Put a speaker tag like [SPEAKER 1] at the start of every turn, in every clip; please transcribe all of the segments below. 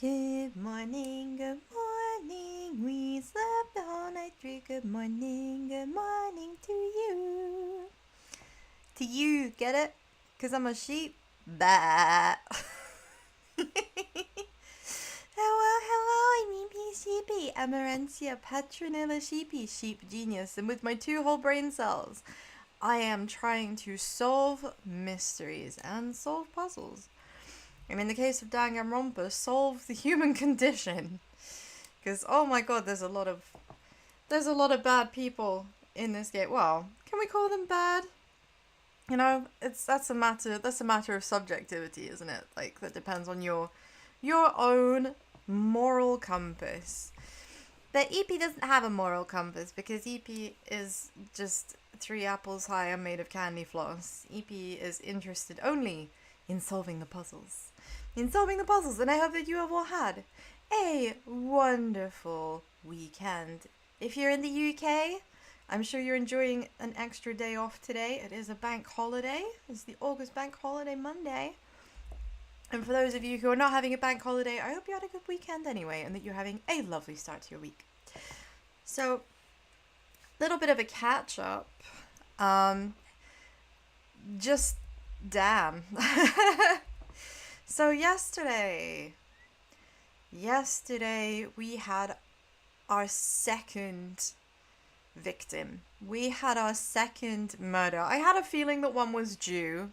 [SPEAKER 1] Good morning, we slept the whole night through. Good morning to you. To you, get it? Because I'm a sheep. Bah. Hello, I'm EP Sheepy, Amarantia Petronilla Sheepy, Sheep Genius, and with my 2 whole brain cells, I am trying to solve mysteries and solve puzzles. And in the case of Danganronpa, solve the human condition. Because, oh my god, there's a lot of bad people in this game. Well, can we call them bad? You know, that's a matter of subjectivity, isn't it? Like, that depends on your own moral compass. But EP doesn't have a moral compass because EP is just 3 apples high and made of candy floss. EP is interested only in solving the puzzles. And I hope that you have all had a wonderful weekend. If you're in the UK, I'm sure you're enjoying an extra day off today. It is a bank holiday. It's the August bank holiday Monday. And for those of you who are not having a bank holiday, I hope you had a good weekend anyway, and that you're having a lovely start to your week. So, little bit of a catch up. Just damn. So yesterday we had our second victim. We had our second murder. I had a feeling that one was due.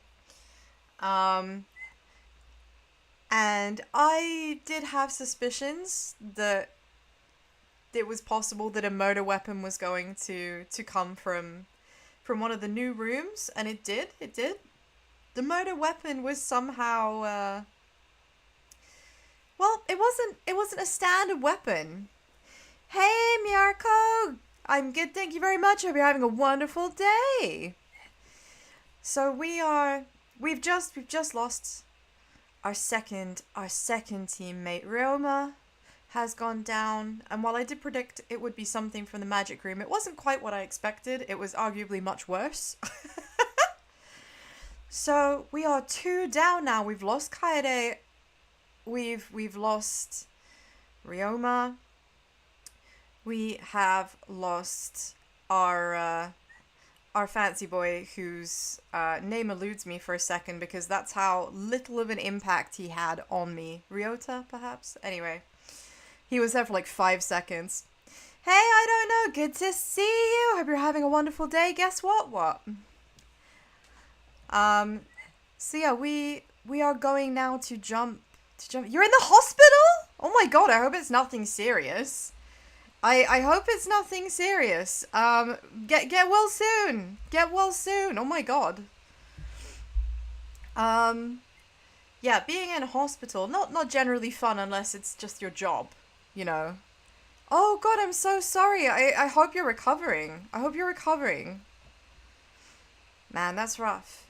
[SPEAKER 1] And I did have suspicions that it was possible that a murder weapon was going to come from one of the new rooms, and it did. The murder weapon was somehow well, it wasn't a standard weapon. Hey Miyako, I'm good, thank you very much. Hope you're having a wonderful day. So we've just lost our second teammate. Ryoma has gone down, and while I did predict it would be something from the magic room, it wasn't quite what I expected. It was arguably much worse. So we are 2 down now. We've lost Kaede. We've lost Ryoma. We have lost our fancy boy, whose name eludes me for a second because that's how little of an impact he had on me. Ryota, perhaps? Anyway, he was there for like 5 seconds. Hey, I don't know. Good to see you. Hope you're having a wonderful day. Guess what? So yeah, we are going now to jump. You're in the hospital? Oh my god, I hope it's nothing serious. I hope it's nothing serious. Get well soon. Get well soon. Oh my god. Yeah, being in a hospital, not generally fun unless it's just your job, you know. Oh god, I'm so sorry. I hope you're recovering. Man, that's rough.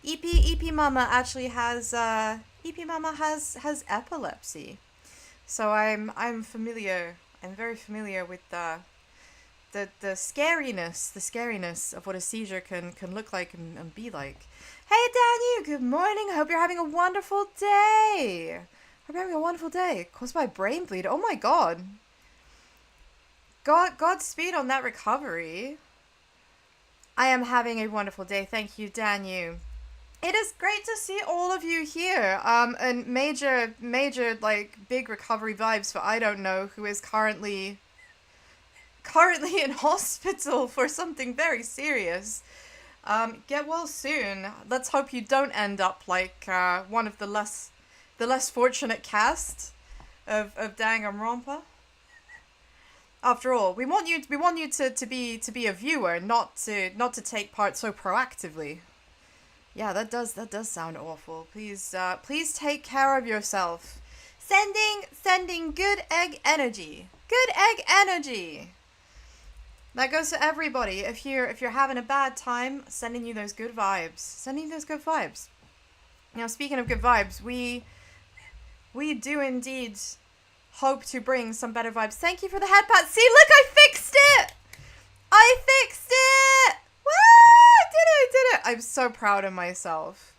[SPEAKER 1] EP Mama actually has epilepsy. So I'm familiar. I'm very familiar with the scariness of what a seizure can look like and be like. Hey Daniel, good morning. I hope you're having a wonderful day. Caused by brain bleed. Oh my god. Godspeed on that recovery. I am having a wonderful day. Thank you, Daniel. It is great to see all of you here. And major, like, big recovery vibes for I don't know who is currently in hospital for something very serious. Get well soon. Let's hope you don't end up like one of the less fortunate cast of Danganronpa. After all, we want you to be a viewer, not to take part so proactively. Yeah, that does sound awful. Please take care of yourself. Sending good egg energy. That goes to everybody. If you're having a bad time, sending you those good vibes. Now, speaking of good vibes, we do indeed hope to bring some better vibes. Thank you for the head pat. See, look, I fixed it. Woo! I did it. I'm so proud of myself.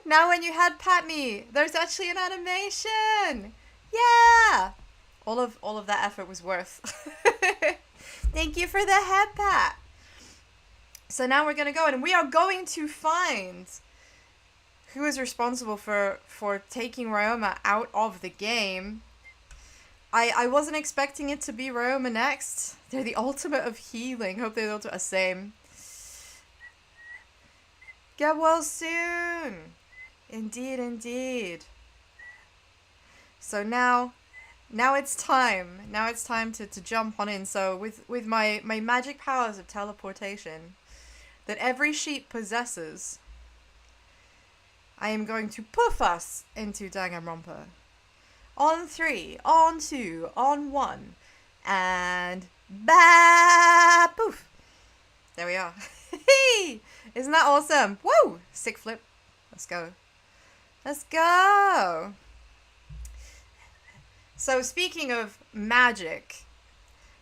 [SPEAKER 1] Now Now when you head pat me, there's actually an animation. Yeah. All of that effort was worth. Thank you for the head pat. So now we're going to go and we are going to find who is responsible for taking Ryoma out of the game. I wasn't expecting it to be Ryoma next. They're the ultimate of healing. Hope they're the ultimate of same. Get well soon. Indeed, indeed. So now it's time. Now it's time to jump on in. So with my magic powers of teleportation that every sheep possesses, I am going to poof us into Danganronpa. On 3, on 2, on 1, and ba poof. There we are. Isn't that awesome? Woo! Sick flip. Let's go. Let's go. So speaking of magic,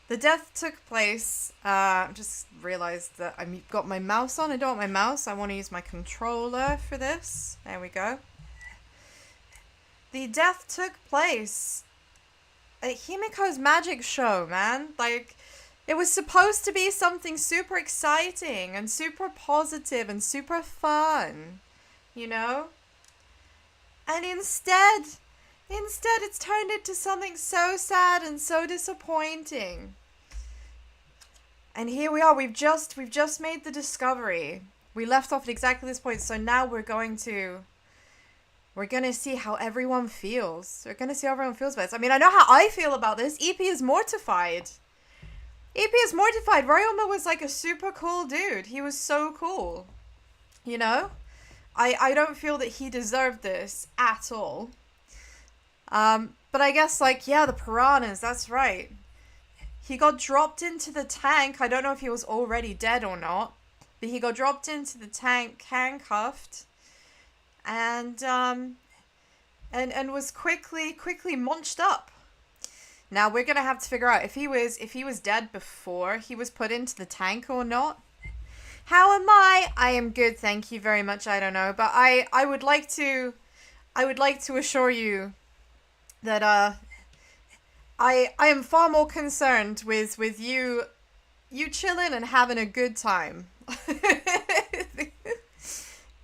[SPEAKER 1] the death took place. Just realized that I've got my mouse on. I don't want my mouse. I want to use my controller for this. There we go. The death took place at Himiko's magic show, man. Like, it was supposed to be something super exciting and super positive and super fun, you know? And instead it's turned into something so sad and so disappointing. And here we are, we've just made the discovery. We left off at exactly this point, so now we're gonna see how everyone feels. We're gonna see how everyone feels about this. I mean, I know how I feel about this. EP is mortified. EP is mortified. Ryoma was like a super cool dude. He was so cool. You know? I don't feel that he deserved this at all. But I guess, like, yeah, the piranhas, that's right. He got dropped into the tank. I don't know if he was already dead or not. But he got dropped into the tank, handcuffed. And was quickly munched up. Now we're gonna have to figure out if he was dead before he was put into the tank or not. How am I? I am good, thank you very much. I don't know, but I would like to assure you that I am far more concerned with you chilling and having a good time.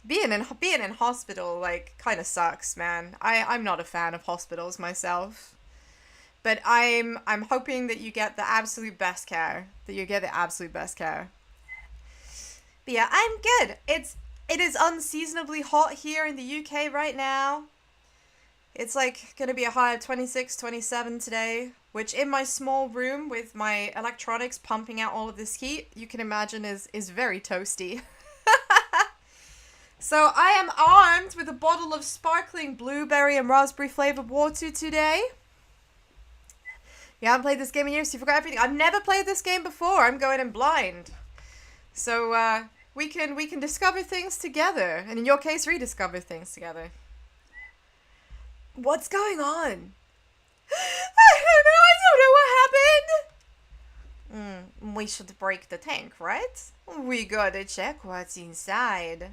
[SPEAKER 1] Being in hospital, like, kind of sucks, man. I'm not a fan of hospitals myself. But I'm hoping that you get the absolute best care. But yeah, I'm good. It is unseasonably hot here in the UK right now. It's like gonna be a high of 26, 27 today, which in my small room with my electronics pumping out all of this heat, you can imagine is very toasty. So I am armed with a bottle of sparkling blueberry and raspberry flavored water today. You haven't played this game in years, so you forgot everything. I've never played this game before. I'm going in blind. So we can discover things together, and in your case, rediscover things together. What's going on? I don't know what happened. We should break the tank, right? We gotta check what's inside.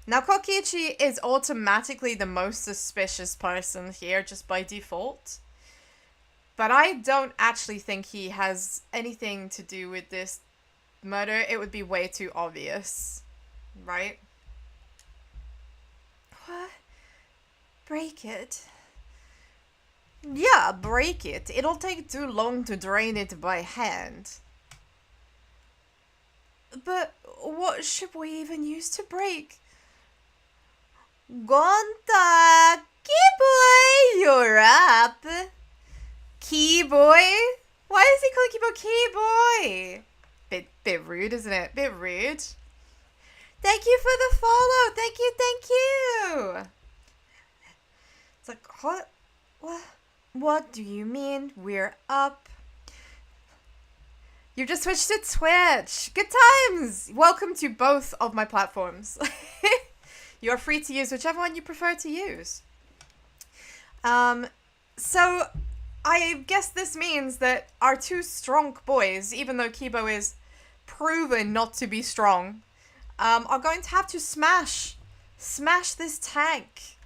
[SPEAKER 1] Now, Kokichi is automatically the most suspicious person here, just by default. But I don't actually think he has anything to do with this murder. It would be way too obvious, right? What? Break it? Yeah, break it. It'll take too long to drain it by hand. But what should we even use to break? Gonta! Keyboy! You're up! Keyboy? Why is he calling Keyboy? Bit rude, isn't it? Bit rude. Thank you for the follow! Thank you! It's like, what do you mean we're up? You just switched to Twitch! Good times! Welcome to both of my platforms. You are free to use whichever one you prefer to use. So I guess this means that our two strong boys, even though Kibo is proven not to be strong, are going to have to smash Smash this tank.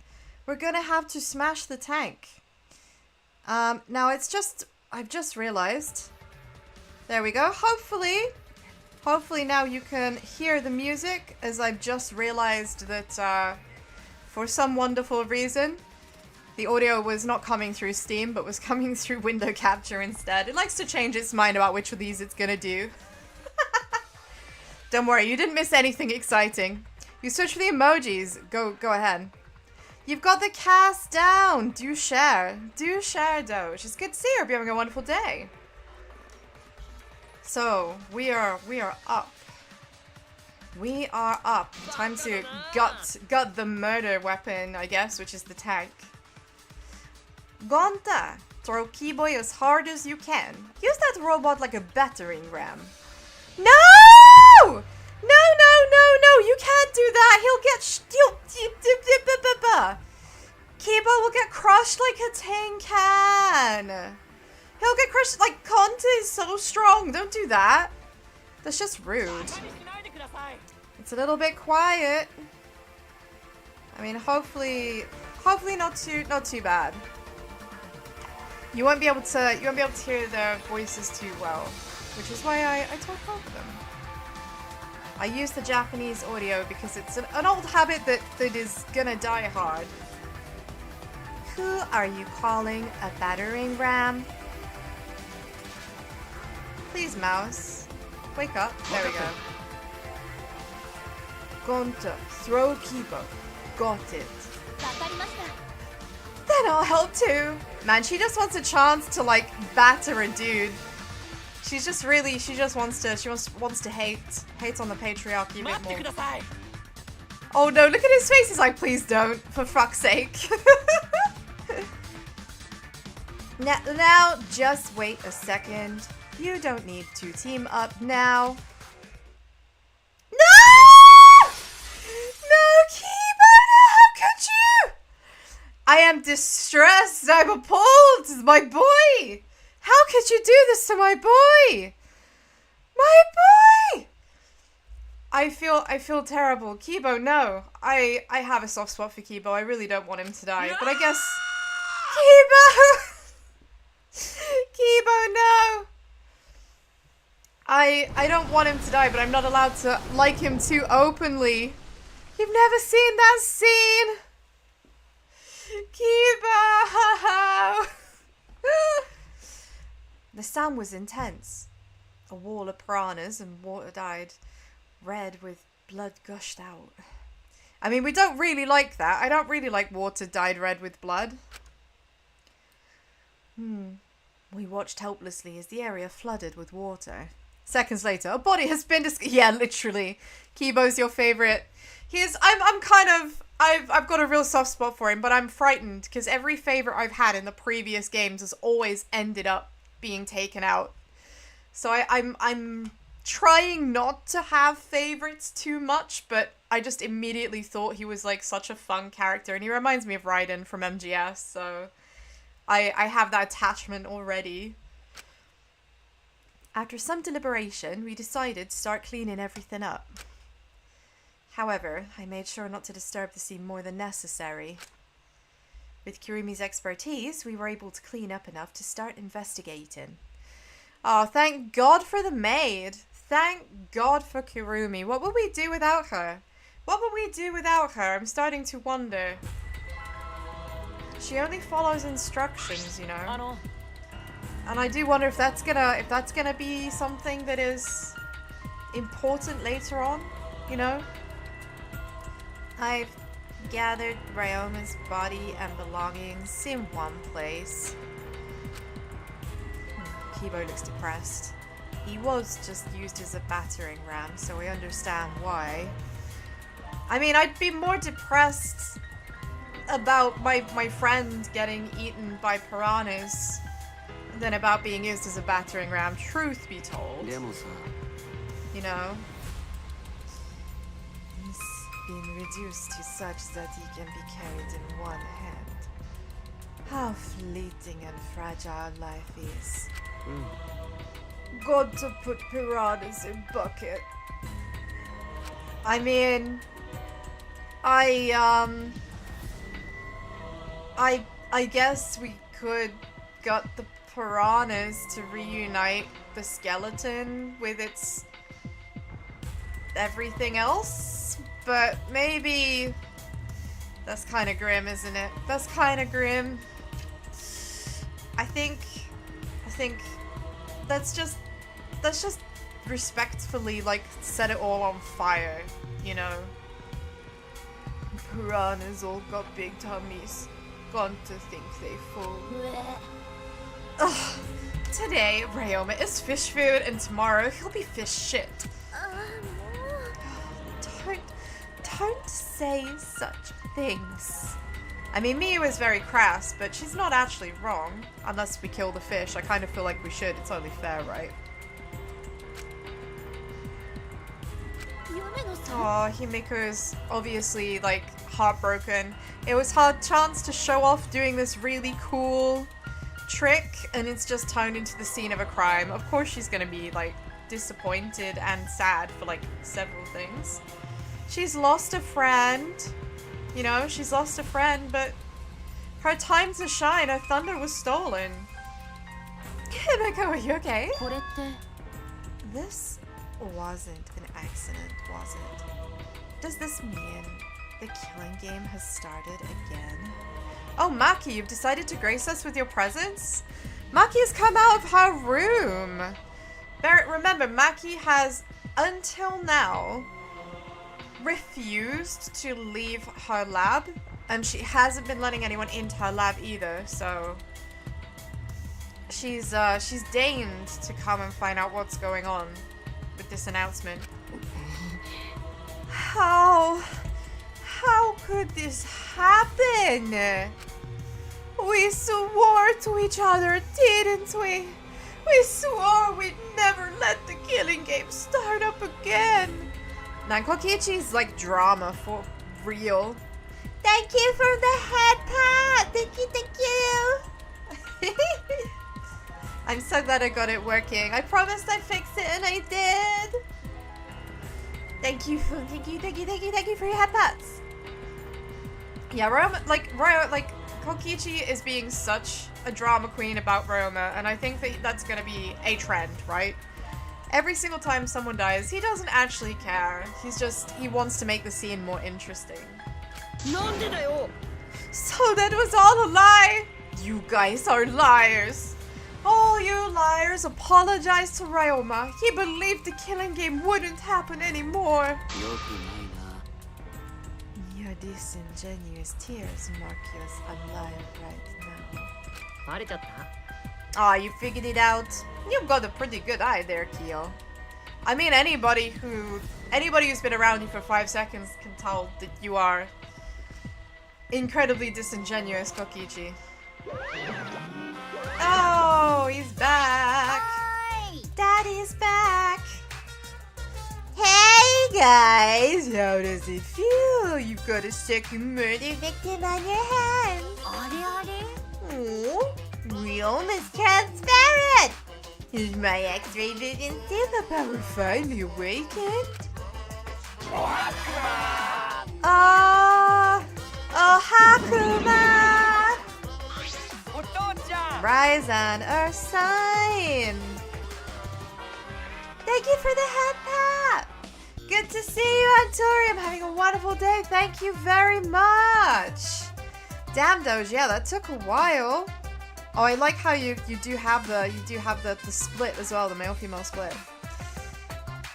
[SPEAKER 1] We're gonna have to smash the tank. Now it's just, I've just realized. There we go. Hopefully now you can hear the music, as I've just realized that for some wonderful reason, the audio was not coming through Steam, but was coming through window capture instead. It likes to change its mind about which of these it's gonna do. Don't worry, you didn't miss anything exciting. You search for the emojis. Go ahead. You've got the cast down. Do share. Do share, Doge. It's good to see you. Hope you're having a wonderful day. So, we are up. We are up. Time to gut the murder weapon, I guess, which is the tank. Gonta, throw Keyboy as hard as you can. Use that robot like a battering ram. No! No, you can't do that. He'll get Kibo will get crushed like a tin can. He'll get crushed like Conte is so strong. Don't do that. That's just rude. It's a little bit quiet. I mean, hopefully not too bad. You won't be able to hear their voices too well, which is why I told both of them. I use the Japanese audio because it's an old habit that is gonna die hard. Who are you calling a battering ram? Please, mouse. Wake up. There we go. Gonta, throw Kibo. Got it. Then I'll help too. Man, she just wants a chance to like batter a dude. She just wants to hate on the patriarchy a bit more. Oh no, look at his face. He's like, please don't, for fuck's sake. Now, just wait a second. You don't need to team up now. No! No, Kiba, no, how could you? I am distressed. I'm appalled. This is my boy. How could you do this to my boy? My boy! I feel terrible. Kibo, no. I have a soft spot for Kibo. I really don't want him to die. But I guess... Kibo! Kibo, no! I don't want him to die, but I'm not allowed to like him too openly. You've never seen that scene! Kibo! The sound was intense. A wall of piranhas and water dyed red with blood gushed out. I mean, we don't really like that. I don't really like water dyed red with blood. We watched helplessly as the area flooded with water. Seconds later, a body has been yeah, literally. Kibo's your favorite. I've got a real soft spot for him, but I'm frightened because every favorite I've had in the previous games has always ended up being taken out. So I'm trying not to have favorites too much, but I just immediately thought he was like such a fun character, and he reminds me of Raiden from MGS, so I have that attachment already. After some deliberation, we decided to start cleaning everything up. However, I made sure not to disturb the scene more than necessary. With Kirumi's expertise, we were able to clean up enough to start investigating. Oh, thank God for the maid. Thank God for Kirumi. What would we do without her? What would we do without her? I'm starting to wonder. She only follows instructions, you know. And I do wonder if that's gonna be something that is important later on, you know? I've gathered Ryoma's body and belongings in one place. Kibo looks depressed. He was just used as a battering ram, so we understand why. I mean, I'd be more depressed about my friend getting eaten by piranhas than about being used as a battering ram, truth be told. You know? He's been reduced to such that he can be carried in one hand. How fleeting and fragile life is. God to put piranhas in bucket. I mean, I guess we could get the piranhas to reunite the skeleton with its everything else, but maybe that's kind of grim, isn't it? That's kind of grim. I think let's just respectfully like set it all on fire, you know. Piranhas all got big tummies. Gone to think they full. Ugh. Today, Ryoma is fish food, and tomorrow he'll be fish shit. Don't say such things. I mean, Miyu is very crass, but she's not actually wrong. Unless we kill the fish. I kind of feel like we should. It's only fair, right? Oh, Himiko's obviously, like, heartbroken. It was her chance to show off doing this really cool trick, and it's just turned into the scene of a crime. Of course she's gonna be, like, disappointed and sad for, like, several things. She's lost a friend. You know, she's lost a friend, but her time to shine, her thunder was stolen. Himiko, are you okay? This wasn't an accident, was it? Does this mean the killing game has started again? Oh, Maki, you've decided to grace us with your presence? Maki has come out of her room. Remember, Maki has, until now, refused to leave her lab, and she hasn't been letting anyone into her lab either, so she's deigned to come and find out what's going on with this announcement. How could this happen? We swore to each other, didn't we? We swore we'd never let the killing game start up again. Now Kokichi's like drama for real. Thank you for the head pat. Thank you. I'm so glad I got it working. I promised I'd fix it and I did. Thank you for your head pats. Yeah, Ryoma, Kokichi is being such a drama queen about Ryoma, and I think that that's gonna be a trend, right? Every single time someone dies, he doesn't actually care. He wants to make the scene more interesting. So that was all a lie? You guys are liars. All you liars, apologize to Ryoma. He believed the killing game wouldn't happen anymore. Your disingenuous tears mark you as a liar right now. Ah, you figured it out. You've got a pretty good eye there, Kyo. I mean, anybody who's been around you for 5 seconds can tell that you are incredibly disingenuous, Kokichi. Oh, he's back.
[SPEAKER 2] Hi.
[SPEAKER 1] Daddy's back. Hey guys, how does it feel? You've got a second murder victim on your hands. Oh, Ryoma's transparent. Is my X-ray vision superpower finally awakened? Hakuma! Rise on our sign. Thank you for the head pat. Good to see you, Antori. I'm having a wonderful day. Thank you very much. Damn, Doge. Yeah, that took a while. Oh, I like how you do have the split as well, the male-female split.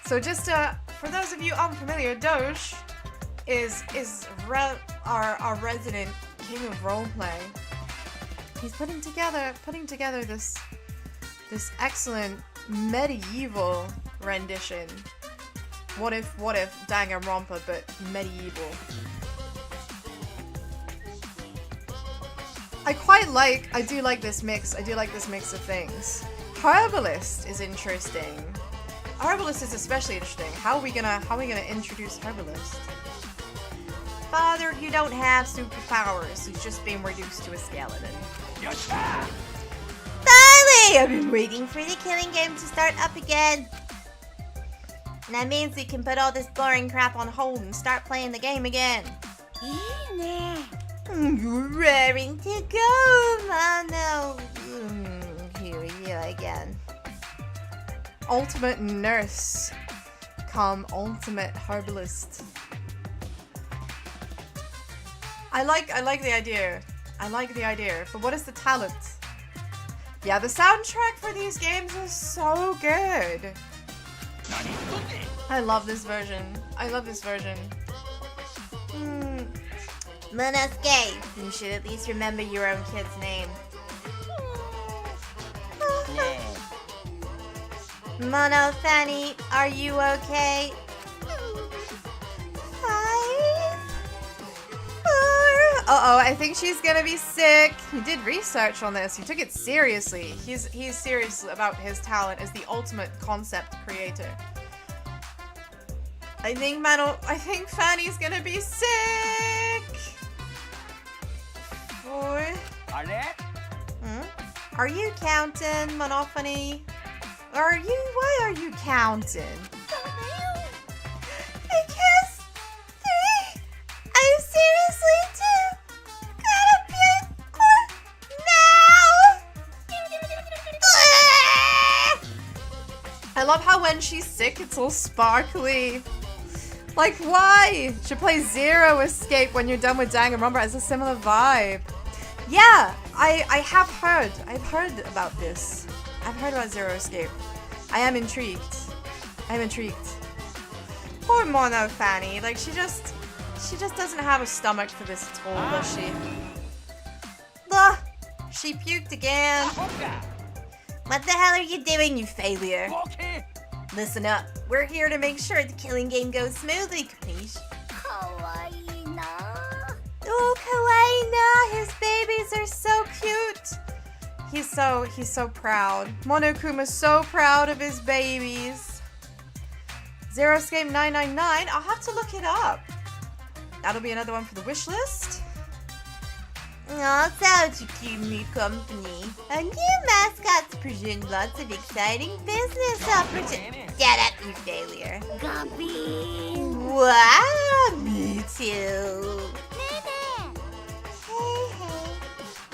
[SPEAKER 1] So just for those of you unfamiliar, Doge is our resident king of roleplay. He's putting together this excellent medieval rendition. What if Danganronpa, but medieval. I do like this mix of things. Herbalist is interesting. Herbalist is especially interesting. How are we gonna introduce Herbalist? Father, you don't have superpowers. He's just been reduced to a skeleton. Finally! I've been waiting for the killing game to start up again. And that means we can put all this boring crap on hold and start playing the game again. You're raring to go, Mono. Here we go again. Ultimate nurse, come ultimate herbalist. I like the idea. I like the idea. But what is the talent? Yeah, the soundtrack for these games is so good. I love this version. I love this version. Monosuke, you should at least remember your own kid's name. Mono Fanny, are you okay? 5, 4. Uh-oh, I think she's gonna be sick. He did research on this. He took it seriously. He's serious about his talent as the ultimate concept creator. I think Fanny's gonna be sick. 4. Are you counting, Monophony? Why are you counting? Because 3. I seriously do gotta puke now. I love how when she's sick, it's all sparkly. Like, why? Should play Zero Escape when you're done with Danganronpa. It's a similar vibe. Yeah, I have heard. I've heard about this. I've heard about Zero Escape. I am intrigued. I'm intrigued. Poor Mono Fanny. Like, she just doesn't have a stomach for this at all, does she? Ugh, she puked again. What the hell are you doing, you failure? Listen up. We're here to make sure the killing game goes smoothly, capiche? Oh, kawaii na! His babies are so cute! He's so proud. Monokuma's so proud of his babies. Zero Escape 999. I'll have to look it up. That'll be another one for the wish list. Aw, such a cute new company. A new mascots present lots of exciting business opportunities. Shut up, you failure. Gumpy. Wow, me too.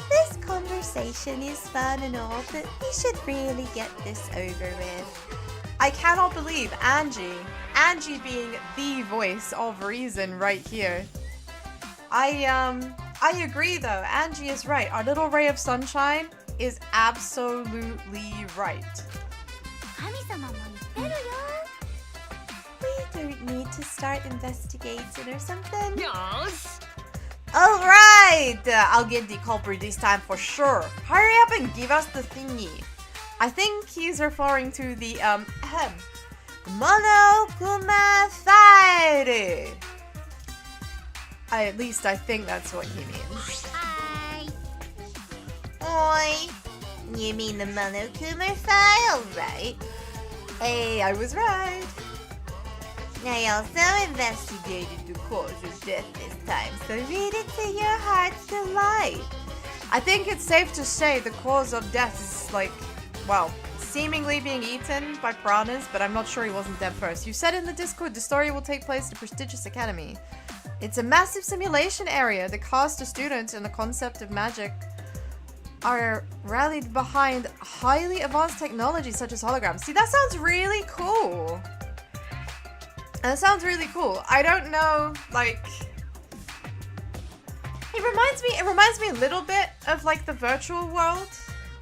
[SPEAKER 1] This conversation is fun and all, but we should really get this over with. I cannot believe Angie being the voice of reason right here. I agree though, Angie is right. Our little ray of sunshine is absolutely right. We don't need to start investigating or something. Yes. Alright! I'll get the culprit this time for sure. Hurry up and give us the thingy. I think he's referring to the, Monokuma Fire! At least I think that's what he means. Hi! Oi! You mean the Monokuma File, right? Hey, I was right. I also investigated the cause of death this time, so read it to your heart's delight. I think it's safe to say the cause of death is like, well, seemingly being eaten by piranhas, but I'm not sure he wasn't dead first. You said in the Discord the story will take place at a prestigious academy. It's a massive simulation area. The cast of students and the concept of magic are rallied behind highly advanced technology such as holograms. See, that sounds really cool. That sounds really cool. I don't know, like... It reminds me a little bit of like the virtual world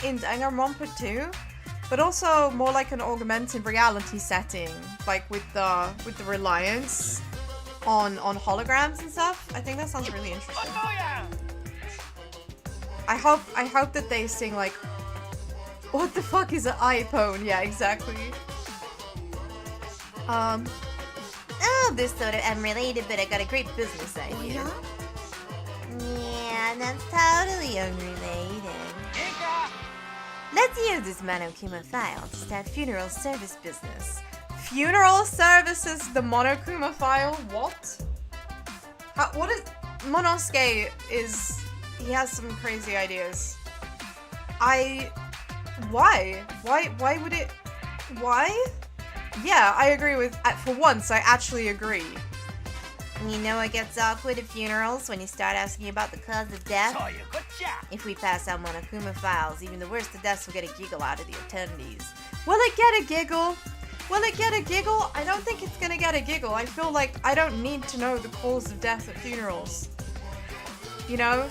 [SPEAKER 1] in Danganronpa 2, but also more like an augmented reality setting, like with the reliance on holograms and stuff. I think that sounds really interesting. I hope that they sing like, what the fuck is an iPhone? Yeah, exactly. Oh, this sort of unrelated, but I got a great business idea. Yeah, that's totally unrelated. Let's use this Monokuma file to start funeral service business. Funeral services, the Monokuma file? What? What is... Monosuke is... He has some crazy ideas. Why? Why would it... Why? Yeah, I agree with... For once, I actually agree. You know what gets awkward at funerals? When you start asking about the cause of death? If we pass out Monokuma files, even the worst of deaths will get a giggle out of the attendees. Will it get a giggle? Will it get a giggle? I don't think it's gonna get a giggle. I feel like I don't need to know the cause of death at funerals. You know?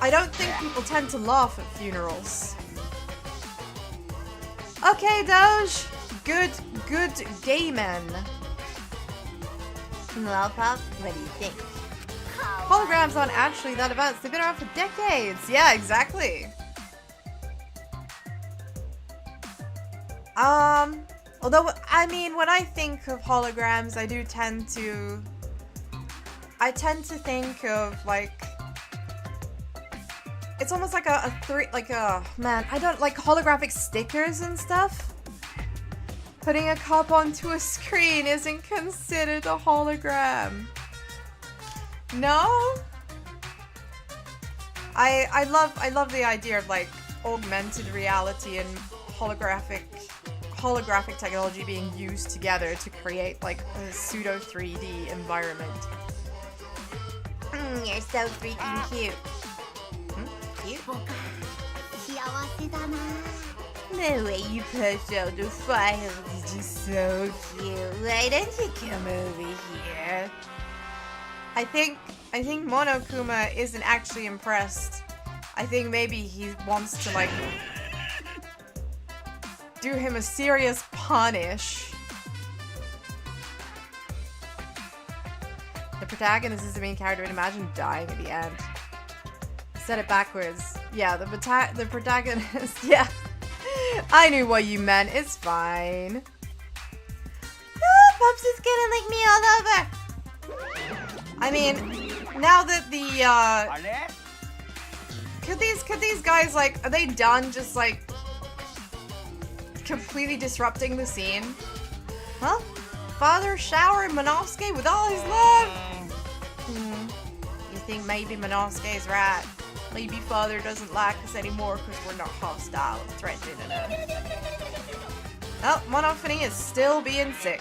[SPEAKER 1] I don't think people tend to laugh at funerals. Okay, Doge. Good gayman. Well, Pop, what do you think? Holograms aren't actually that advanced. They've been around for decades. Yeah, exactly. Although, I mean, when I think of holograms, I tend to think of, like, it's almost like man, I don't like holographic stickers and stuff. Putting a cup onto a screen isn't considered a hologram. No? I love the idea of like augmented reality and holographic technology being used together to create like a pseudo 3D environment. You're so freaking cute. Cute? The way you pushed out the files is just so cute. Why don't you come over here? I think Monokuma isn't actually impressed. I think maybe he wants to like do him a serious punish. The protagonist is the main character, and imagine dying at the end. Said it backwards. Yeah, the protagonist. Yeah. I knew what you meant. It's fine. Ah, Pops is gonna lick me all over. I mean, now that the could these guys like, are they done just like completely disrupting the scene? Huh? Father showering Monosuke with all his love? You think maybe Monosuke's right? Maybe Father doesn't like us anymore because we're not hostile and threatening enough. Oh, Monofini is still being sick.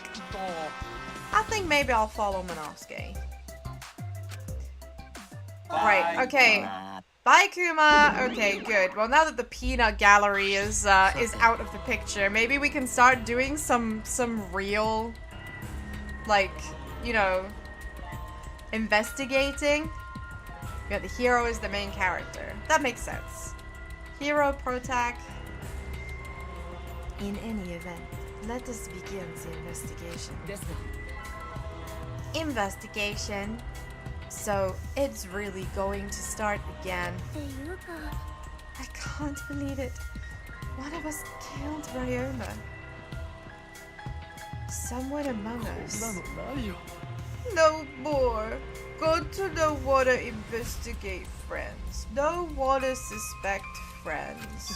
[SPEAKER 1] I think maybe I'll follow Monosuke. Right, okay. Bye, Kuma! Okay, good. Well, now that the peanut gallery is out of the picture, maybe we can start doing some real, like, you know, investigating. Yeah, the hero is the main character. That makes sense. Hero, protag. In any event, let us begin the investigation. Investigation. So, it's really going to start again. I can't believe it. One of us killed Ryoma. Someone among us. No more. Go to the water, investigate, friends. No water, suspect, friends.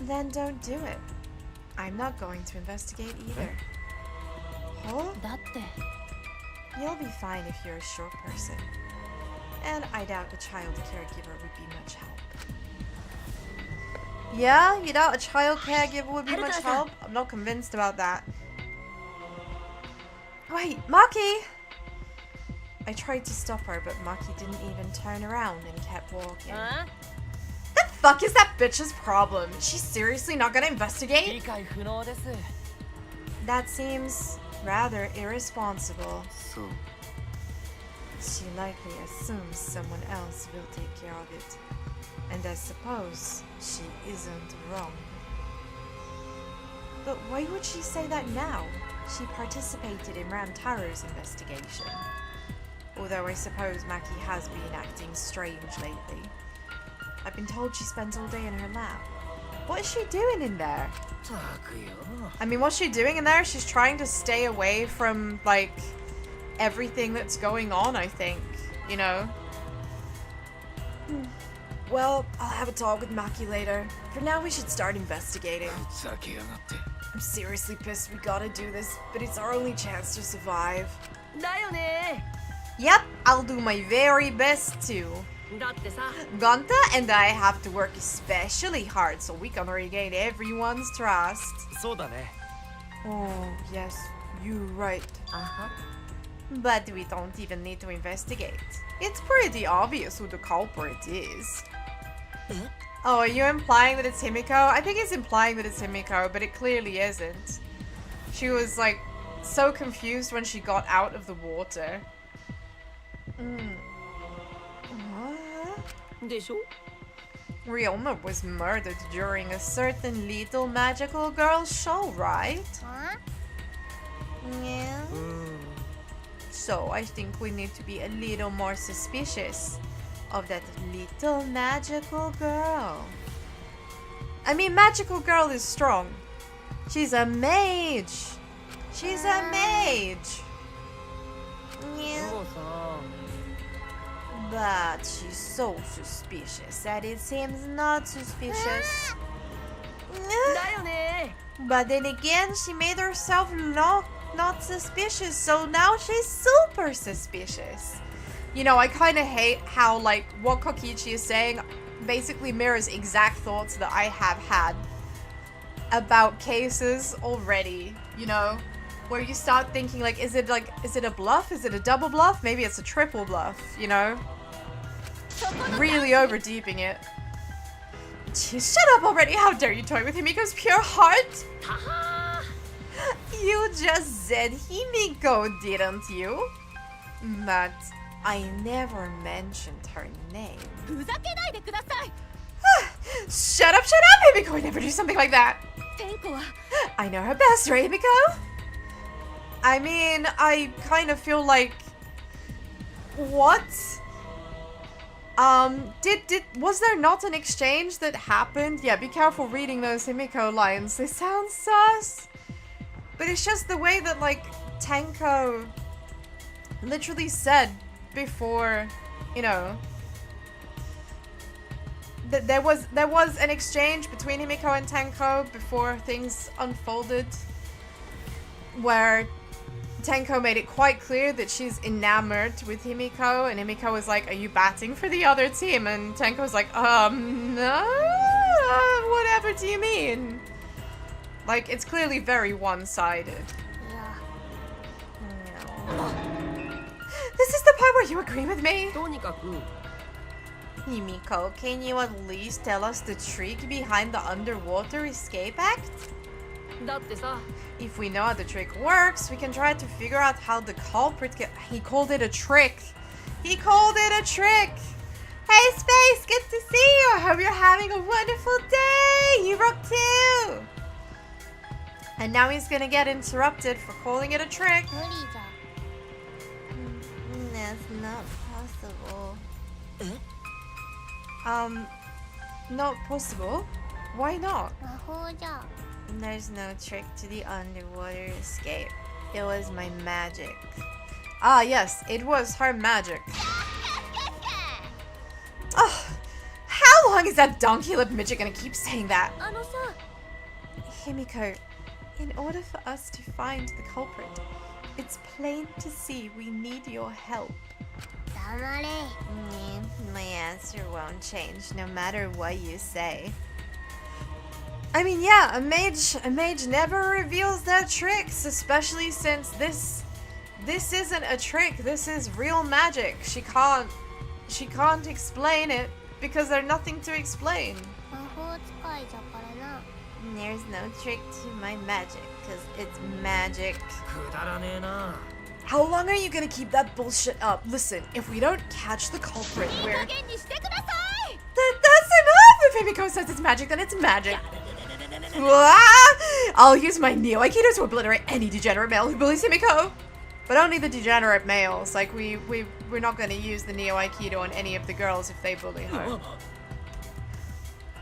[SPEAKER 1] Then don't do it. I'm not going to investigate either. Huh? You'll be fine if you're a short person. And I doubt a child caregiver would be much help. Yeah? You doubt a child caregiver would be much help? I'm not convinced about that. Wait, Maki! I tried to stop her, but Maki didn't even turn around and kept walking. The fuck is that bitch's problem? She's seriously not gonna investigate? That seems rather irresponsible. She likely assumes someone else will take care of it. And I suppose she isn't wrong. But why would she say that now? She participated in Rantaro's investigation. Although I suppose Maki has been acting strange lately. I've been told she spends all day in her lab. What is she doing in there? I mean, what's she doing in there? She's trying to stay away from, like, everything that's going on, I think. You know? Well, I'll have a talk with Maki later. For now, we should start investigating. I'm seriously pissed we gotta do this, but it's our only chance to survive. Yep, I'll do my very best too. Gonta and I have to work especially hard so we can regain everyone's trust. Oh, yes. You're right.
[SPEAKER 2] Uh-huh.
[SPEAKER 1] But we don't even need to investigate. It's pretty obvious who the culprit is. Oh, are you implying that it's Himiko? I think it's implying that it's Himiko, but it clearly isn't. She was, like, so confused when she got out of the water. What? Ryoma was murdered during a certain little magical girl's show, right?
[SPEAKER 3] Huh?
[SPEAKER 1] Yeah. So I think we need to be a little more suspicious of that little magical girl. I mean, magical girl is strong. She's a mage. She's a mage. Yeah. But she's so suspicious that it seems not suspicious. But then again, she made herself not suspicious, so now she's super suspicious. You know, I kind of hate how, like, what Kokichi is saying basically mirrors exact thoughts that I have had about cases already, you know? Where you start thinking, like, is it a bluff? Is it a double bluff? Maybe it's a triple bluff, you know? Really over-deeping it. Jeez, shut up already! How dare you toy with Himiko's pure heart? You just said Himiko, didn't you? But I never mentioned her name. Shut up, Himiko! I never do something like that! I know her best, right, Himiko? I mean, I kind of feel like... What? Was there not an exchange that happened? Yeah, be careful reading those Himiko lines. They sound sus. But it's just the way that, like, Tenko literally said before, you know, that there was an exchange between Himiko and Tenko before things unfolded, where Tenko made it quite clear that she's enamored with Himiko, and Himiko was like, "Are you batting for the other team?" And Tenko was like, no, whatever do you mean? Like, it's clearly very one-sided.
[SPEAKER 3] Yeah.
[SPEAKER 1] This is the part where you agree with me? Himiko, can you at least tell us the trick behind the underwater escape act? If we know how the trick works, we can try to figure out how the culprit He called it a trick. He called it a trick! Hey, Space! Good to see you! I hope you're having a wonderful day! You rock too! And now he's gonna get interrupted for calling it a trick. That's not possible. Not possible? Why not? There's no trick to the underwater escape. It was my magic. Ah, yes, it was her magic. Oh, how long is that donkey-lipped midget gonna keep saying that? Himiko, in order for us to find the culprit, it's plain to see we need your help. My answer won't change no matter what you say. I mean, yeah, a mage never reveals their tricks, especially since this isn't a trick. This is real magic. She can't explain it because there's nothing to explain. There's no trick to my magic because it's magic. How long are you gonna keep that bullshit up? Listen, if we don't catch the culprit, that's enough! If Himiko says it's magic, then it's magic. I'll use my Neo Aikido to obliterate any degenerate male who bullies Himiko. But only the degenerate males. Like, we're not gonna use the Neo Aikido on any of the girls if they bully her.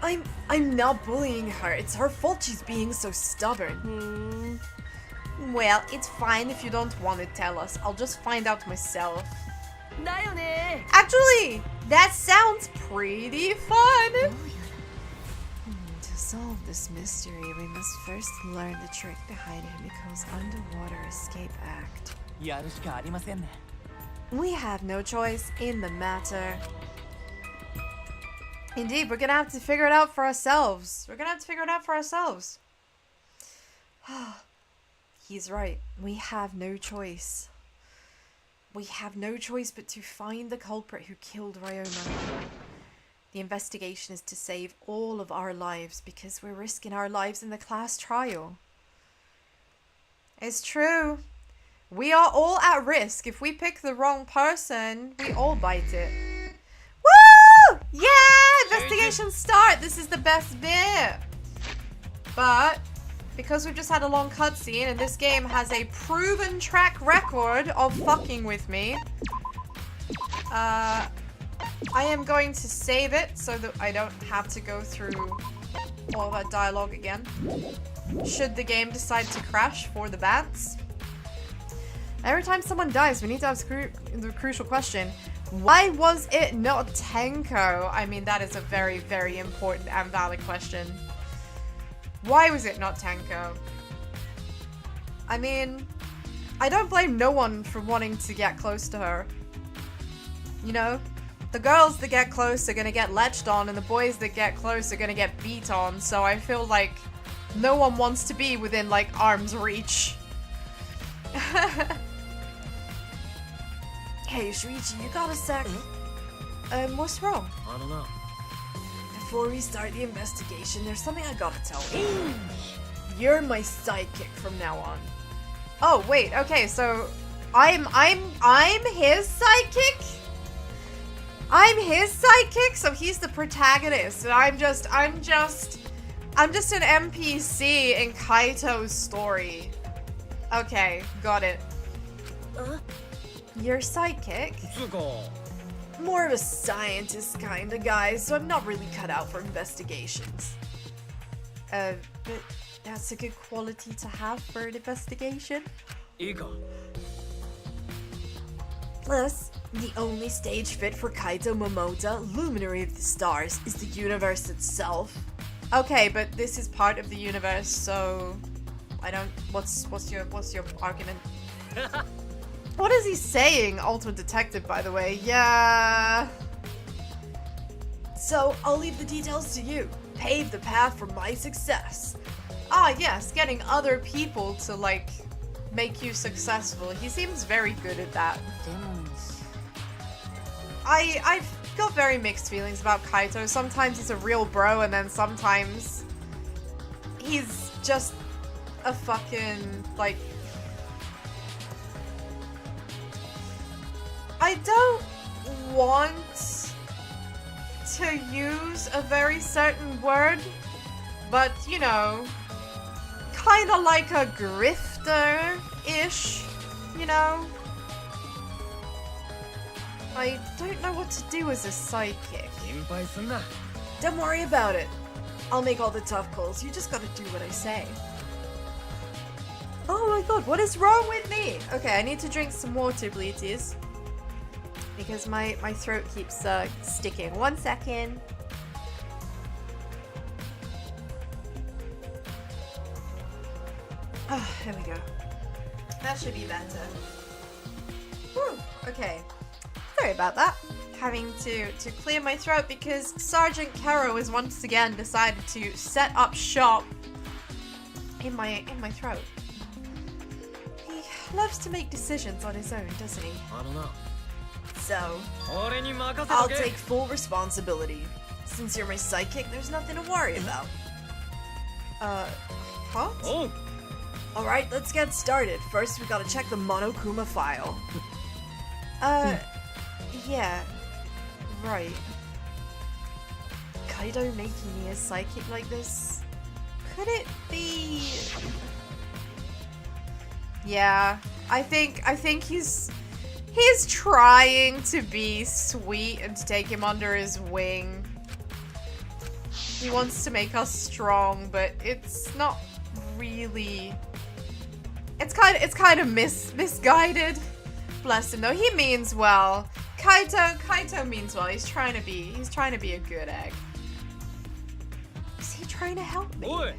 [SPEAKER 1] I'm not bullying her. It's her fault she's being so stubborn. Well, it's fine if you don't want to tell us. I'll just find out myself. Actually, that sounds pretty fun. To solve this mystery, we must first learn the trick behind Himiko's underwater escape act. We have no choice in the matter. Indeed, we're gonna have to figure it out for ourselves. He's right. We have no choice. We have no choice but to find the culprit who killed Ryoma. The investigation is to save all of our lives because we're risking our lives in the class trial. It's true. We are all at risk. If we pick the wrong person, we all bite it. Woo! Yeah! Investigation start! This is the best bit! But because we've just had a long cutscene and this game has a proven track record of fucking with me, I am going to save it so that I don't have to go through all that dialogue again. Should the game decide to crash for the bats. Every time someone dies, we need to ask the crucial question. Why was it not Tenko? I mean, that is a very, very important and valid question. Why was it not Tenko? I mean, I don't blame no one for wanting to get close to her. You know? The girls that get close are gonna get latched on, and the boys that get close are gonna get beat on, so I feel like no one wants to be within, like, arm's reach. Hey, Shuichi, you got a sec? What's wrong?
[SPEAKER 2] I don't know.
[SPEAKER 1] Before we start the investigation, there's something I gotta tell you. You're my sidekick from now on. Oh, wait, okay, so I'm his sidekick? I'm his sidekick, so he's the protagonist, and I'm just an NPC in Kaito's story. Okay, got it. Your sidekick? More of a scientist kind of guy, so I'm not really cut out for investigations. But that's a good quality to have for an investigation. Plus, the only stage fit for Kaito Momota, Luminary of the Stars, is the universe itself. Okay, but this is part of the universe, so I don't. What's your argument? What is he saying, Ultimate Detective, by the way? Yeah. So, I'll leave the details to you. Pave the path for my success. Ah, yes, getting other people to, like, make you successful. He seems very good at that. I've got very mixed feelings about Kaito. Sometimes he's a real bro, and then sometimes he's just a fucking, like... I don't want to use a very certain word, but, you know, kind of like a grifter-ish, you know? I don't know what to do as a sidekick. Don't worry about it. I'll make all the tough calls. You just gotta do what I say. Oh my god, what is wrong with me? Okay, I need to drink some water, please. Because my throat keeps sticking. 1 second. Oh, there we go. That should be better. Whew, okay. Sorry about that. Having to clear my throat because Sergeant Kero has once again decided to set up shop in my throat. He loves to make decisions on his own, doesn't he?
[SPEAKER 2] I don't know.
[SPEAKER 1] So, I'll take full responsibility. Since you're my sidekick, there's nothing to worry about. What?
[SPEAKER 2] Oh.
[SPEAKER 1] Alright, let's get started. First, we gotta check the Monokuma file. Yeah. Right. Kaido making me a sidekick like this? Could it be... Yeah, I think he's trying to be sweet and to take him under his wing. He wants to make us strong, but it's not really... It's kind of misguided. Bless him though. He means well. Kaito means well. He's trying to be a good egg. Is he trying to help me?
[SPEAKER 2] Boy.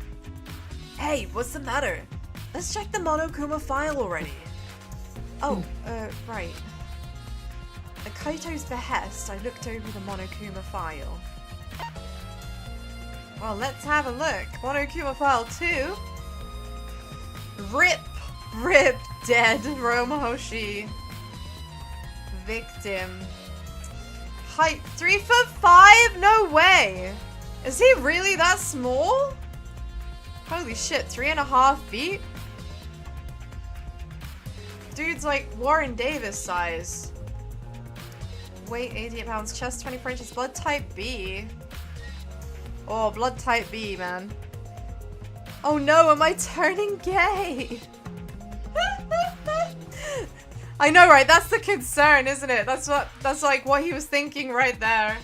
[SPEAKER 1] Hey, what's the matter? Let's check the Monokuma file already. Oh, right. At Kaito's behest, I looked over the Monokuma file. Well, let's have a look. Monokuma file 2. RIP Rip, dead, Ryoma Hoshi. Victim. Height 3'5"? No way! Is he really that small? Holy shit, 3.5 feet? Dude's like Warren Davis size. Weight 88 pounds, chest 24 inches, blood type B. Oh, blood type B, man. Oh no, am I turning gay? I know, right? That's the concern, isn't it? That's like what he was thinking right there.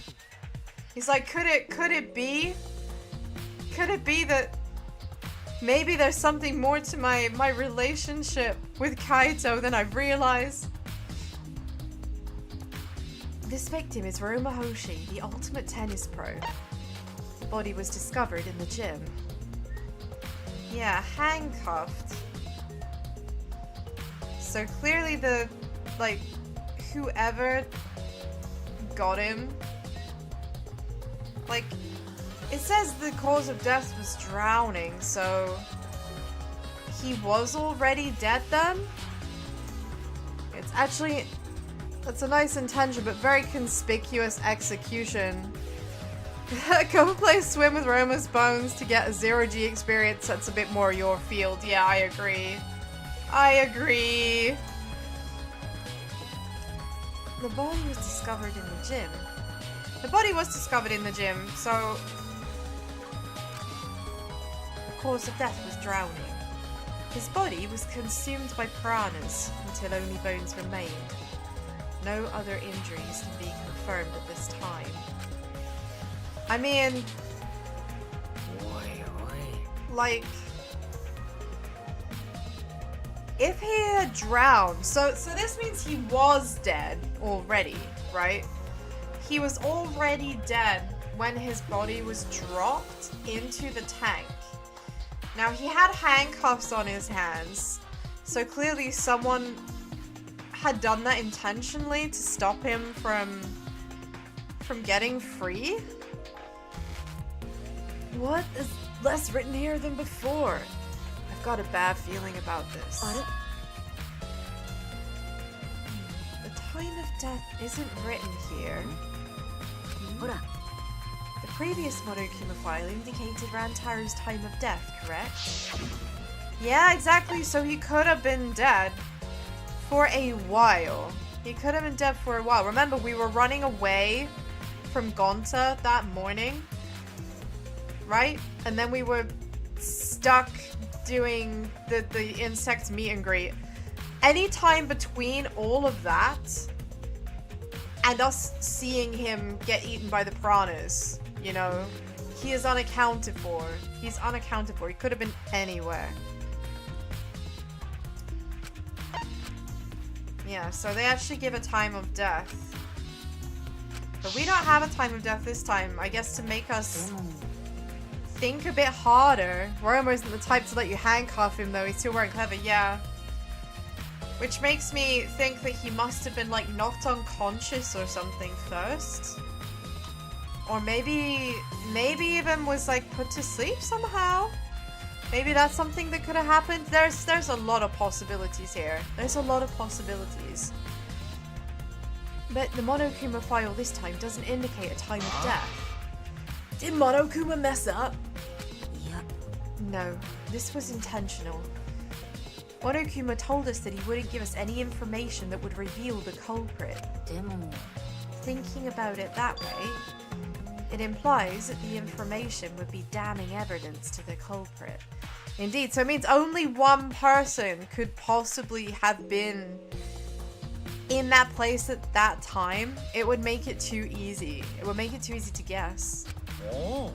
[SPEAKER 1] He's like, could it be? Could it be that maybe there's something more to my relationship with Kaito than I realize? This victim is Ryoma Hoshi, the ultimate tennis pro. The body was discovered in the gym. Yeah, handcuffed. So clearly whoever got him, like, it says the cause of death was drowning, so he was already dead then? It's actually, that's a nice intention, but very conspicuous execution. Go play Swim with Roma's Bones to get a 0G experience. That's a bit more your field. Yeah, I agree. I agree. The body was discovered in the gym. The body was discovered in the gym, so the cause of death was drowning. His body was consumed by piranhas until only bones remained. No other injuries can be confirmed at this time. I mean, like, if he had drowned, so this means he was dead already, right? He was already dead when his body was dropped into the tank. Now, he had handcuffs on his hands, so clearly someone had done that intentionally to stop him from getting free. What is less written here than before? I've got a bad feeling about this. The time of death isn't written here. The previous Monokuma file indicated Rantaro's time of death, correct? Yeah, exactly, so he could have been dead for a while. He could have been dead for a while. Remember, we were running away from Gonta that morning, right? And then we were stuck doing the insect meet and greet. Any time between all of that and us seeing him get eaten by the piranhas, you know, he is unaccounted for. He's unaccounted for. He could have been anywhere. Yeah, so they actually give a time of death. But we don't have a time of death this time. I guess to make us think a bit harder. Ryoma isn't the type to let you handcuff him though. He's still wearing clever, yeah. Which makes me think that he must have been like knocked unconscious or something first. Or maybe even was like put to sleep somehow. Maybe that's something that could have happened. There's a lot of possibilities here. There's a lot of possibilities. But the Monokuma file this time doesn't indicate a time of death. Did Monokuma mess up? Yep. No, this was intentional. Monokuma told us that he wouldn't give us any information that would reveal the culprit. Thinking about it that way, it implies that the information would be damning evidence to the culprit. Indeed, so it means only one person could possibly have been in that place at that time. It would make it too easy. It would make it too easy to guess. Oh.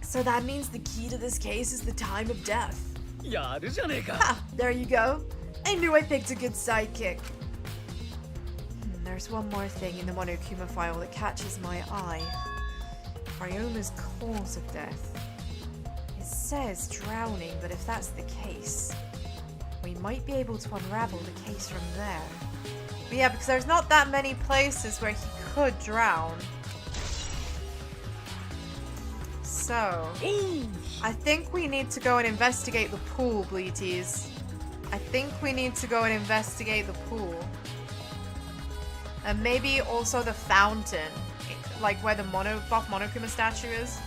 [SPEAKER 1] So that means the key to this case is the time of death. Ha! There you go. I knew I picked a good sidekick. There's one more thing in the Monokuma file that catches my eye. Ryoma's cause of death. It says drowning, but if that's the case, we might be able to unravel the case from there. But yeah, because there's not that many places where he could drown. So, I think we need to go and investigate the pool, Bleaties. I think we need to go and investigate the pool. And maybe also the fountain. Like where the buff Monokuma statue is.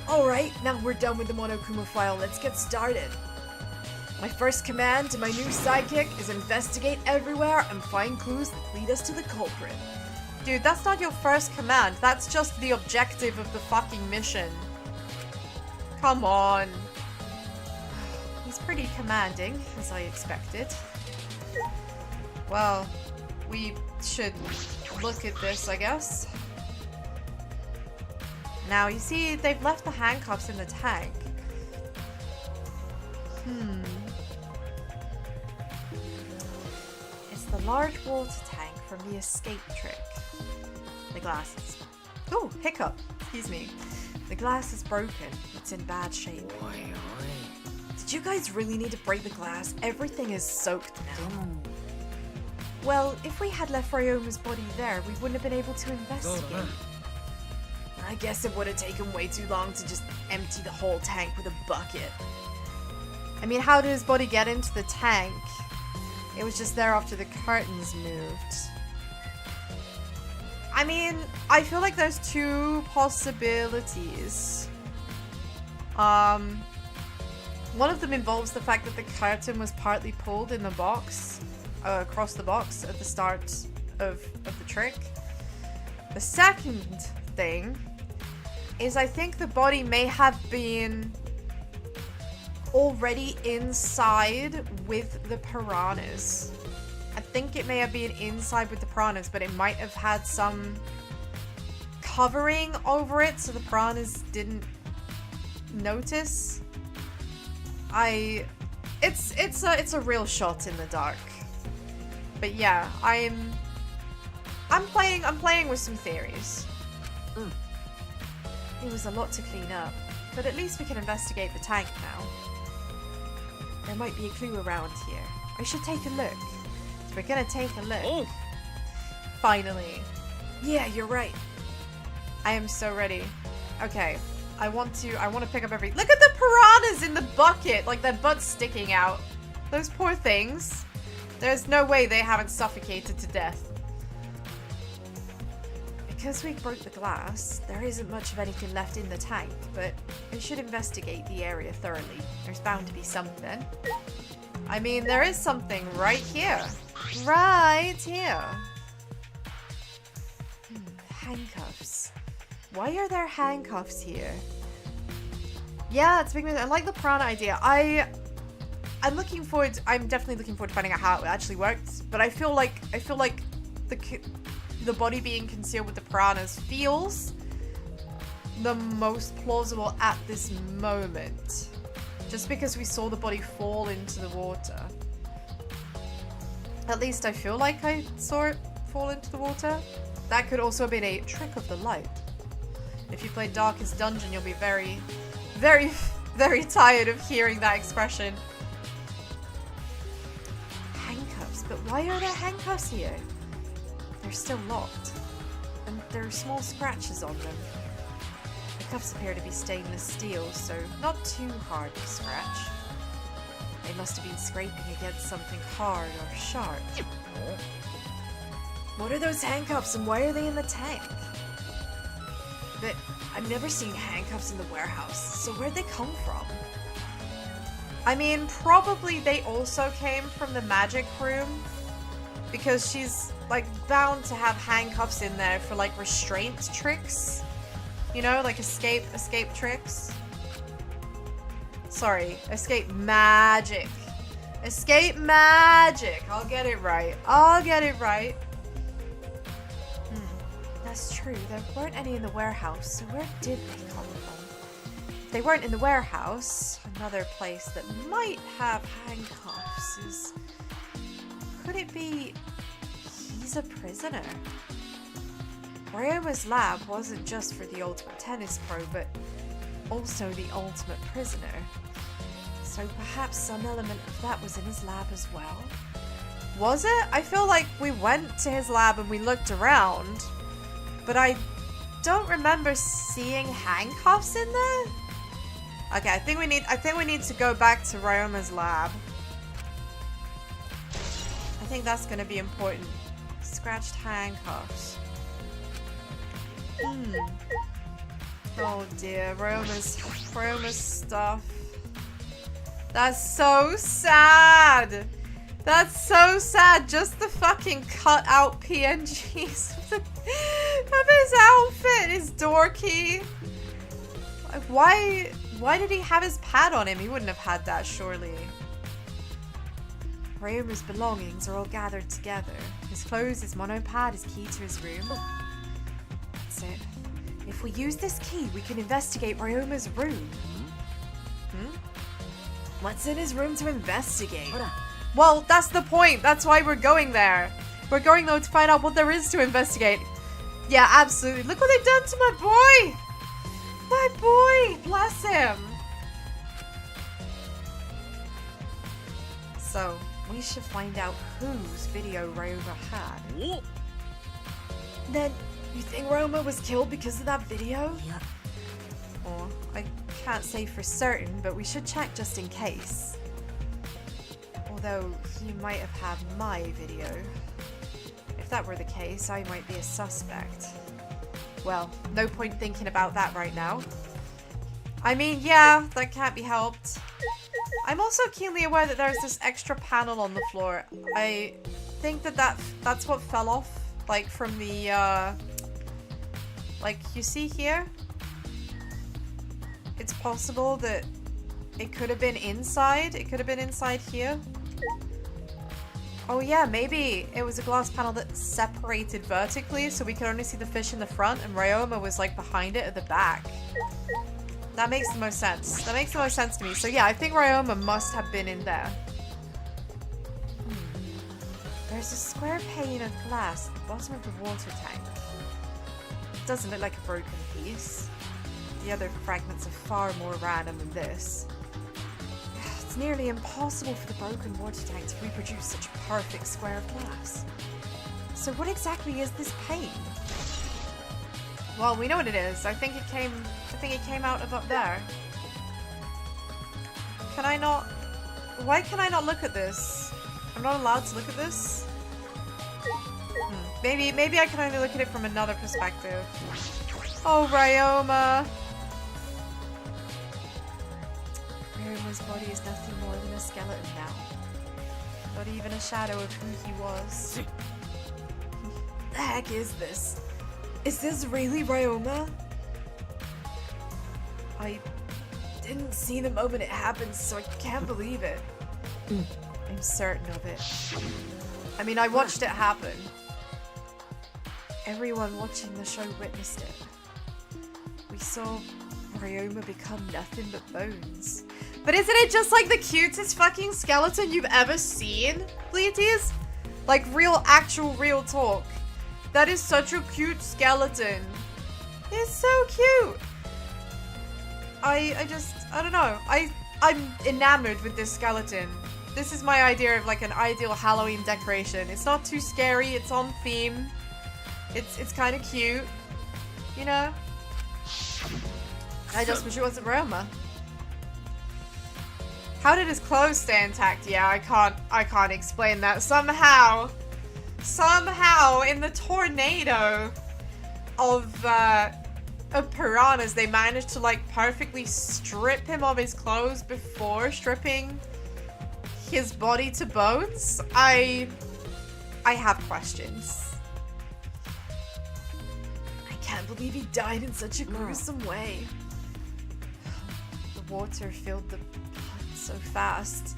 [SPEAKER 2] Alright, now we're done with the Monokuma file. Let's get started. My first command to my new sidekick is investigate everywhere and find clues that lead us to the culprit.
[SPEAKER 1] Dude, that's not your first command. That's just the objective of the fucking mission. Come on. He's pretty commanding, as I expected. Well, we should look at this, I guess. Now, you see, they've left the handcuffs in the tank. It's the large water tank from the escape trick. The glass is... Oh, hiccup. Excuse me. The glass is broken. It's in bad shape. Did you guys really need to break the glass? Everything is soaked now. Well, if we had left Ryoma's body there, we wouldn't have been able to investigate. I guess it would have taken way too long to just empty the whole tank with a bucket. I mean, how did his body get into the tank? It was just there after the curtains moved. I mean, I feel like there's two possibilities. One of them involves the fact that the curtain was partly pulled in the box, across the box at the start of the trick. The second thing is I think the body may have been already inside with the piranhas. I think it may have been inside with the piranhas, but it might have had some covering over it so the piranhas didn't notice. It's a real shot in the dark. But yeah, I'm playing with some theories. It was a lot to clean up, but at least we can investigate the tank now. There might be a clue around here. I should take a look. So we're gonna take a look. Oh. Finally.
[SPEAKER 2] Yeah, you're right.
[SPEAKER 1] I am so ready. Okay. I want to pick up every... Look at the piranhas in the bucket! Like, their butts sticking out. Those poor things. There's no way they haven't suffocated to death. Because we broke the glass, there isn't much of anything left in the tank, but we should investigate the area thoroughly. There's bound to be something. I mean, there is something right here. Right here. Handcuffs. Why are there handcuffs here? Yeah, it's a big... I like the piranha idea. I'm definitely looking forward to finding out how it actually works, but I feel like the body being concealed with the piranhas feels the most plausible at this moment. Just because we saw the body fall into the water. At least I feel like I saw it fall into the water. That could also have been a trick of the light. If you play Darkest Dungeon, you'll be very, very, very tired of hearing that expression. Handcuffs, but why are there handcuffs here? They're still locked, and there are small scratches on them. The cuffs appear to be stainless steel, so not too hard to scratch. They must have been scraping against something hard or sharp.
[SPEAKER 2] What are those handcuffs and why are they in the tank?
[SPEAKER 1] But
[SPEAKER 2] I've never seen handcuffs in the warehouse, so where'd they come from?
[SPEAKER 1] I mean, probably they also came from the magic room, because she's like bound to have handcuffs in there for like restraint tricks, you know, like escape tricks. Sorry, escape magic. I'll get it right. That's true, there weren't any in the warehouse, so where did they come from? If they weren't in the warehouse, another place that might have handcuffs is... Could it be... He's a prisoner? Ryoma's lab wasn't just for the ultimate tennis pro, but also the ultimate prisoner. So perhaps some element of that was in his lab as well? Was it? I feel like we went to his lab and we looked around, but I don't remember seeing handcuffs in there. Okay, I think we need to go back to Ryoma's lab. think that's gonna be important. Scratched handcuffs. Oh dear, Ryoma's stuff. That's so sad. That's so sad. Just the fucking cut out PNGs of his outfit, his door key. Why did he have his pad on him? He wouldn't have had that, surely. Ryoma's belongings are all gathered together. His clothes, his monopad, his key to his room. That's it. If we use this key, we can investigate Ryoma's room.
[SPEAKER 2] What's in his room to investigate?
[SPEAKER 1] Well, that's the point. That's why we're going there. We're going though to find out what there is to investigate. Yeah, absolutely. Look what they've done to my boy. My boy. Bless him. So, we should find out whose video Ryoma had.
[SPEAKER 2] Then, you think Ryoma was killed because of that video?
[SPEAKER 3] Yeah.
[SPEAKER 1] Or, I can't say for certain, but we should check just in case. Although, he might have had my video. If that were the case, I might be a suspect. Well, no point thinking about that right now. I mean, yeah, that can't be helped. I'm also keenly aware that there's this extra panel on the floor. I think that's what fell off, like, from the, like, you see here? It's possible that it could have been inside. It could have been inside here. Oh yeah, maybe it was a glass panel that separated vertically, so we could only see the fish in the front, and Ryoma was like behind it at the back. That makes the most sense. That makes the most sense to me. So yeah, I think Ryoma must have been in there. There's a square pane of glass at the bottom of the water tank. It doesn't look like a broken piece. The other fragments are far more random than this. It's nearly impossible for the broken water tank to reproduce such a perfect square of glass. So what exactly is this pane? Well, we know what it is. I think it came out of up there. Can I not? Why can I not look at this? I'm not allowed to look at this? Maybe I can only look at it from another perspective. Oh, Ryoma. Ryoma's body is nothing more than a skeleton now. Not even a shadow of who he was.
[SPEAKER 2] The heck is this? Is this really Ryoma? I didn't see the moment it happened, so I can't believe it.
[SPEAKER 1] I'm certain of it. I mean, I watched it happen. Everyone watching the show witnessed it. We saw Ryoma become nothing but bones. But isn't it just like the cutest fucking skeleton you've ever seen, Pleiades? Like real talk. That is such a cute skeleton. It's so cute. I don't know. I'm enamored with this skeleton. This is my idea of like an ideal Halloween decoration. It's not too scary, it's on theme. It's kind of cute, you know? I just wish it wasn't Ryoma. How did his clothes stay intact? Yeah, I can't explain that. Somehow in the tornado of piranhas, they managed to like perfectly strip him of his clothes before stripping his body to bones. I have questions.
[SPEAKER 2] I can't believe he died in such a gruesome way.
[SPEAKER 1] The water filled the blood so fast.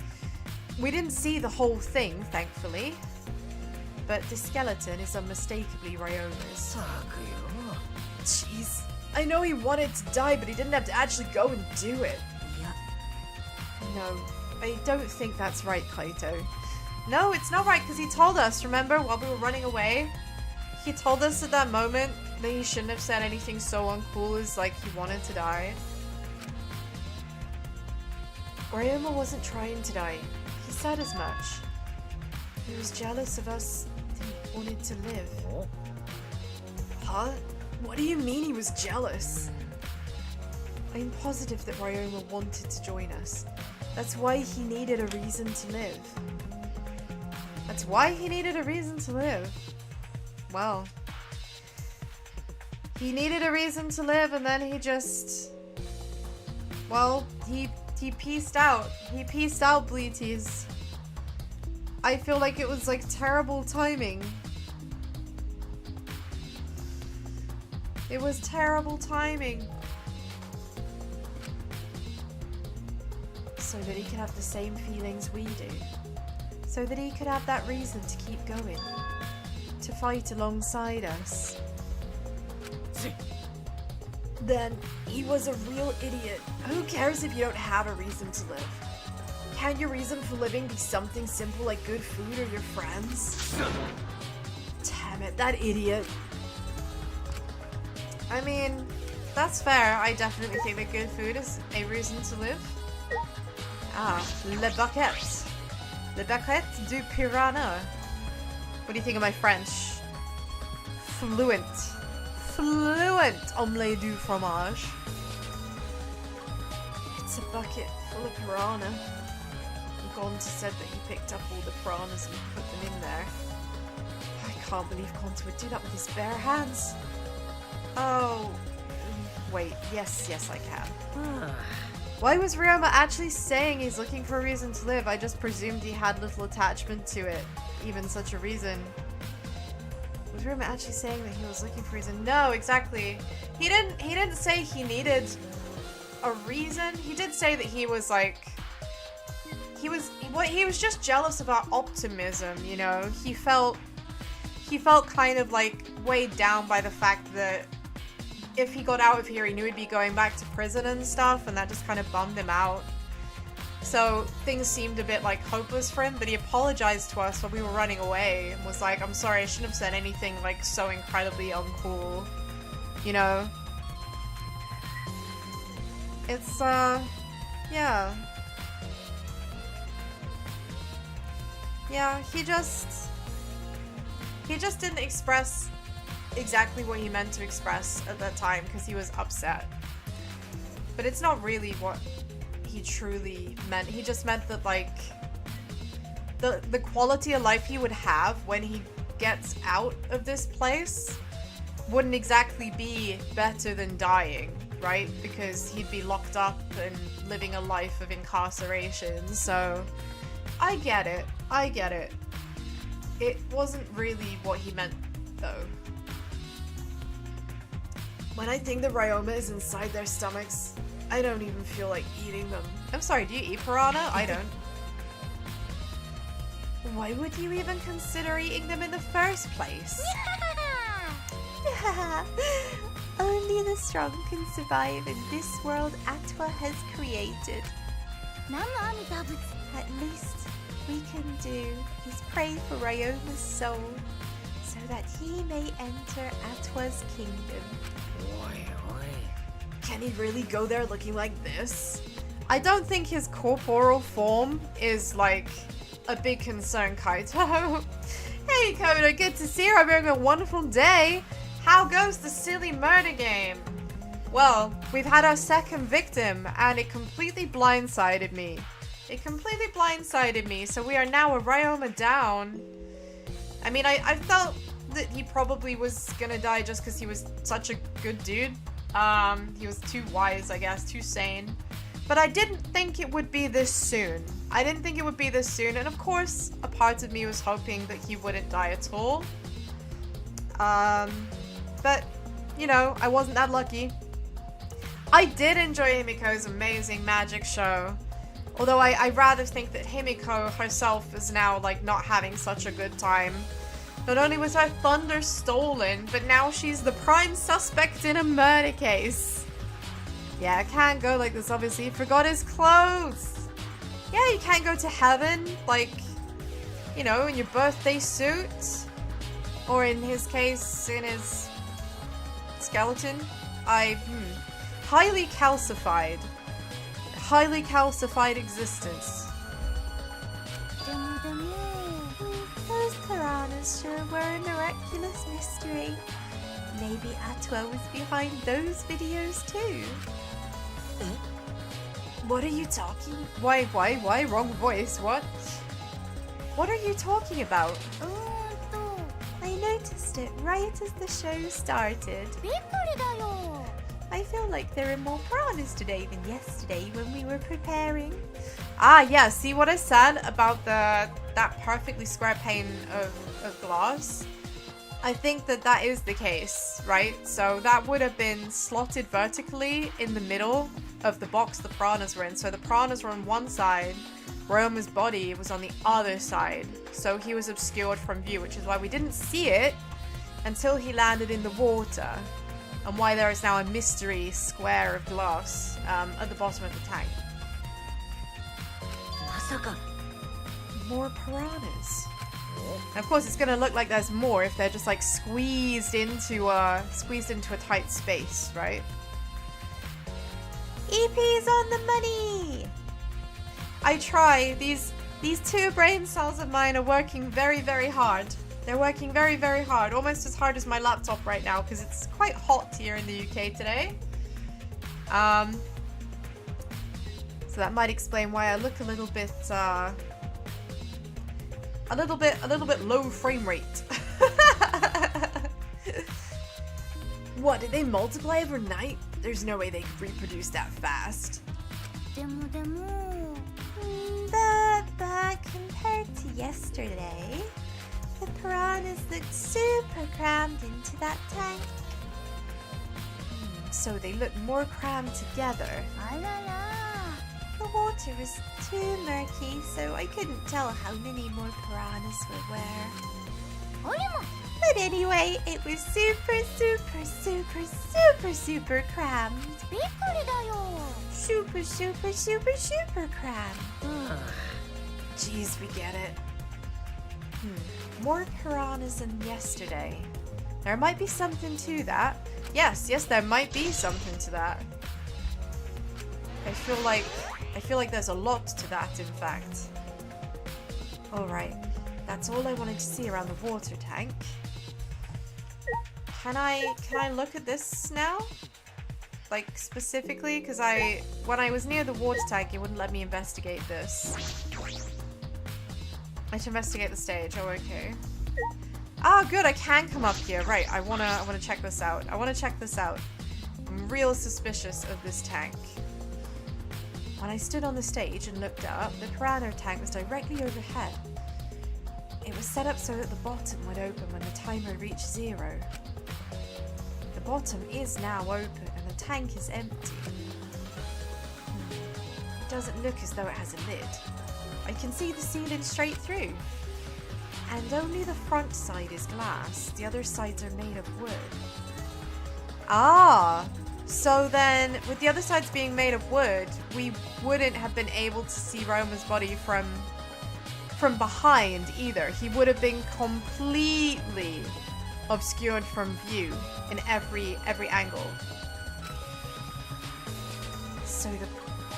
[SPEAKER 1] We didn't see the whole thing, thankfully. But the skeleton is unmistakably Ryoma's.
[SPEAKER 2] Jeez. I know he wanted to die, but he didn't have to actually go and do it.
[SPEAKER 1] No, I don't think that's right, Kaito. No, it's not right, because he told us, remember, while we were running away? He told us at that moment that he shouldn't have said anything so uncool as, like, he wanted to die. Ryoma wasn't trying to die. He said as much. He was jealous of us. He wanted to live.
[SPEAKER 2] Huh? What do you mean he was jealous?
[SPEAKER 1] I'm positive that Ryoma wanted to join us. That's why he needed a reason to live. I That's why he needed a reason to live. Well, he needed a reason to live, and then he just... Well, he peaced out. He peaced out, Bleaties. I feel like it was like terrible timing. It was terrible timing. So that he could have the same feelings we do. So that he could have that reason to keep going. To fight alongside us.
[SPEAKER 2] Then he was a real idiot. Who cares if you don't have a reason to live? Can't your reason for living be something simple like good food or your friends? Damn it, that idiot.
[SPEAKER 1] I mean, that's fair. I definitely think that good food is a reason to live. Ah, le baguette. Le baguette du piranha. What do you think of my French? Fluent. Fluent omelette du fromage.
[SPEAKER 2] It's a bucket full of piranha. Gonta said that he picked up all the piranhas and put them in there. I can't believe Gonta would do that with his bare hands.
[SPEAKER 1] Oh, wait. Yes, I can. Why was Ryoma actually saying he's looking for a reason to live? I just presumed he had little attachment to it. Even such a reason. Was Ryoma actually saying that he was looking for a reason? No, exactly. He didn't say he needed a reason. He did say that he was like... He was just jealous about optimism, you know? He felt kind of like weighed down by the fact that if he got out of here, he knew he'd be going back to prison and stuff, and that just kind of bummed him out. So things seemed a bit like hopeless for him, but he apologized to us when we were running away and was like, I'm sorry, I shouldn't have said anything like so incredibly uncool, you know? It's, yeah. Yeah, he just didn't express exactly what he meant to express at that time because he was upset. But it's not really what he truly meant. He just meant that, like, the quality of life he would have when he gets out of this place wouldn't exactly be better than dying, right? Because he'd be locked up and living a life of incarceration. So I get it. It wasn't really what he meant, though.
[SPEAKER 2] When I think the Ryoma is inside their stomachs, I don't even feel like eating them.
[SPEAKER 1] I'm sorry, do you eat piranha? I don't.
[SPEAKER 2] Why would you even consider eating them in the first place?
[SPEAKER 1] Only the strong can survive in this world Atwa has created. At least we can do is pray for Ryoma's soul so that he may enter Atwa's kingdom.
[SPEAKER 2] Can he really go there looking like this?
[SPEAKER 1] I don't think his corporal form is, like, a big concern, Kaito. Hey, Koda, good to see you. I'm having a wonderful day. How goes the silly murder game? Well, we've had our second victim, and it completely blindsided me. So we are now a Ryoma down. I mean, I felt that he probably was gonna die just because he was such a good dude. He was too wise, I guess, too sane. But I didn't think it would be this soon. And of course, a part of me was hoping that he wouldn't die at all. But, you know, I wasn't that lucky. I did enjoy Himiko's amazing magic show. Although I rather think that Himiko herself is now, like, not having such a good time. Not only was her thunder stolen, but now she's the prime suspect in a murder case. Yeah, it can't go like this, obviously. He forgot his clothes. Yeah, you can't go to heaven, like, you know, in your birthday suit. Or in his case, in his skeleton. Highly calcified. Highly calcified existence. Those piranhas sure were a miraculous mystery. Maybe Atwa was behind those videos too.
[SPEAKER 2] What are you talking?
[SPEAKER 1] Why? Wrong voice, what? What are you talking about? I noticed it right as the show started. I feel like there are more piranhas today than yesterday when we were preparing. Ah, yeah, see what I said about that perfectly square pane of glass? I think that is the case, right? So that would have been slotted vertically in the middle of the box the piranhas were in. So the piranhas were on one side, Ryoma's body was on the other side. So he was obscured from view, which is why we didn't see it until he landed in the water. And why there is now a mystery square of glass at the bottom of the tank. More piranhas. And of course, it's going to look like there's more if they're just like squeezed into a tight space, right? EP's on the money. I try. These two brain cells of mine are working very, very hard. They're working very, very hard. Almost as hard as my laptop right now because it's quite hot here in the UK today. So that might explain why I look a little bit low frame rate.
[SPEAKER 2] What, did they multiply overnight? There's no way they could reproduce that fast.
[SPEAKER 1] But compared to yesterday, the piranhas look super crammed into that tank. So they look more crammed together. The water was too murky, so I couldn't tell how many more piranhas were where. But anyway, it was super, super, super, super, super crammed. Super, super, super, super crammed.
[SPEAKER 2] Jeez, we get it.
[SPEAKER 1] More piranhas than yesterday. There might be something to that. Yes, there might be something to that. I feel like there's a lot to that, in fact. Alright, that's all I wanted to see around the water tank. Can I look at this now? Like, specifically? Because when I was near the water tank, it wouldn't let me investigate this. I should investigate the stage. Oh, okay. Ah, good, I can come up here. Right, I wanna check this out. I'm real suspicious of this tank. When I stood on the stage and looked up, the piranha tank was directly overhead. It was set up so that the bottom would open when the timer reached 0. The bottom is now open and the tank is empty. It doesn't look as though it has a lid. I can see the ceiling straight through. And only the front side is glass. The other sides are made of wood. Ah! So then, with the other sides being made of wood, we wouldn't have been able to see Ryoma's body from behind either. He would have been completely obscured from view in every angle. So the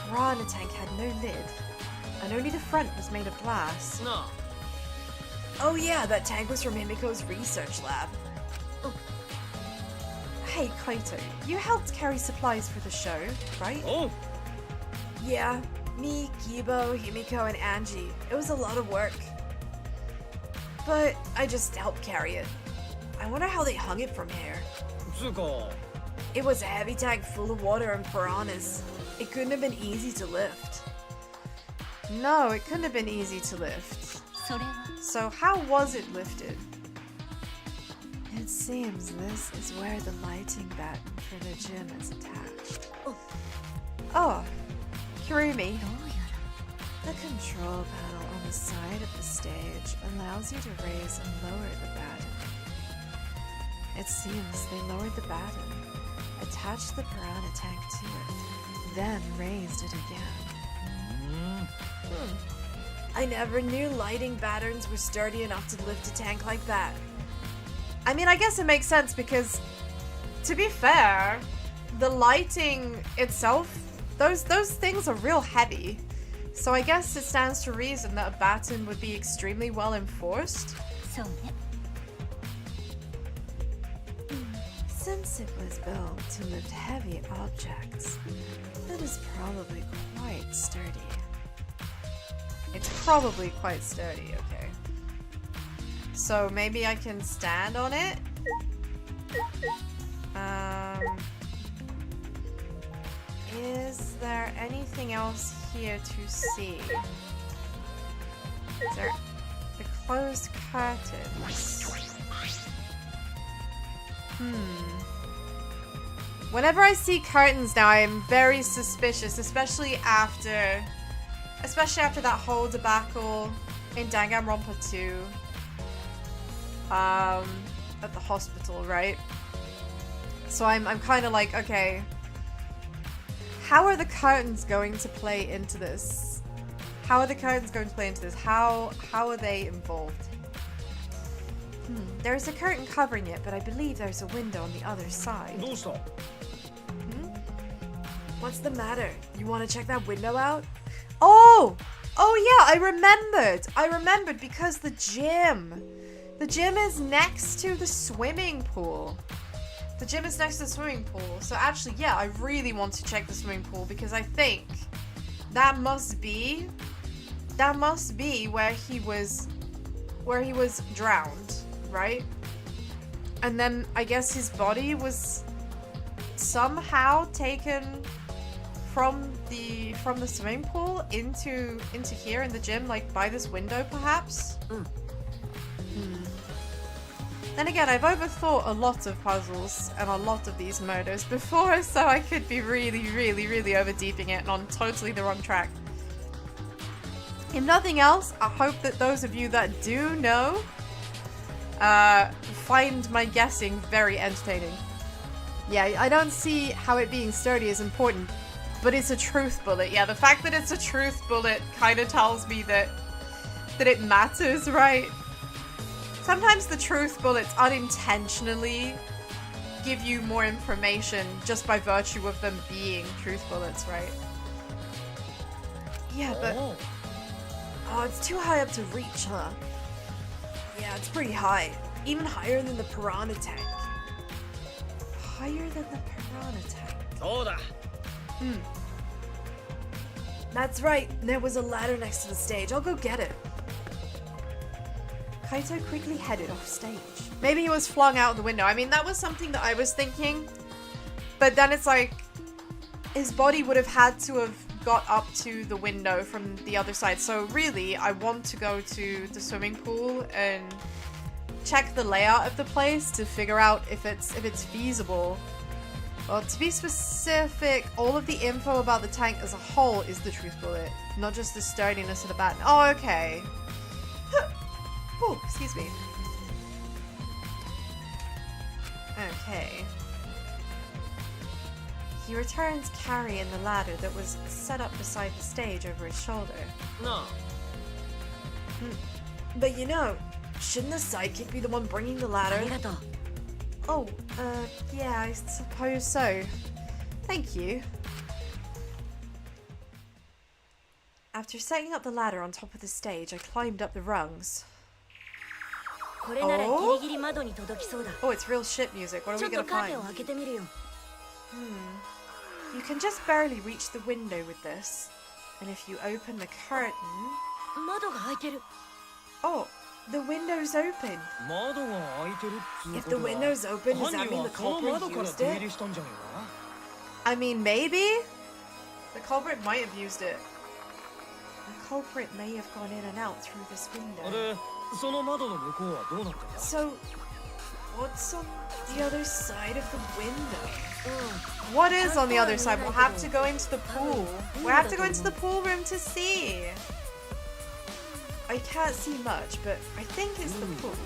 [SPEAKER 1] piranha tank had no lid, and only the front was made of glass.
[SPEAKER 3] No.
[SPEAKER 2] Oh yeah, that tank was from Himiko's research lab.
[SPEAKER 1] Hey Kaito, you helped carry supplies for the show, right?
[SPEAKER 3] Oh.
[SPEAKER 2] Yeah, me, Kibo, Himiko, and Angie. It was a lot of work. But I just helped carry it. I wonder how they hung it from here.
[SPEAKER 3] Zuko.
[SPEAKER 2] It was a heavy tank full of water and piranhas. It couldn't have been easy to lift.
[SPEAKER 1] No, it couldn't have been easy to lift. So how was it lifted? It seems this is where the lighting batten for the gym is attached. Oh, Kirumi. The control panel on the side of the stage allows you to raise and lower the batten. It seems they lowered the batten, attached the piranha tank to it, then raised it again.
[SPEAKER 2] I never knew lighting batterns were sturdy enough to lift a tank like that.
[SPEAKER 1] I mean, I guess it makes sense because, to be fair, the lighting itself, those things are real heavy. So I guess it stands to reason that a batten would be extremely well enforced. Since it was built to lift heavy objects, it is probably quite sturdy. It's probably quite sturdy, okay. So maybe I can stand on it? Is there anything else here to see? Is there the closed curtains? Whenever I see curtains now, I am very suspicious, especially after that whole debacle in Danganronpa 2. At the hospital, right? So I'm kind of like, okay, how are the curtains going to play into this? How are the curtains going to play into this? How are they involved? There's a curtain covering it, but I believe there's a window on the other side.
[SPEAKER 2] What's the matter? You want to check that window out?
[SPEAKER 1] Oh yeah, I remembered because the gym is next to the swimming pool. The gym is next to the swimming pool. So actually, yeah, I really want to check the swimming pool because I think that must be where he was drowned, right? And then I guess his body was somehow taken from the swimming pool into here in the gym, like by this window perhaps. Then again, I've overthought a lot of puzzles and a lot of these murders before, so I could be really overdeeping it and on totally the wrong track. If nothing else, I hope that those of you that do know find my guessing very entertaining. Yeah, I don't see how it being sturdy is important, but it's a truth bullet. Yeah, the fact that it's a truth bullet kind of tells me that it matters, right? Sometimes the truth bullets unintentionally give you more information just by virtue of them being truth bullets, right? Yeah, but...
[SPEAKER 2] Oh, it's too high up to reach, huh? Yeah, it's pretty high. Even higher than the piranha tank.
[SPEAKER 1] Higher than the piranha tank?
[SPEAKER 2] That's right. There was a ladder next to the stage. I'll go get it.
[SPEAKER 1] Kaito quickly headed off stage. Maybe he was flung out the window. I mean, that was something that I was thinking. But then it's like, his body would have had to have got up to the window from the other side. So really, I want to go to the swimming pool and check the layout of the place to figure out if it's feasible. Well, to be specific, all of the info about the tank as a whole is the truth bullet, not just the sturdiness of the baton. Oh, okay. Oh, excuse me. Okay. He returns carrying the ladder that was set up beside the stage over his shoulder.
[SPEAKER 3] No.
[SPEAKER 2] But you know, shouldn't the sidekick be the one bringing the ladder?
[SPEAKER 1] Oh, yeah, I suppose so. Thank you. After setting up the ladder on top of the stage, I climbed up the rungs. Oh, it's real shit music. What are we gonna find? You can just barely reach the window with this. And if you open the curtain... Oh, the window's open.
[SPEAKER 2] If the window's open, does that mean the culprit used it?
[SPEAKER 1] I mean, maybe? The culprit might have used it. The culprit may have gone in and out through this window. So, what's on the other side of the window? What is on the other side? We'll have to go into the pool. We'll have to go into the pool room to see. I can't see much, but I think it's the pool.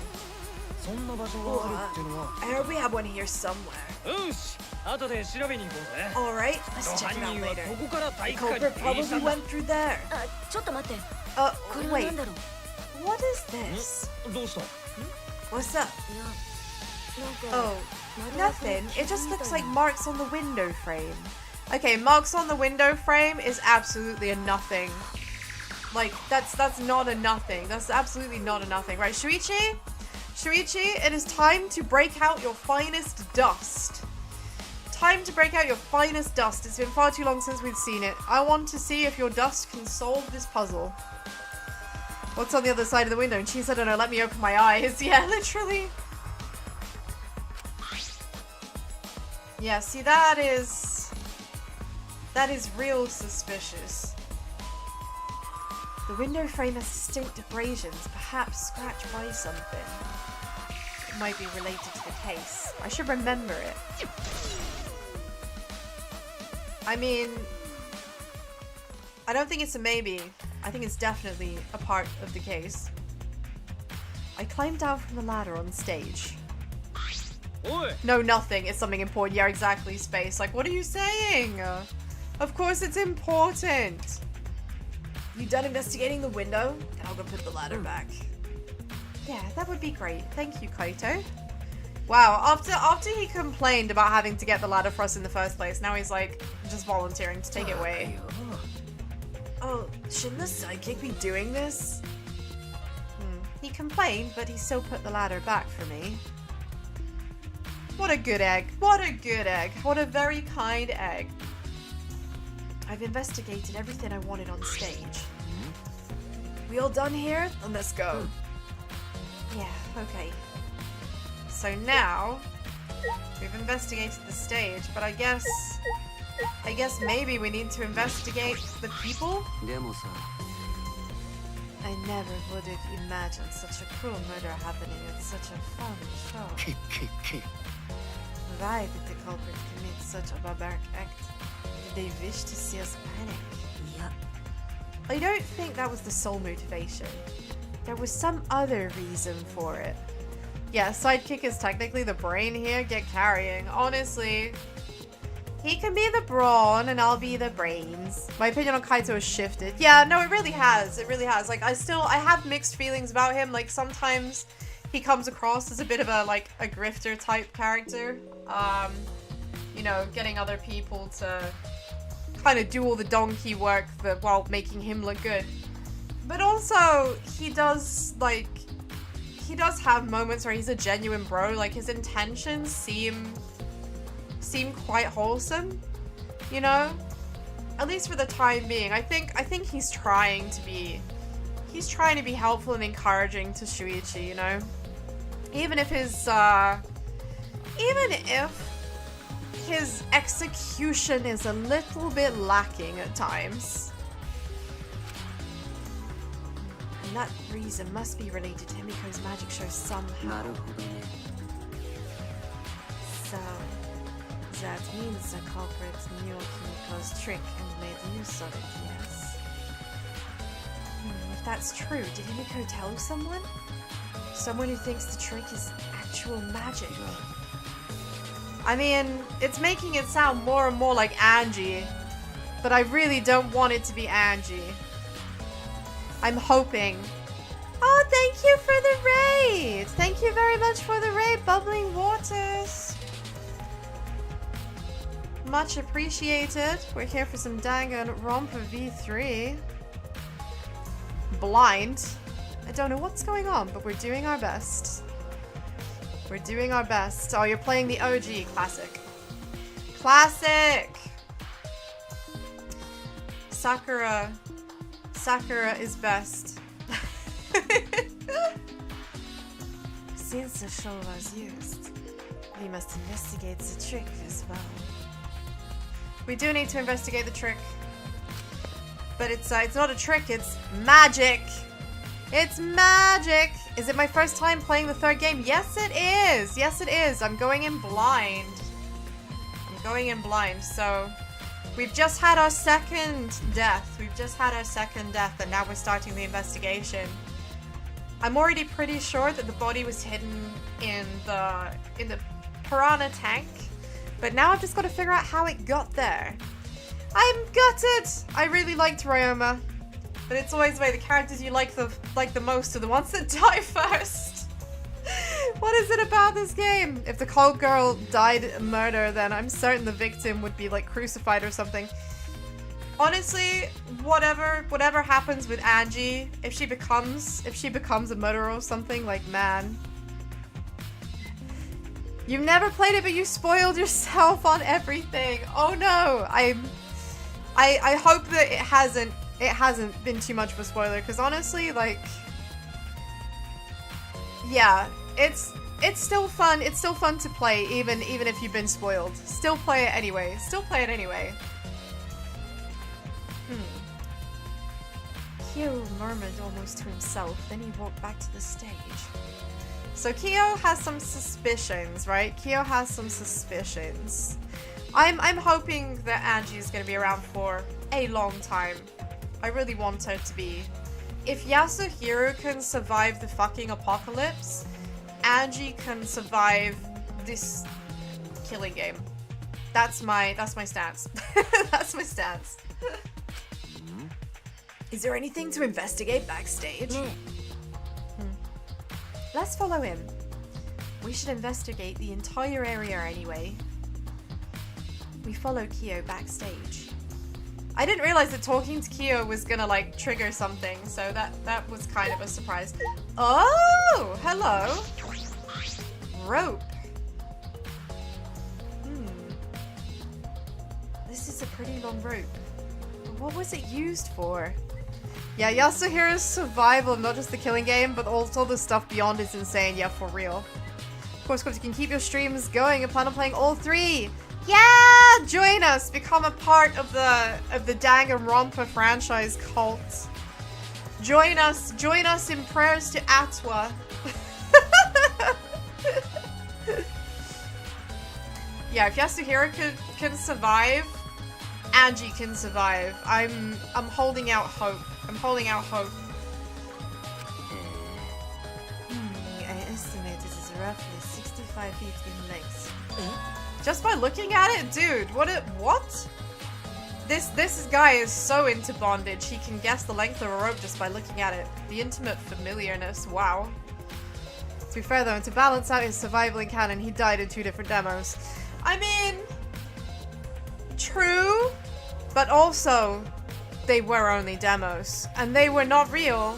[SPEAKER 2] I heard we have one here somewhere. Alright, let's check it out later. The culprit probably went through there.
[SPEAKER 1] Wait. What is this?
[SPEAKER 2] What's up?
[SPEAKER 1] Oh, nothing. It just looks like marks on the window frame. Okay, marks on the window frame is absolutely a nothing. Like, that's not a nothing. That's absolutely not a nothing. Right, Shuichi? Shuichi, it is time to break out your finest dust. Time to break out your finest dust. It's been far too long since we've seen it. I want to see if your dust can solve this puzzle. What's on the other side of the window? And she said, "Oh no, let me open my eyes." Yeah, literally. Yeah, see, that is real suspicious. The window frame has distinct abrasions, perhaps scratched by something. It might be related to the case. I should remember it. I mean, I don't think it's a maybe. I think it's definitely a part of the case. I climbed down from the ladder on stage. No, nothing. It's something important. Yeah, exactly, Space. Like, what are you saying? Of course it's important.
[SPEAKER 2] You done investigating the window? And I'll go put the ladder back.
[SPEAKER 1] Yeah, that would be great. Thank you, Kaito. Wow, after he complained about having to get the ladder for us in the first place, now he's like just volunteering to take it away.
[SPEAKER 2] Oh, shouldn't the sidekick be doing this?
[SPEAKER 1] He complained, but he still put the ladder back for me. What a good egg. What a good egg. What a very kind egg.
[SPEAKER 2] I've investigated everything I wanted on stage. We all done here? Then let's go.
[SPEAKER 1] Yeah, okay. So now, we've investigated the stage, but I guess maybe we need to investigate the people? I never would have imagined such a cruel murder happening at such a fun show. Why did the culprit commit such a barbaric act? Did they wish to see us panic? Yeah. I don't think that was the sole motivation. There was some other reason for it. Yeah, sidekick is technically the brain here. Get carrying. Honestly, he can be the brawn and I'll be the brains. My opinion on Kaito has shifted. Yeah, no, it really has. It really has. Like, I have mixed feelings about him. Like, sometimes he comes across as a bit of a grifter type character. You know, getting other people to kind of do all the donkey work while making him look good. But also, he does have moments where he's a genuine bro. Like, his intentions seem quite wholesome, you know? At least for the time being. I think he's trying to be helpful and encouraging to Shuichi, you know? Even if his execution is a little bit lacking at times. And that reason must be related to Himiko's magic show somehow. So, that means the culprit knew Himiko's trick and made use of it, yes? If that's true, did Himiko tell someone? Someone who thinks the trick is actual magic. I mean, it's making it sound more and more like Angie, but I really don't want it to be Angie. I'm hoping. Oh, thank you for the raid! Thank you very much for the raid, Bubbling Waters. Much appreciated. We're here for some Danganronpa V3. Blind. I don't know what's going on, but we're doing our best. We're doing our best. Oh, you're playing the OG classic. Classic! Sakura is best. Since the show was used, we must investigate the trick as well. We do need to investigate the trick. But it's not a trick, it's magic! It's magic! Is it my first time playing the third game? Yes, it is! Yes, it is! I'm going in blind. So we've just had our second death. And now we're starting the investigation. I'm already pretty sure that the body was hidden in the piranha tank. But now I've just got to figure out how it got there. I'm gutted! I really liked Ryoma. But it's always the way the characters you like the most are the ones that die first. What is it about this game? If the cold girl died a murder, then I'm certain the victim would be crucified or something. Honestly, whatever happens with Angie, if she becomes a murderer or something, man. You've never played it, but you spoiled yourself on everything. Oh no, I hope that it it hasn't been too much of a spoiler, because honestly, like, yeah, it's still fun. It's still fun to play, even if you've been spoiled. Still play it anyway. Still play it anyway. Kyo murmured almost to himself, then he walked back to the stage. So Kyo has some suspicions, right? Kyo has some suspicions. I'm hoping that Angie is going to be around for a long time. I really want her to be. If Yasuhiro can survive the fucking apocalypse, Angie can survive this killing game. That's my stance. That's my stance.
[SPEAKER 2] Is there anything to investigate backstage?
[SPEAKER 1] Let's follow him. We should investigate the entire area anyway. We follow Kyo backstage. I didn't realize that talking to Kyo was gonna like trigger something, so that was kind of a surprise. Oh, hello. Rope. This is a pretty long rope. What was it used for? Yeah, Yasuhiro's survival, not just the killing game, but also the stuff beyond is insane. Yeah, for real. Of course, you can keep your streams going and plan on playing all 3. Yeah! Join us! Become a part of the Danganronpa franchise cult. Join us in prayers to Atwa. Yeah, if Yasuhiro can survive, Angie can survive. I'm holding out hope. I'm holding out hope. I estimate it is roughly 65 feet in length. Just by looking at it, dude, what? This guy is so into bondage, he can guess the length of a rope just by looking at it. The intimate familiarness, wow. To be fair though, and to balance out his survival in canon, he died in 2 different demos. I mean, true, but also they were only demos, and they were not real.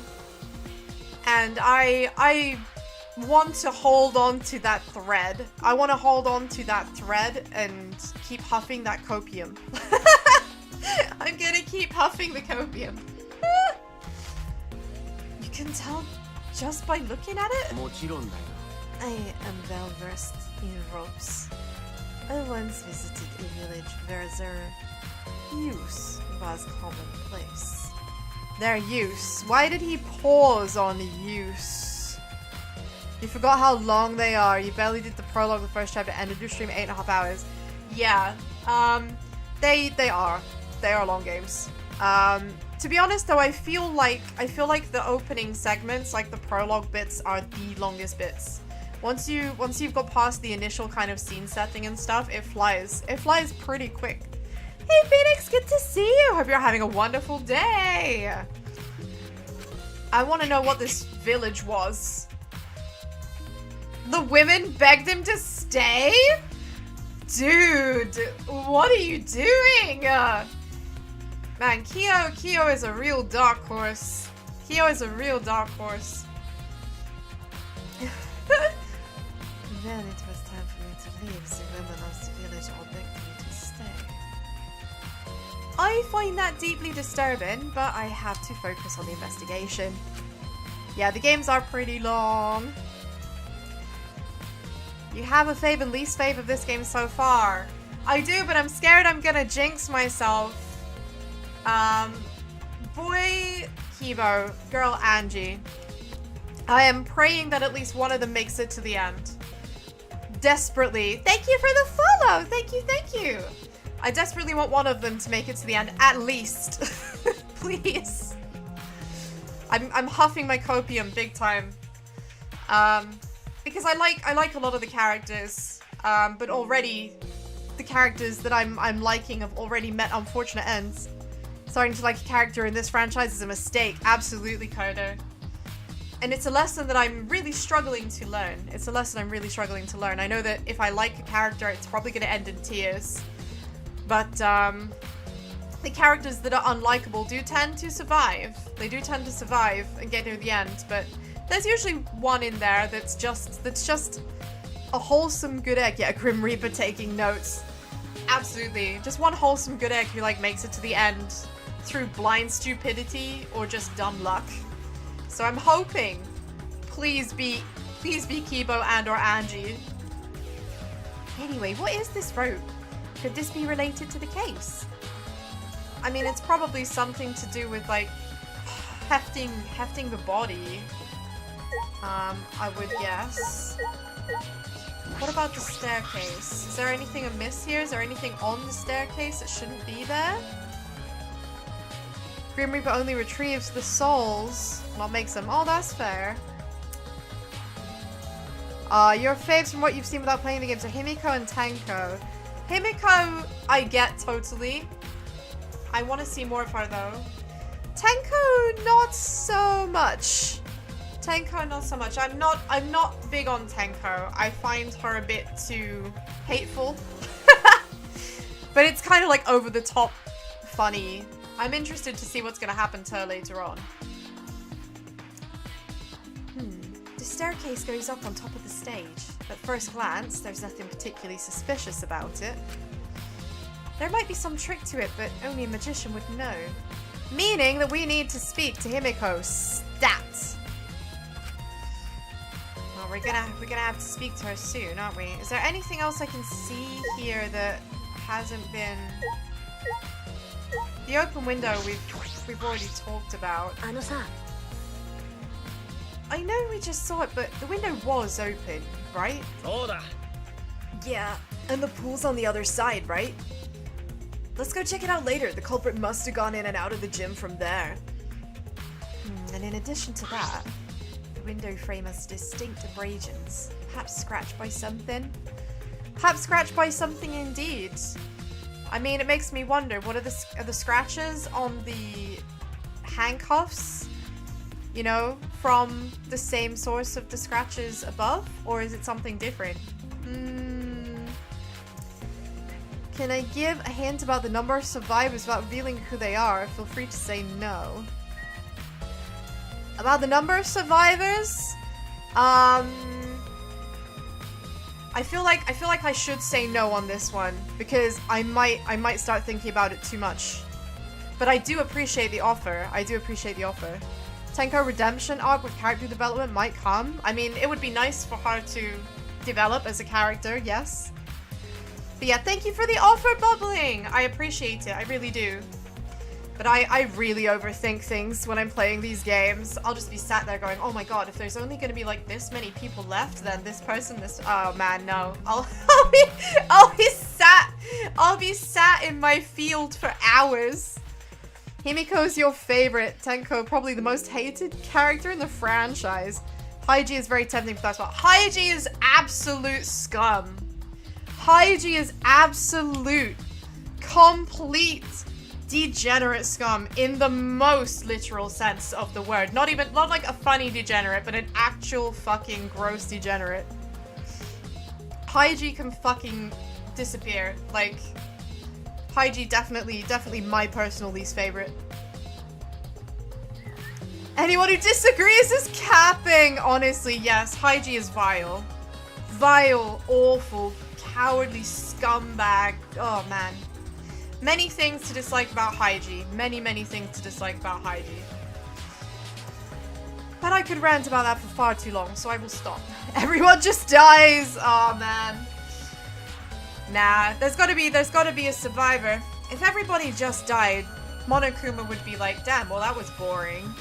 [SPEAKER 1] And I want to hold on to that thread. I want to hold on to that thread and keep huffing that copium. I'm gonna keep huffing the copium. You can tell just by looking at it? I am well versed in ropes. I once visited a village where their use was commonplace. Their use. Why did he pause on use? You forgot how long they are. You barely did the prologue the first chapter, ended your stream 8.5 hours. Yeah. They are long games. To be honest though, I feel like the opening segments, like the prologue bits, are the longest bits. Once you've got past the initial kind of scene setting and stuff, it flies. It flies pretty quick. Hey Phoenix, good to see you. Hope you're having a wonderful day. I want to know what this village was. The women begged him to stay? Dude, what are you doing? Man, Kyo is a real dark horse. Kyo is a real dark horse. Then it was time for me to leave. The women of the village all begged me to stay. I find that deeply disturbing, but I have to focus on the investigation. Yeah, the games are pretty long. You have a fave and least fave of this game so far. I do, but I'm scared I'm gonna jinx myself. Boy Kibo, girl Angie. I am praying that at least one of them makes it to the end. Desperately. Thank you for the follow. Thank you. I desperately want one of them to make it to the end, at least. Please. I'm huffing my copium big time. Because I like a lot of the characters, but already the characters that I'm liking have already met unfortunate ends. Starting to like a character in this franchise is a mistake. Absolutely, Kodo. And it's a lesson that I'm really struggling to learn. I know that if I like a character, it's probably going to end in tears. But the characters that are unlikable do tend to survive. They do tend to survive and get near the end. But there's usually one in there that's just a wholesome good egg. Yeah, Grim Reaper taking notes. Absolutely. Just one wholesome good egg who like makes it to the end. through blind stupidity or just dumb luck. So I'm hoping, please be Kibo and or Angie. Anyway, what is this rope? Could this be related to the case? I mean, it's probably something to do with like hefting the body. I would guess. What about the staircase? Is there anything amiss here? Is there anything on the staircase that shouldn't be there? Grim Reaper only retrieves the souls, not makes them. Oh, that's fair. Your faves from what you've seen without playing the games are Himiko and Tenko. Himiko, I get totally. I want to see more of her though. Tenko, not so much. Tenko, not so much. I'm not big on Tenko. I find her a bit too hateful. But it's kind of like over the top funny. I'm interested to see what's going to happen to her later on. The staircase goes up on top of the stage. At first glance, there's nothing particularly suspicious about it. There might be some trick to it, but only a magician would know. Meaning that we need to speak to Himiko. Stat! Well, we're gonna have to speak to her soon, aren't we? Is there anything else I can see here that hasn't been... The open window we've already talked about. I know we just saw it, but the window was open, right?
[SPEAKER 2] Yeah, and the pool's on the other side, right? Let's go check it out later. The culprit must have gone in and out of the gym from there.
[SPEAKER 1] And in addition to that, the window frame has distinct abrasions. Perhaps scratched by something? Perhaps scratched by something indeed. I mean, it makes me wonder, what are the scratches on the handcuffs? You know, from the same source of the scratches above? Or is it something different? Can I give a hint about the number of survivors without revealing who they are? Feel free to say no. About the number of survivors? I feel like I should say no on this one because I might start thinking about it too much. But I do appreciate the offer. Tenko redemption arc with character development might come. I mean, it would be nice for her to develop as a character, yes. But yeah, thank you for the offer, Bubbling! I appreciate it, I really do. But I really overthink things when I'm playing these games. I'll just be sat there going, oh my god, if there's only gonna be like this many people left, then this person, oh man, no. I'll be sat in my field for hours. Himiko's your favorite. Tenko, probably the most hated character in the franchise. Haiji is very tempting for that spot. Haiji is absolute scum. Haiji is absolute, complete, degenerate scum in the most literal sense of the word. Not like a funny degenerate, but an actual fucking gross degenerate. Haiji can fucking disappear. Like, Haiji definitely my personal least favorite. Anyone who disagrees is capping. Honestly, yes, Haiji is vile. Vile, awful, cowardly scumbag. Oh man. Many things to dislike about Haiji. Many things to dislike about Haiji. But I could rant about that for far too long, so I will stop. Everyone just dies. Oh man. Nah, there's gotta be a survivor. If everybody just died, Monokuma would be like, damn, well that was boring.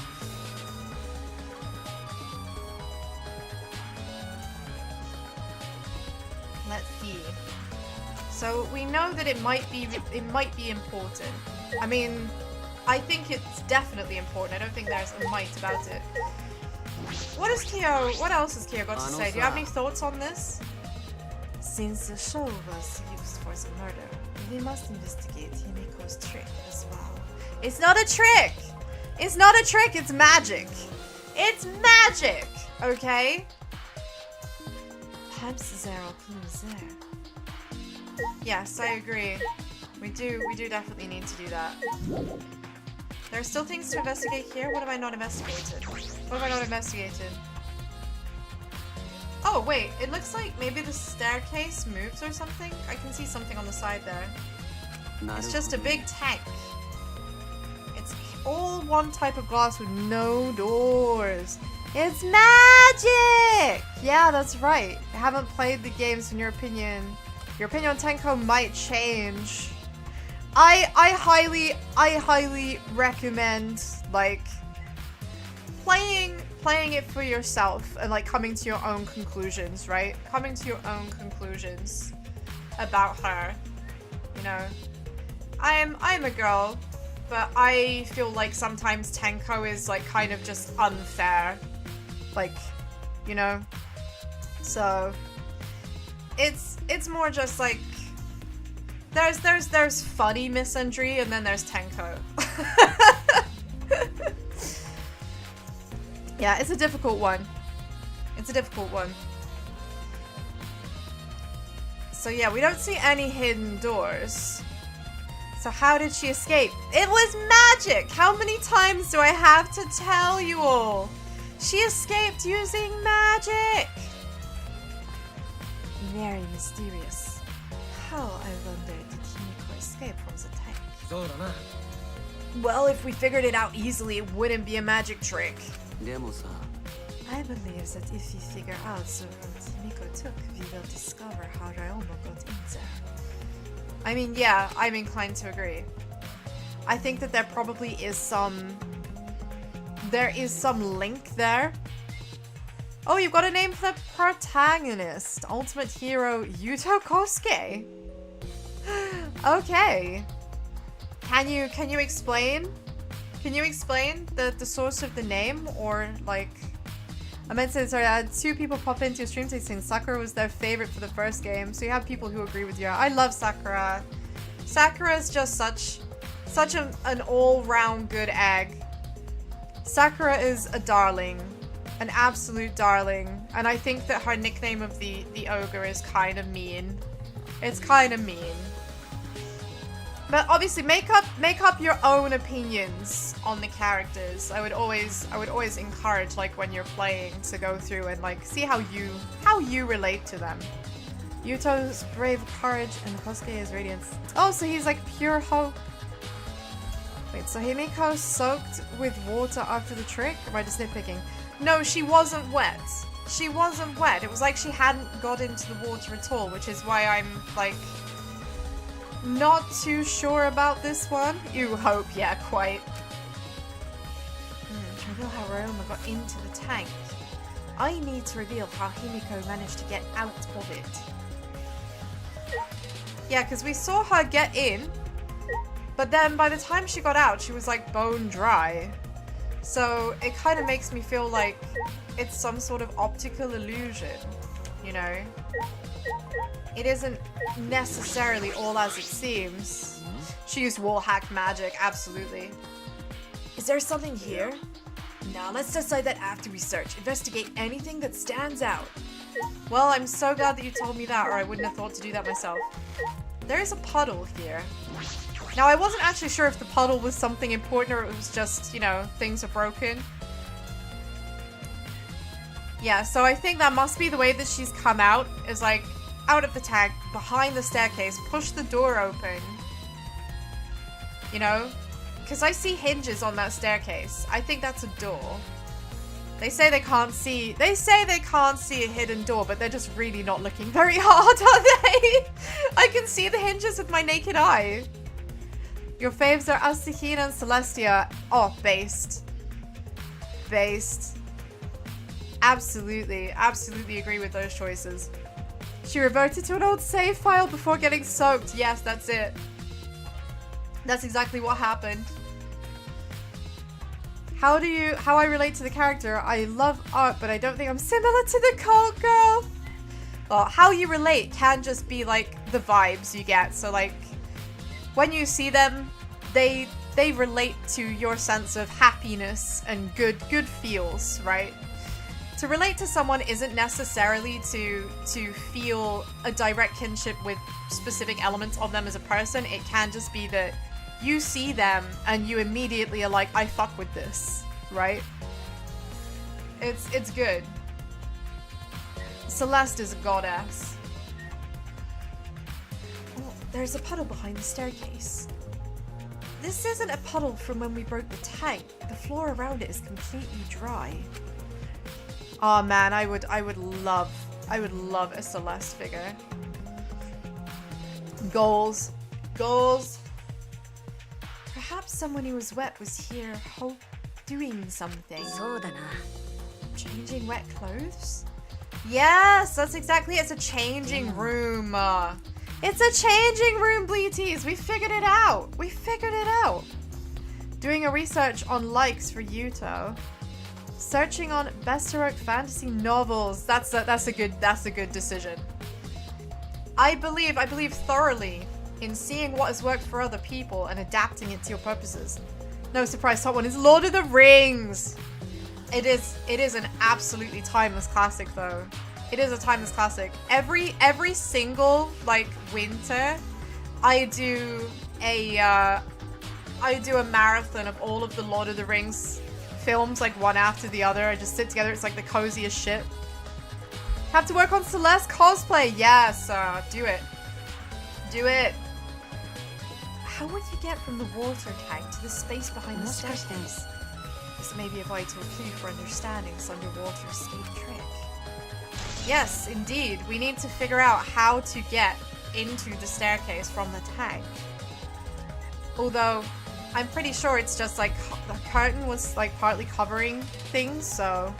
[SPEAKER 1] Let's see. So we know that it might be important. I mean, I think it's definitely important. I don't think there's a might about it. What else has Kyo got to say? Do you have any thoughts on this? Since the show was used for the murder, we must investigate Himiko's trick as well. It's not a trick! It's not a trick, it's magic! It's magic! Okay? Perhaps there are clues there. Yes, I agree. We do definitely need to do that. There are still things to investigate here? What have I not investigated? What have I not investigated? Oh, wait. It looks like maybe the staircase moves or something. I can see something on the side there. It's just a big tank. all one type of glass with no doors. It's magic! Yeah, that's right. I haven't played the games, in your opinion on Tenko might change. I highly recommend, like, playing it for yourself and, like, coming to your own conclusions, right? Coming to your own conclusions about her, you know? I'm a girl, but I feel like sometimes Tenko is, like, kind of just unfair. Like, you know? So, it's more just, like, there's funny misandry, and then there's Tenko. Yeah, it's a difficult one. It's a difficult one. So yeah, we don't see any hidden doors. So how did she escape? It was magic! How many times do I have to tell you all? She escaped using magic! Very mysterious. How, I wonder, did Himiko escape from the tank?
[SPEAKER 2] Well, if we figured it out easily, it wouldn't be a magic trick.
[SPEAKER 1] I believe that if we figure out the route Himiko took, we will discover how Ryoma got in there. I mean, yeah, I'm inclined to agree. I think that there probably is some... There is some link there. Oh, you've got a name for the protagonist. Ultimate hero Yuto Kosuke. Okay. Can you explain? Can you explain the source of the name? Or, like... I meant to say, sorry, I had two people pop into your stream saying Sakura was their favorite for the first game. So you have people who agree with you. I love Sakura. Sakura is just such an all-round good egg. Sakura is a darling. An absolute darling. And I think that her nickname of the ogre is kind of mean. It's kind of mean. But obviously, make up your own opinions on the characters. I would always encourage, like, when you're playing, to go through and, like, see how you relate to them. Yuto's brave courage and Kosuke's radiance. Oh, so he's like pure hope. Wait, so Himiko soaked with water after the trick? Or am I just nitpicking? No, she wasn't wet. She wasn't wet. It was like she hadn't got into the water at all, which is why I'm, like, not too sure about this one. You hope, yeah, quite. To reveal how Ryoma got into the tank. I need to reveal how Himiko managed to get out of it. Yeah, because we saw her get in, but then by the time she got out, she was like bone dry. So it kind of makes me feel like it's some sort of optical illusion, you know? It isn't necessarily all as it seems. She used wall hack magic, absolutely.
[SPEAKER 2] Is there something here? Now let's decide that after we search. Investigate anything that stands out.
[SPEAKER 1] Well, I'm so glad that you told me that, or I wouldn't have thought to do that myself. There is a puddle here. Now, I wasn't actually sure if the puddle was something important or it was just, you know, things are broken. Yeah, so I think that must be the way that she's come out, is like, out of the tank, behind the staircase, push the door open. You know? Because I see hinges on that staircase. I think that's a door. They say they can't see a hidden door, but they're just really not looking very hard, are they? I can see the hinges with my naked eye. Your faves are Asahina and Celestia. Oh, based. Based. Absolutely agree with those choices. She reverted to an old save file before getting soaked. Yes, that's it. That's exactly what happened. How I relate to the character? I love art, but I don't think I'm similar to the cult girl. Well, how you relate can just be like the vibes you get. So like, when you see them, they relate to your sense of happiness and good feels, right? To relate to someone isn't necessarily to feel a direct kinship with specific elements of them as a person. It can just be that you see them and you immediately are like, I fuck with this, right? It's good. Celeste is a goddess. Oh, there's a puddle behind the staircase.
[SPEAKER 2] This isn't a puddle from when we broke the tank. The floor around it is completely dry.
[SPEAKER 1] Oh man, I would love a Celeste figure. Goals. Goals.
[SPEAKER 2] Perhaps someone who was wet was here doing something. Changing wet clothes?
[SPEAKER 1] Yes, that's exactly it. It's a changing room. It's a changing room, Bleaties. We figured it out. We figured it out. Doing a research on likes for Yuto. Searching on best heroic fantasy novels. That's a good decision. I believe thoroughly in seeing what has worked for other people and adapting it to your purposes. No surprise, top one is Lord of the Rings. It is an absolutely timeless classic though. It is a timeless classic. Every single like winter, I do a marathon of all of the Lord of the Rings films, like one after the other. I just sit together. It's like the coziest shit. Have to work on Celeste cosplay. Yes, do it. Do it.
[SPEAKER 2] How would you get from the water tank to the space behind the staircase? This may be a vital clue for understanding this underwater escape trick.
[SPEAKER 1] Yes, indeed. We need to figure out how to get into the staircase from the tank. Although, I'm pretty sure it's just like the curtain was like partly covering things, so...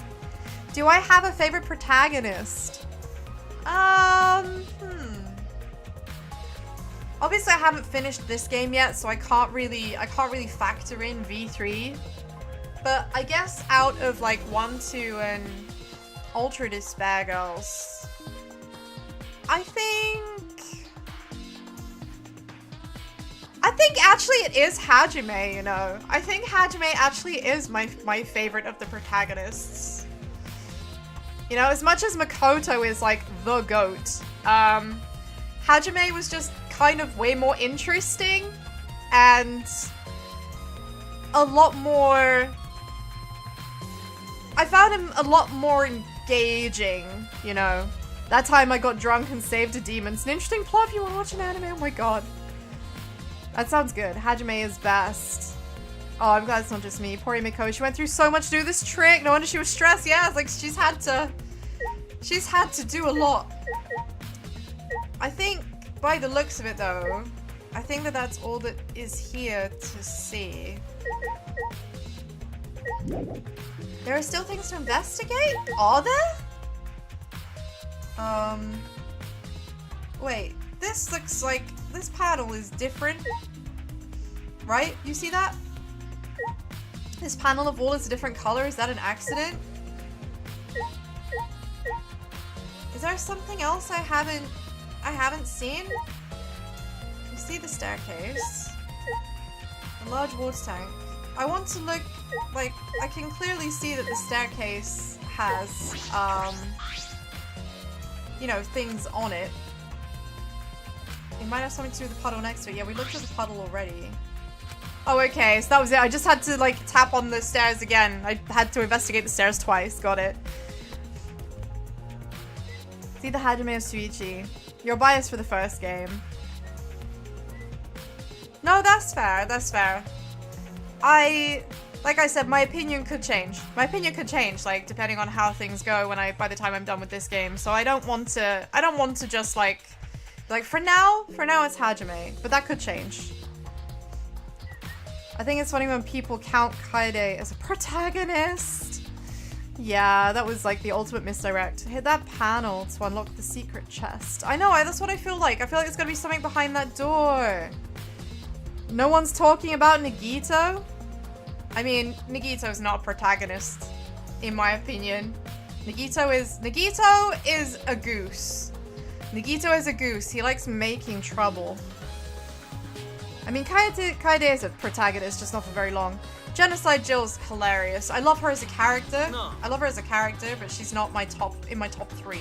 [SPEAKER 1] Do I have a favorite protagonist? Obviously I haven't finished this game yet, so I can't really factor in V3. But I guess out of like 1, 2, and Ultra Despair Girls, I think actually it is Hajime, you know. I think Hajime actually is my favorite of the protagonists. You know, as much as Makoto is like the GOAT, Hajime was just kind of way more interesting and a lot more... I found him a lot more engaging, you know. That time I got drunk and saved a demon. It's an interesting plot if you want to watch an anime. Oh my god. That sounds good. Hajime is best. Oh, I'm glad it's not just me. Poor Miko. She went through so much to do this trick. No wonder she was stressed. Yeah, it's like she's had to do a lot. I think by the looks of it though, I think that that's all that is here to see. There are still things to investigate? Are there? Wait, this looks like this panel is different. Right? You see that? This panel of wall is a different color. Is that an accident? Is there something else I haven't seen? You see the staircase. A large water tank. I want to look, like, I can clearly see that the staircase has, you know, things on it. It might have something to do with the puddle next to it. Yeah, we looked at the puddle already. Oh, okay, so that was it. I just had to, like, tap on the stairs again. I had to investigate the stairs twice. Got it. See the Hajime of Suichi. You're biased for the first game. No, that's fair. That's fair. Like I said, my opinion could change. My opinion could change, like, depending on how things go by the time I'm done with this game. So I don't want to just, like, for now it's Hajime, but that could change. I think it's funny when people count Kaede as a protagonist. Yeah, that was like the ultimate misdirect. Hit that panel to unlock the secret chest. I know, that's what I feel like. I feel like there's gonna be something behind that door. No one's talking about Nagito? I mean, Nagito's not a protagonist, in my opinion. Nagito is a goose. Nagito is a goose. He likes making trouble. I mean, Kaede is a protagonist, just not for very long. Genocide Jill's hilarious. I love her as a character.
[SPEAKER 3] No.
[SPEAKER 1] I love her as a character, but she's not in my top 3.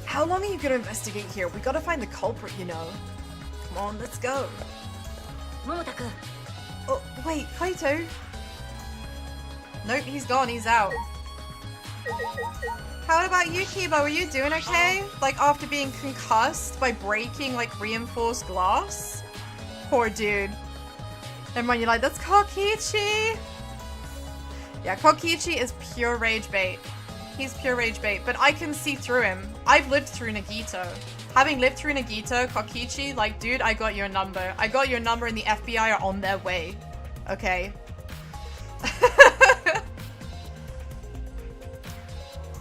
[SPEAKER 2] How long are you gonna investigate here? We gotta find the culprit, you know. Come on, let's go.
[SPEAKER 1] Oh, wait, Kaito. Nope, he's gone. He's out. How about you, Kiba? Are you doing okay? Like, after being concussed by breaking, like, reinforced glass? Poor dude. Never mind, you're like, that's Kokichi! Yeah, Kokichi is pure rage bait. He's pure rage bait, but I can see through him. I've lived through Nagito. Having lived through Nagito, Kokichi, like, dude, I got your number. I got your number and the FBI are on their way. Okay.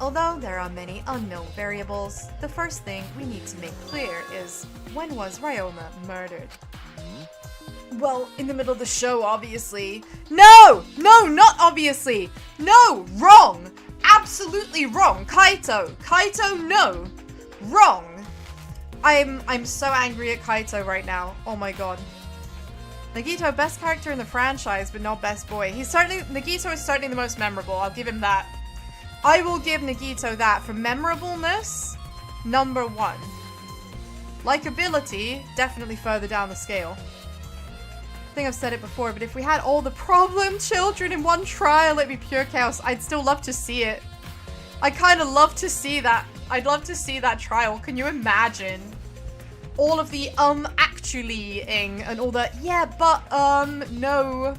[SPEAKER 1] Although there are many unknown variables, the first thing we need to make clear is, when was Ryoma murdered?
[SPEAKER 2] Well, in the middle of the show, obviously.
[SPEAKER 1] No! No, not obviously! No! Wrong! Absolutely wrong! Kaito! Kaito, no! Wrong! I'm so angry at Kaito right now. Oh my god. Nagito, best character in the franchise, but not best boy. Nagito is certainly the most memorable. I'll give him that. I will give Nagito that for memorableness, number 1. Likeability, definitely further down the scale. I think I've said it before, but if we had all the problem children in one trial, it'd be pure chaos. I'd still love to see it. I kind of love to see that. I'd love to see that trial. Can you imagine? All of the actually-ing and all that, yeah, but no.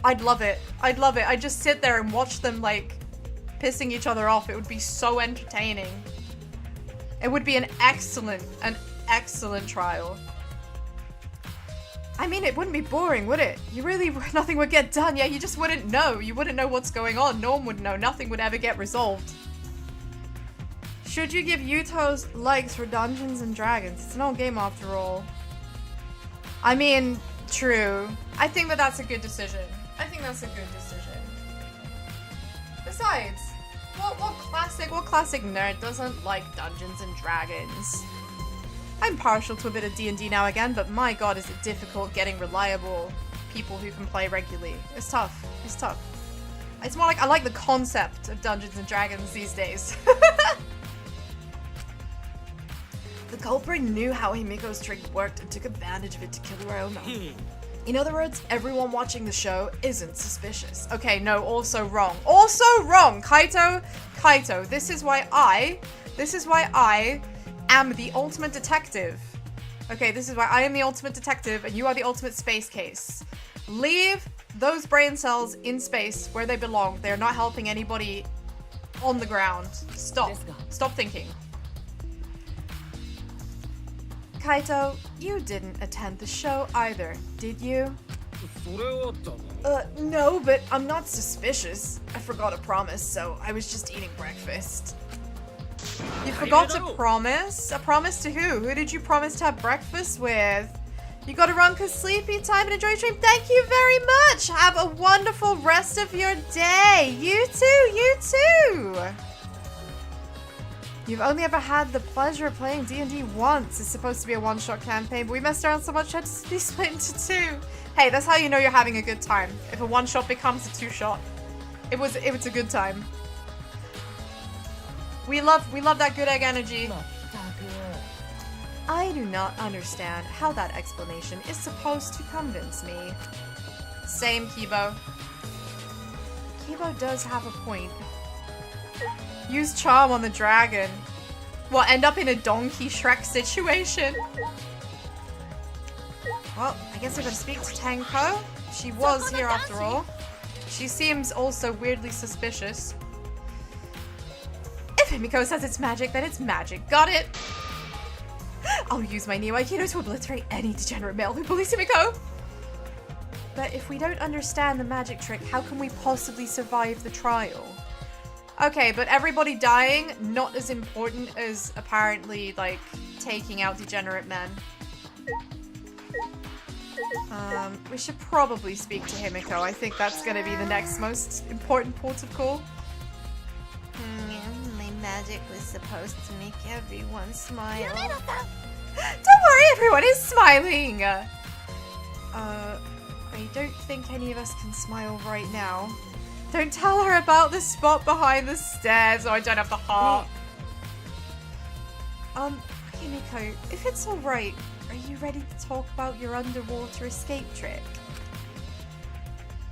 [SPEAKER 1] I'd love it. I'd love it. I'd just sit there and watch them, like, pissing each other off. It would be so entertaining. It would be an excellent trial. I mean, it wouldn't be boring, would it? Nothing would get done. Yeah, you just wouldn't know. You wouldn't know what's going on. No one would know. Nothing would ever get resolved. Should you give Yuto's likes for Dungeons and Dragons? It's an old game after all. I mean, true. I think that that's a good decision. I think that's a good decision. Besides, what classic nerd doesn't like Dungeons and Dragons? I'm partial to a bit of D&D now again, but my god is it difficult getting reliable people who can play regularly. It's tough. It's tough. It's more like I like the concept of Dungeons and Dragons these days.
[SPEAKER 2] The culprit knew how Himiko's trick worked and took advantage of it to kill Ryoma. In other words, everyone watching the show isn't suspicious.
[SPEAKER 1] Okay, no, also wrong. Also wrong! Kaito, this is why I am the ultimate detective. Okay, this is why I am the ultimate detective and you are the ultimate space case. Leave those brain cells in space where they belong. They're not helping anybody on the ground. Stop. Stop thinking. Kaito, you didn't attend the show either, did you?
[SPEAKER 2] No, but I'm not suspicious. I forgot a promise, so I was just eating breakfast.
[SPEAKER 1] You forgot to promise? A promise to who? Who did you promise to have breakfast with? You gotta run cause sleepy time and enjoy your stream. Thank you very much! Have a wonderful rest of your day! You too! You've only ever had the pleasure of playing D&D once. It's supposed to be a one-shot campaign, but we messed around so much I had to be split into 2. Hey, that's how you know you're having a good time. If a one-shot becomes a 2-shot. It was a good time. We love that good egg energy. I do not understand how that explanation is supposed to convince me. Same, Kibo. Kibo does have a point. Use charm on the dragon. What, end up in a Donkey Shrek situation? Well, I guess I gotta speak to Tenko. She was here after all. She seems also weirdly suspicious. If Himiko says it's magic, then it's magic. Got it! I'll use my Neo Aikido to obliterate any degenerate male who bullies Himiko! But if we don't understand the magic trick, how can we possibly survive the trial? Okay, but everybody dying, not as important as apparently, like, taking out degenerate men. We should probably speak to Himiko. I think that's gonna be the next most important port of call. My magic was supposed to make everyone smile. Don't worry, everyone is smiling! I don't think any of us can smile right now. Don't tell her about the spot behind the stairs. Oh, I don't have the heart. Himiko, if it's alright, are you ready to talk about your underwater escape trick?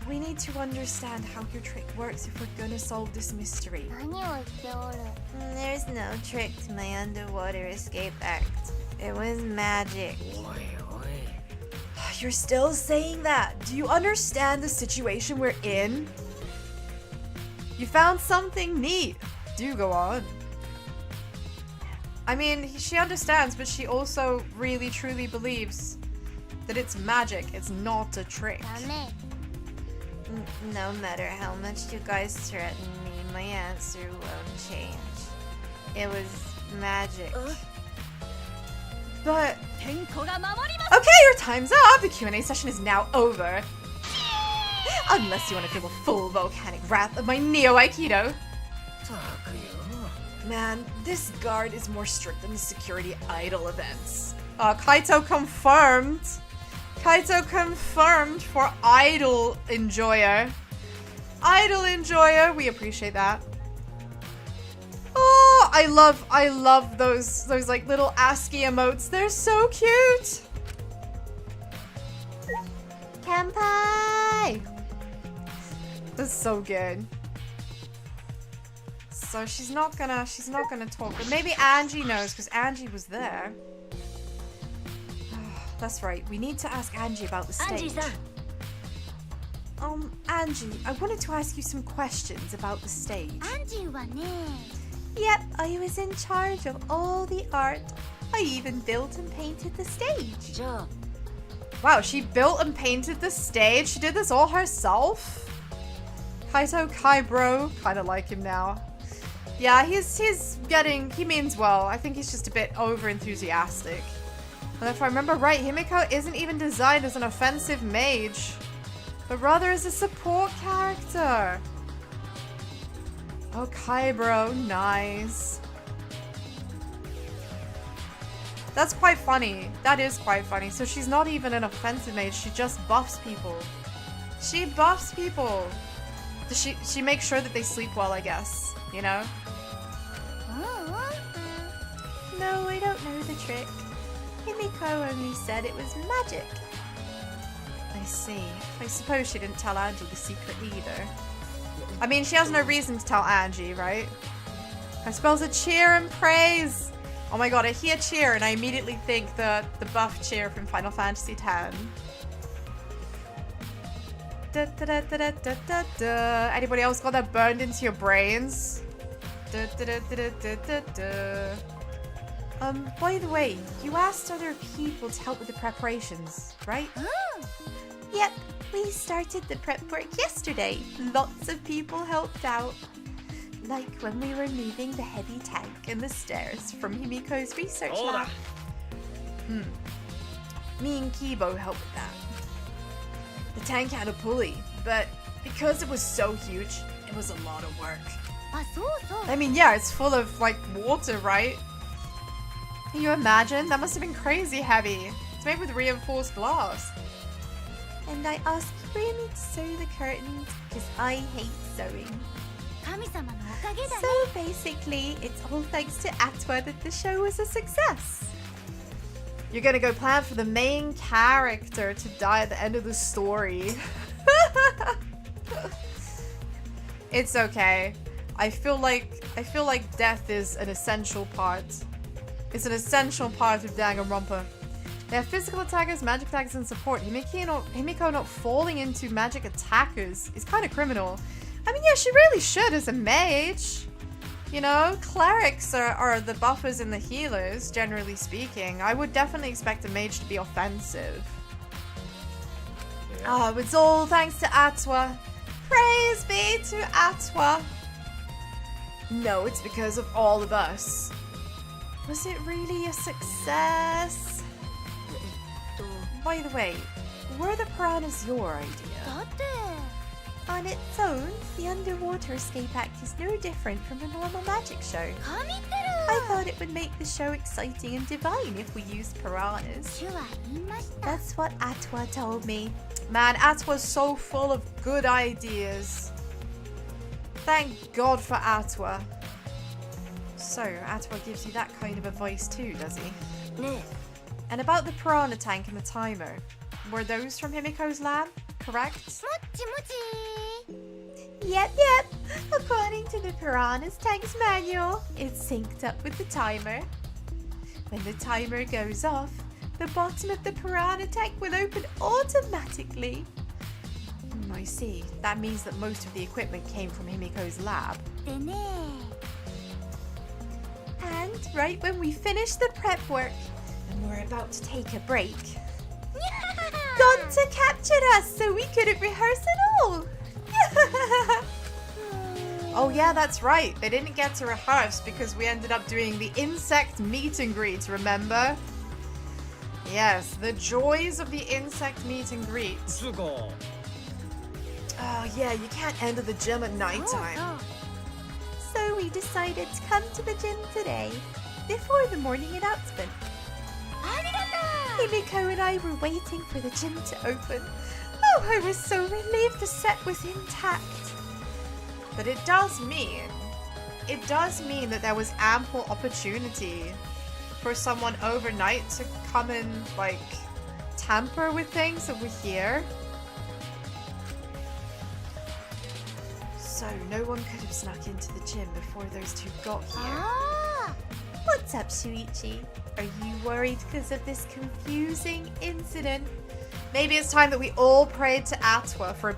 [SPEAKER 1] We need to understand how your trick works if we're gonna solve this mystery. There's no trick to my underwater escape act. It was magic.
[SPEAKER 2] You're still saying that. Do you understand the situation we're in?
[SPEAKER 1] You found something neat. Do go on. I mean, she understands, but she also really truly believes that it's magic. It's not a trick. No matter how much you guys threaten me, my answer won't change. It was magic. But... Okay, your time's up! The Q&A session is now over. Unless you want to feel the full volcanic wrath of my Neo-Aikido.
[SPEAKER 2] Man, this guard is more strict than the security idol events.
[SPEAKER 1] Kaito confirmed. Kaito confirmed for idol enjoyer. Idol enjoyer, we appreciate that. Oh, I love those like little ASCII emotes. They're so cute. Kanpai. That's so good. So she's not gonna talk, but maybe Angie knows because Angie was there. That's right. We need to ask Angie about the stage. Angie, I wanted to ask you some questions about the stage. Yep, I was in charge of all the art. I even built and painted the stage. Wow, she built and painted the stage? She did this all herself? Kaito Kaibro, kind of like him now. Yeah, he means well. I think he's just a bit over enthusiastic. And if I remember right, Himiko isn't even designed as an offensive mage, but rather as a support character. Oh, Kaibro, nice. That's quite funny. That is quite funny. So she's not even an offensive mage, she just buffs people. She buffs people. She makes sure that they sleep well, I guess. You know? No, I don't know the trick. Himiko only said it was magic. I see. I suppose she didn't tell Angie the secret either. I mean, she has no reason to tell Angie, right? I suppose a cheer and praise. Oh my god, I hear cheer and I immediately think the buff cheer from Final Fantasy X. Da, da, da, da, da, da, da. Anybody else got that burned into your brains? Da, da, da, da, da, da, da. By the way, you asked other people to help with the preparations, right? Yep, we started the prep work yesterday. Lots of people helped out. Like when we were moving the heavy tank and the stairs from Himiko's research lab. Me and Kibo helped with that.
[SPEAKER 2] The tank had a pulley, but because it was so huge, it was a lot of work.
[SPEAKER 1] I mean, yeah, it's full of, like, water, right? Can you imagine? That must have been crazy heavy. It's made with reinforced glass. And I asked Rumi to sew the curtains because I hate sewing. So basically, it's all thanks to Atwa that the show was a success. You're gonna go plan for the main character to die at the end of the story. It's okay. I feel like death is an essential part. It's an essential part of Danganronpa. They have physical attackers, magic attackers, and support. Himiko not falling into magic attackers is kind of criminal. I mean, yeah, she really should as a mage. You know, clerics are the buffers and the healers, generally speaking. I would definitely expect a mage to be offensive. Oh, it's all thanks to Atwa. Praise be to Atwa.
[SPEAKER 2] No, it's because of all of us.
[SPEAKER 1] Was it really a success? By the way, were the piranhas your idea? On its own, the underwater escape act is no different from a normal magic show. I thought it would make the show exciting and divine if we used piranhas. That's what Atwa told me. Man, Atwa's so full of good ideas. Thank God for Atwa. So, Atwa gives you that kind of advice too, does he? And about the piranha tank and the timer, were those from Himiko's lab, correct? Yep. According to the piranha's tank's manual, it's synced up with the timer. When the timer goes off, the bottom of the piranha tank will open automatically. I see. That means that most of the equipment came from Himiko's lab. And right when we finish the prep work, and we're about to take a break, Gonta captured us so we couldn't rehearse at all. Oh yeah, that's right. They didn't get to rehearse because we ended up doing the insect meet and greet, remember? Yes, the joys of the insect meet and greet. Oh yeah, you can't enter the gym at nighttime. So we decided to come to the gym today, before the morning announcement. Himiko and I were waiting for the gym to open. Oh, I was so relieved the set was intact. But it does mean that there was ample opportunity for someone overnight to come and, like, tamper with things over here. So no one could have snuck into the gym before those two got here. What's up, Shuichi? Are you worried because of this confusing incident? Maybe it's time that we all prayed to Atwa for a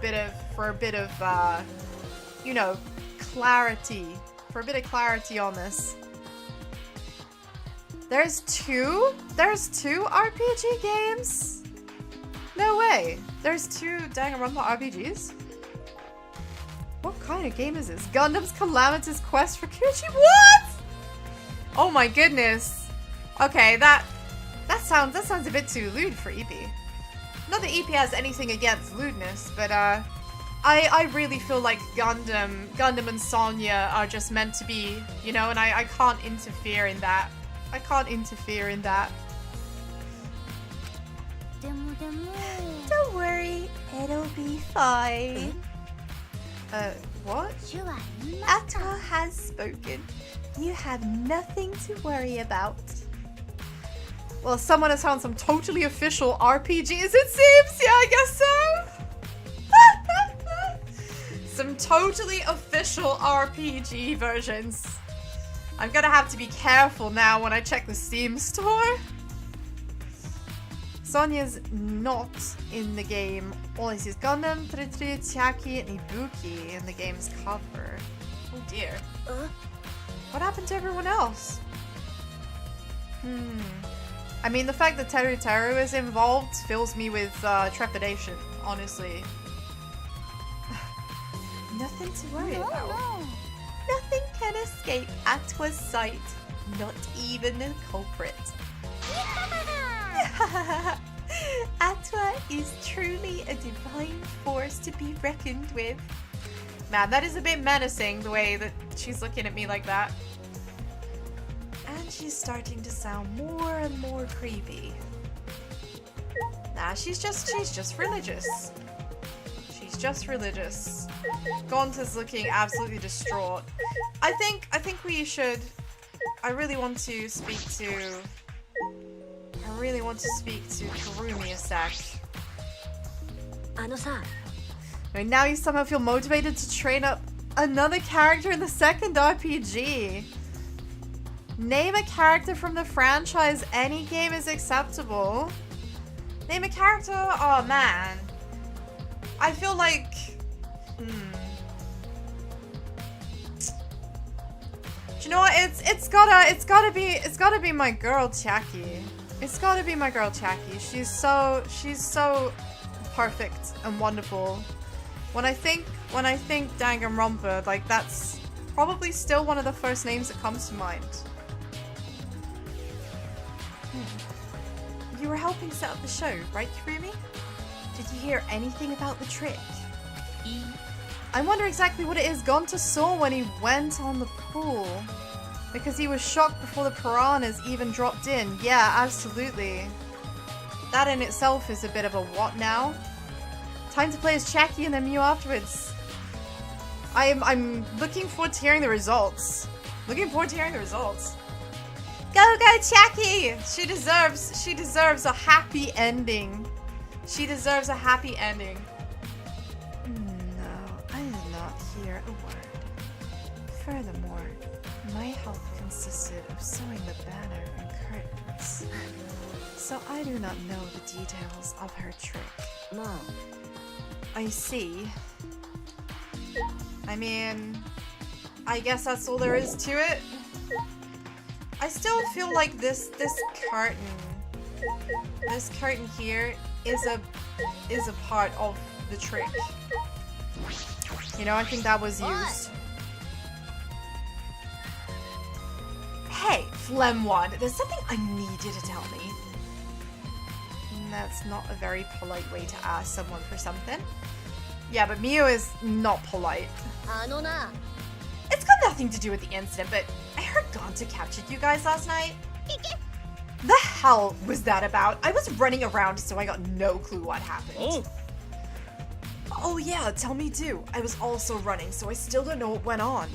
[SPEAKER 1] bit of you know, clarity. For a bit of clarity on this. There's two RPG games? No way. There's two Danganronpa RPGs? What kind of game is this? Gundam's Calamitous Quest for Kuchi? What? Oh my goodness. Okay, that sounds a bit too lewd for EP. Not that EP has anything against lewdness, but I really feel like Gundam and Sonya are just meant to be, you know, and I can't interfere in that. I can't interfere in that. Don't worry, it'll be fine. What? Atwa has spoken. You have nothing to worry about. Well, someone has found some totally official RPGs, it seems. Yeah, I guess so. Some totally official RPG versions. I'm gonna have to be careful now when I check the Steam store. Sonya's not in the game. All I see is Gundam, Tritri, Chiaki, and Ibuki in the game's cover. Oh dear. What happened to everyone else? I mean, the fact that Teru Teru is involved fills me with trepidation, honestly. Nothing to worry about. No. Nothing can escape Atwa's sight, not even the culprit. Atwa is truly a divine force to be reckoned with. Man, that is a bit menacing, the way that she's looking at me like that. And she's starting to sound more and more creepy. Nah, she's just religious. She's just religious. Gonta's looking absolutely distraught. I think we should. I really want to speak to Kurumi a sec. And now you somehow feel motivated to train up another character in the second RPG. Name a character from the franchise. Any game is acceptable. Name a character? Oh man. I feel like do you know what? It's gotta be my girl Chiaki. It's gotta be my girl Chiaki. She's so perfect and wonderful. When I think Danganronpa, like that's probably still one of the first names that comes to mind. You were helping set up the show, right, Kurumi? Did you hear anything about the trick? I wonder exactly what it is Gonta saw when he went on the pool. Because he was shocked before the piranhas even dropped in. Yeah, absolutely. That in itself is a bit of a what now? Time to play as Chiaki and then Mew afterwards. I'm looking forward to hearing the results. Go Chiaki! She deserves a happy ending. No, I did not hear a word. Furthermore, my health consisted of sewing the banner and curtains. So I do not know the details of her trick.
[SPEAKER 3] No.
[SPEAKER 1] I see. I mean, I guess that's all there is to it. I still feel like this curtain here is a part of the trick. You know, I think that was used. Hey, Flemwad, there's something I need you to tell me. That's not a very polite way to ask someone for something. Yeah, but Miu is not polite. It's got nothing to do with the incident, but I heard Gonta captured you guys last night. The hell was that about? I was running around, so I got no clue what happened. Oh yeah, tell me too. I was also running, so I still don't know what went on.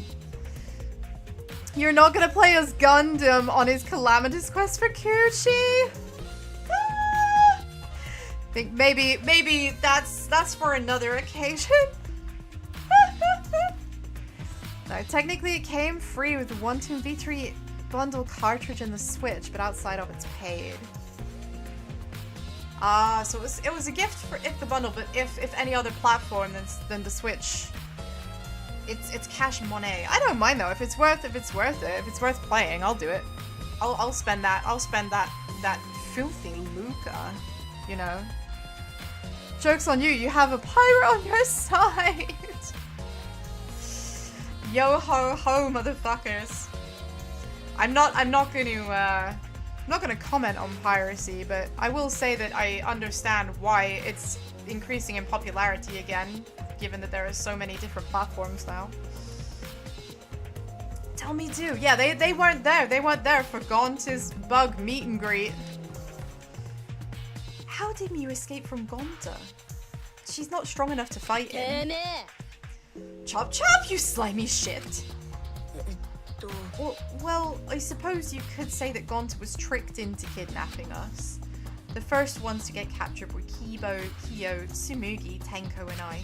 [SPEAKER 1] You're not gonna play as Gundam on his calamitous quest for Kuchi? Think maybe that's for another occasion. No, technically it came free with the 1-2-V3 bundle cartridge and the Switch, but outside of it's paid. So it was a gift for if the bundle, but if any other platform than the Switch, it's cash money. I don't mind though if it's worth it. If it's worth playing, I'll do it. I'll spend that. I'll spend that filthy lucre, you know. Joke's on you. You have a pirate on your side. Yo ho ho, motherfuckers. I'm not gonna comment on piracy, but I will say that I understand why it's increasing in popularity again, given that there are so many different platforms now. Tell me too. Yeah, they weren't there. They weren't there for Gonta's bug meet and greet. How did Miu escape from Gonta? She's not strong enough to fight him. Chop chop, you slimy shit. Well, I suppose you could say that Gonta was tricked into kidnapping us. The first ones to get captured were Kibo, Kyo, Tsumugi, Tenko, and I.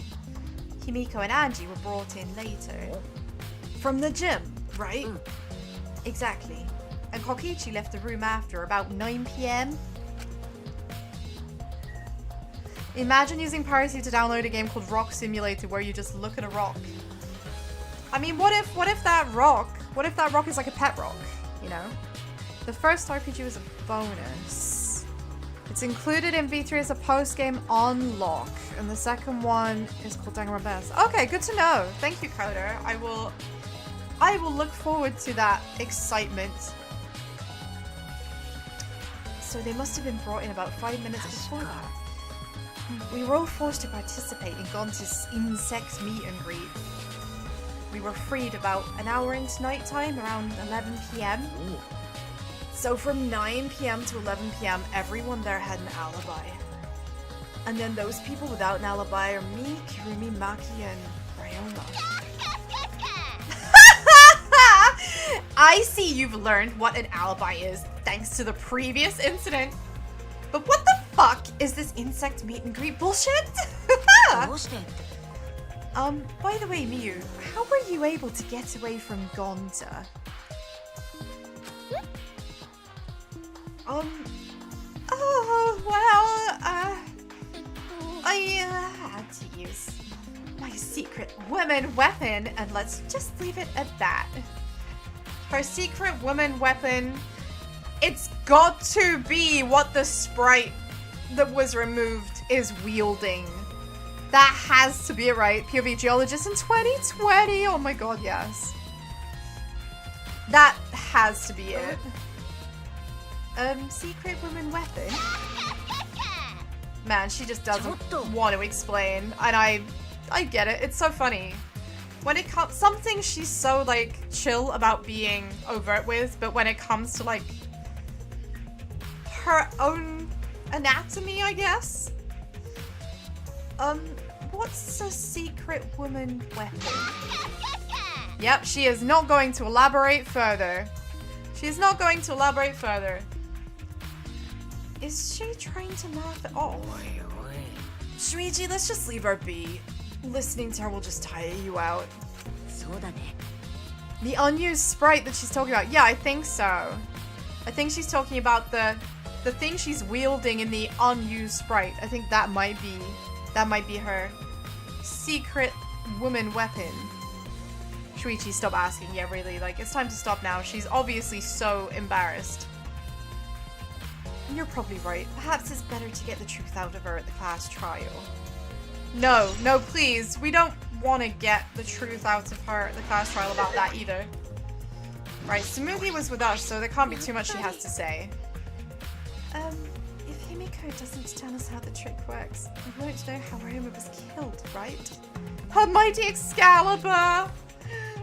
[SPEAKER 1] Himiko and Angie were brought in later. From the gym, right? Exactly. And Kokichi left the room after, about 9 PM. Imagine using piracy to download a game called Rock Simulator where you just look at a rock. I mean, what if that rock is like a pet rock, you know? The first RPG was a bonus. It's included in V3 as a post-game unlock, and the second one is called Danganronpa. Okay, good to know. Thank you, Coder. I will look forward to that excitement. So they must have been brought in about 5 minutes before that. We were all forced to participate in Gonta's insect meet and greet. We were freed about an hour into nighttime, around 11 PM. So from 9 PM to 11 PM, everyone there had an alibi. And then those people without an alibi are me, Kirumi, Maki, and Ryoma. I see you've learned what an alibi is, thanks to the previous incident. But what the fuck is this insect meet and greet bullshit? By the way, Miu, how were you able to get away from Gonta? I had to use my secret woman weapon, and let's just leave it at that. Her secret woman weapon, it's got to be what the sprite that was removed is wielding. That has to be it, right? POV Geologist in 2020. Oh my god, yes. That has to be it. Secret woman weapon? Man, she just doesn't want to explain. And I get it. It's so funny. When it comes, something she's so like chill about being overt with, but when it comes to like her own anatomy, I guess. What's a secret woman weapon? Yep, she is not going to elaborate further. She's not going to elaborate further. Is she trying to laugh at all? Shuichi, let's just leave her be. Listening to her will just tire you out. The unused sprite that she's talking about. Yeah, I think so. I think she's talking about the thing she's wielding in the unused sprite. I think that might be her secret woman weapon. Shuichi, stop asking. Yeah, really. Like, it's time to stop now. She's obviously so embarrassed. You're probably right. Perhaps it's better to get the truth out of her at the class trial. No, no, please. We don't want to get the truth out of her at the class trial about that either. Right, Tsumugi was with us, so there can't be too much she has to say. If Himiko doesn't tell us how the trick works, we won't know how Ryoma was killed, right? Her mighty Excalibur!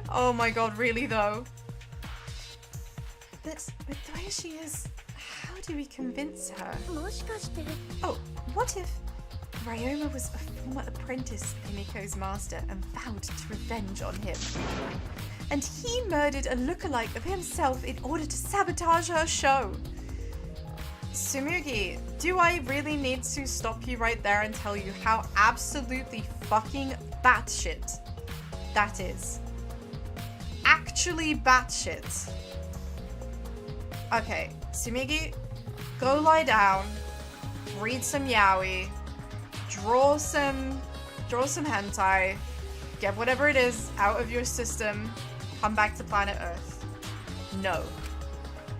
[SPEAKER 1] Oh my god, really though? But with the way she is, how do we convince her? Oh, what if Ryoma was a former apprentice of Himiko's master and vowed to revenge on him? And he murdered a lookalike of himself in order to sabotage her show. Tsumugi, do I really need to stop you right there and tell you how absolutely fucking batshit that is? Actually batshit. Okay, Tsumugi, go lie down, read some yaoi, draw some hentai, get whatever it is out of your system, come back to planet Earth. No.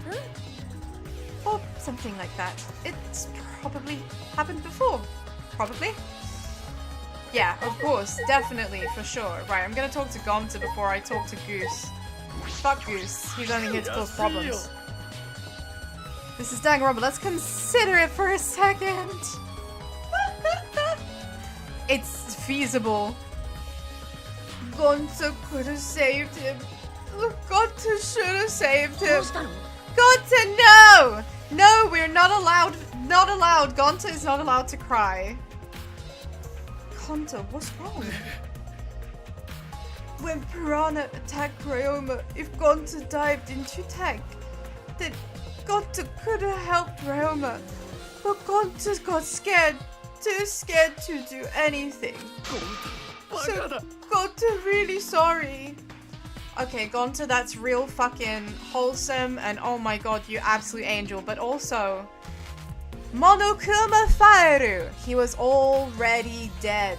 [SPEAKER 1] Huh? Or something like that. It's probably happened before. Probably. Yeah, of course. Definitely, for sure. Right, I'm gonna talk to Gonta before I talk to Goose. Fuck Goose. He's only here to cause problems. This is Danganronpa. Let's consider it for a second. It's feasible. Gonta could have saved him. Gonta should have saved him. Gonta, no! No, we're not allowed. Not allowed. Gonta is not allowed to cry. Gonta, what's wrong? When Piranha attacked Ryoma, if Gonta dived into tank, then Gonta could have helped Ryoma. But Gonta got scared. Too scared to do anything. So Gonta, really sorry. Okay, Gonta, that's real fucking wholesome, and oh my god, you absolute angel. But also, Monokuma Faeru. He was already dead.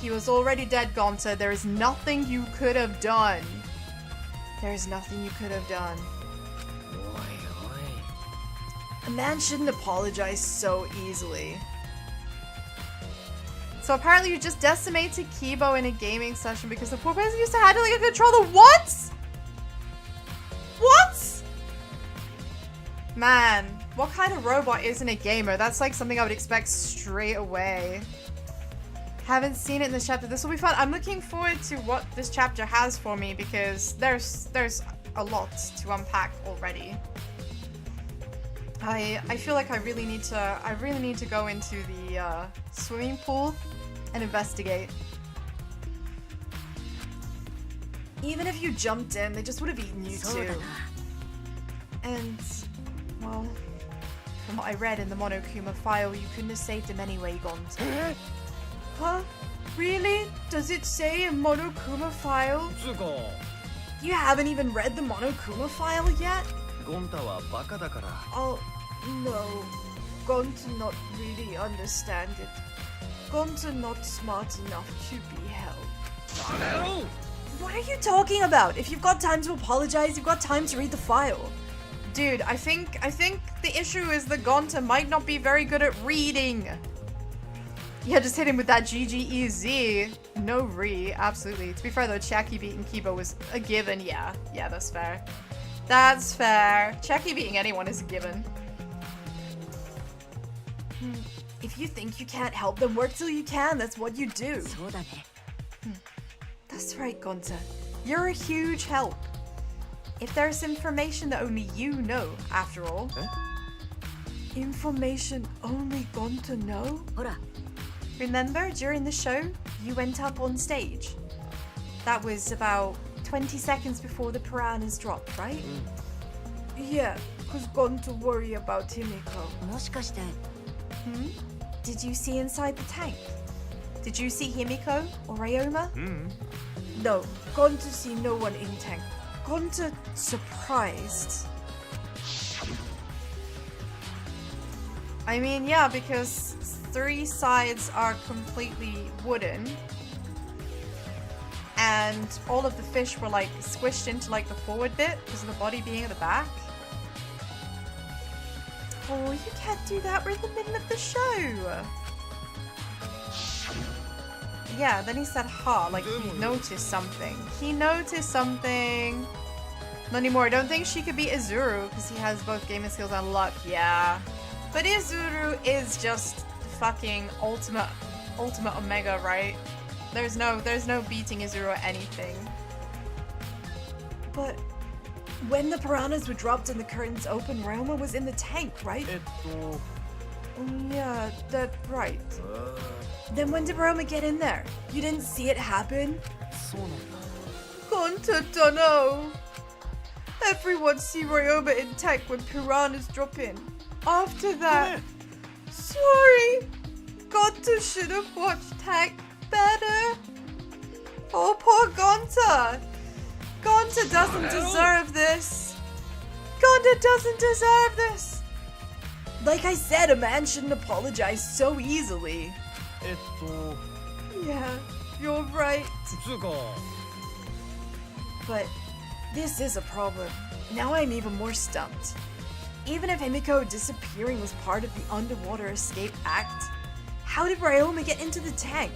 [SPEAKER 1] He was already dead, Gonta. There is nothing you could have done. There is nothing you could have done. A man shouldn't apologize so easily. So apparently you just decimated Kibo in a gaming session because the poor person used to handling a controller. What? What? Man, what kind of robot isn't a gamer? That's like something I would expect straight away. Haven't seen it in this chapter. This will be fun. I'm looking forward to what this chapter has for me because there's a lot to unpack already. I feel like I really need to go into the swimming pool and investigate. Even if you jumped in, they just would have eaten you too. And, well, from what I read in the Monokuma file, you couldn't have saved him anyway, Gonta. Huh? Really? Does it say in Monokuma file? You haven't even read the Monokuma file yet? Oh, no. Gonta not really understand it. Gonta not smart enough to be helped. What are you talking about? If you've got time to apologize, you've got time to read the file. Dude, I think the issue is that Gonta might not be very good at reading. Yeah, just hit him with that GGEZ. No re, absolutely. To be fair though, Chiaki beating Kibo was a given. Yeah, that's fair. That's fair. Chiaki beating anyone is a given. If you think you can't help them, work till you can. That's what you do. That's right, Gonta. You're a huge help. If there's information that only you know, after all. Information only Gonta know? Remember, during the show, you went up on stage. That was about 20 seconds before the piranhas dropped, right? Yeah, because Gonta worry about Himiko. Did you see inside the tank? Did you see Himiko or Ryoma?
[SPEAKER 2] No, gone to see no one in tank. Gone to surprised.
[SPEAKER 1] I mean, yeah, because 3 sides are completely wooden. And all of the fish were like squished into like the forward bit because of the body being at the back. Oh, you can't do that. We're in the middle of the show. Yeah, then he said ha, like he noticed something. He noticed something. Not anymore. I don't think she could beat Izuru because he has both gaming skills and luck. Yeah. But Izuru is just fucking ultimate omega, right? There's no beating Izuru at anything.
[SPEAKER 2] But when the piranhas were dropped and the curtains open, Ryoma was in the tank, right?
[SPEAKER 1] Yeah, that's right.
[SPEAKER 2] Then when did Ryoma get in there? You didn't see it happen?
[SPEAKER 1] Gonta dunno. Everyone see Ryoma in tank when piranhas drop in. After that, sorry, Gonta should have watched tank better. Oh, poor Gonta. Gonta doesn't deserve this. Gonta doesn't deserve this.
[SPEAKER 2] Like I said, a man shouldn't apologize so easily.
[SPEAKER 1] Yeah, you're right.
[SPEAKER 2] But this is a problem. Now I'm even more stumped. Even if Himiko disappearing was part of the underwater escape act, how did Ryoma get into the tank?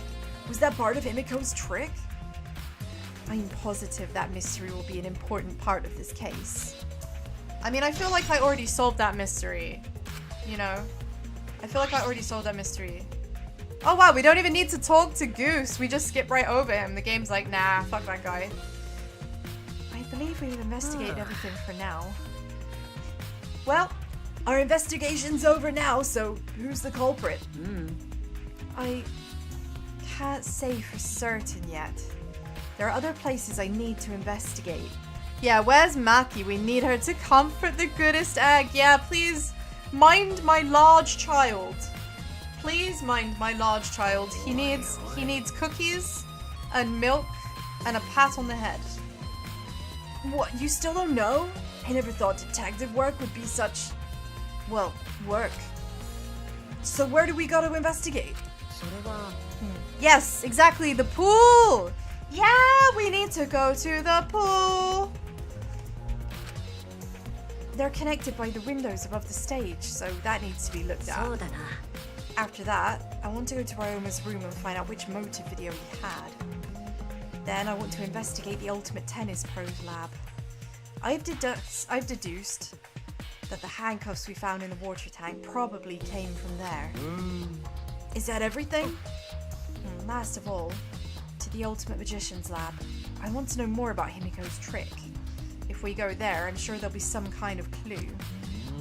[SPEAKER 2] Was that part of Himiko's trick? I'm positive that mystery will be an important part of this case. I mean, I feel like I already solved that mystery. You know? I feel like I already solved that mystery. Oh wow, we don't even need to talk to Goose. We just skip right over him. The game's like, nah, fuck that guy. I believe we've investigated everything for now. Well, our investigation's over now, so who's the culprit? I can't say for certain yet. There are other places I need to investigate. Yeah, where's Maki? We need her to comfort the goodest egg. Yeah, please mind my large child. Please mind my large child. He needs cookies and milk and a pat on the head. What, you still don't know? I never thought detective work would be such, well, work. So where do we go to investigate? Yes, exactly, the pool! Yeah, we need to go to the pool! They're connected by the windows above the stage, so that needs to be looked at. After that, I want to go to Ryoma's room and find out which motive video he had. Then I want to investigate the Ultimate Tennis Pros lab. I've deduced that the handcuffs we found in the water tank probably came from there. Is that everything? Last of all, to the Ultimate Magician's lab. I want to know more about Himiko's trick. If we go there, I'm sure there'll be some kind of clue.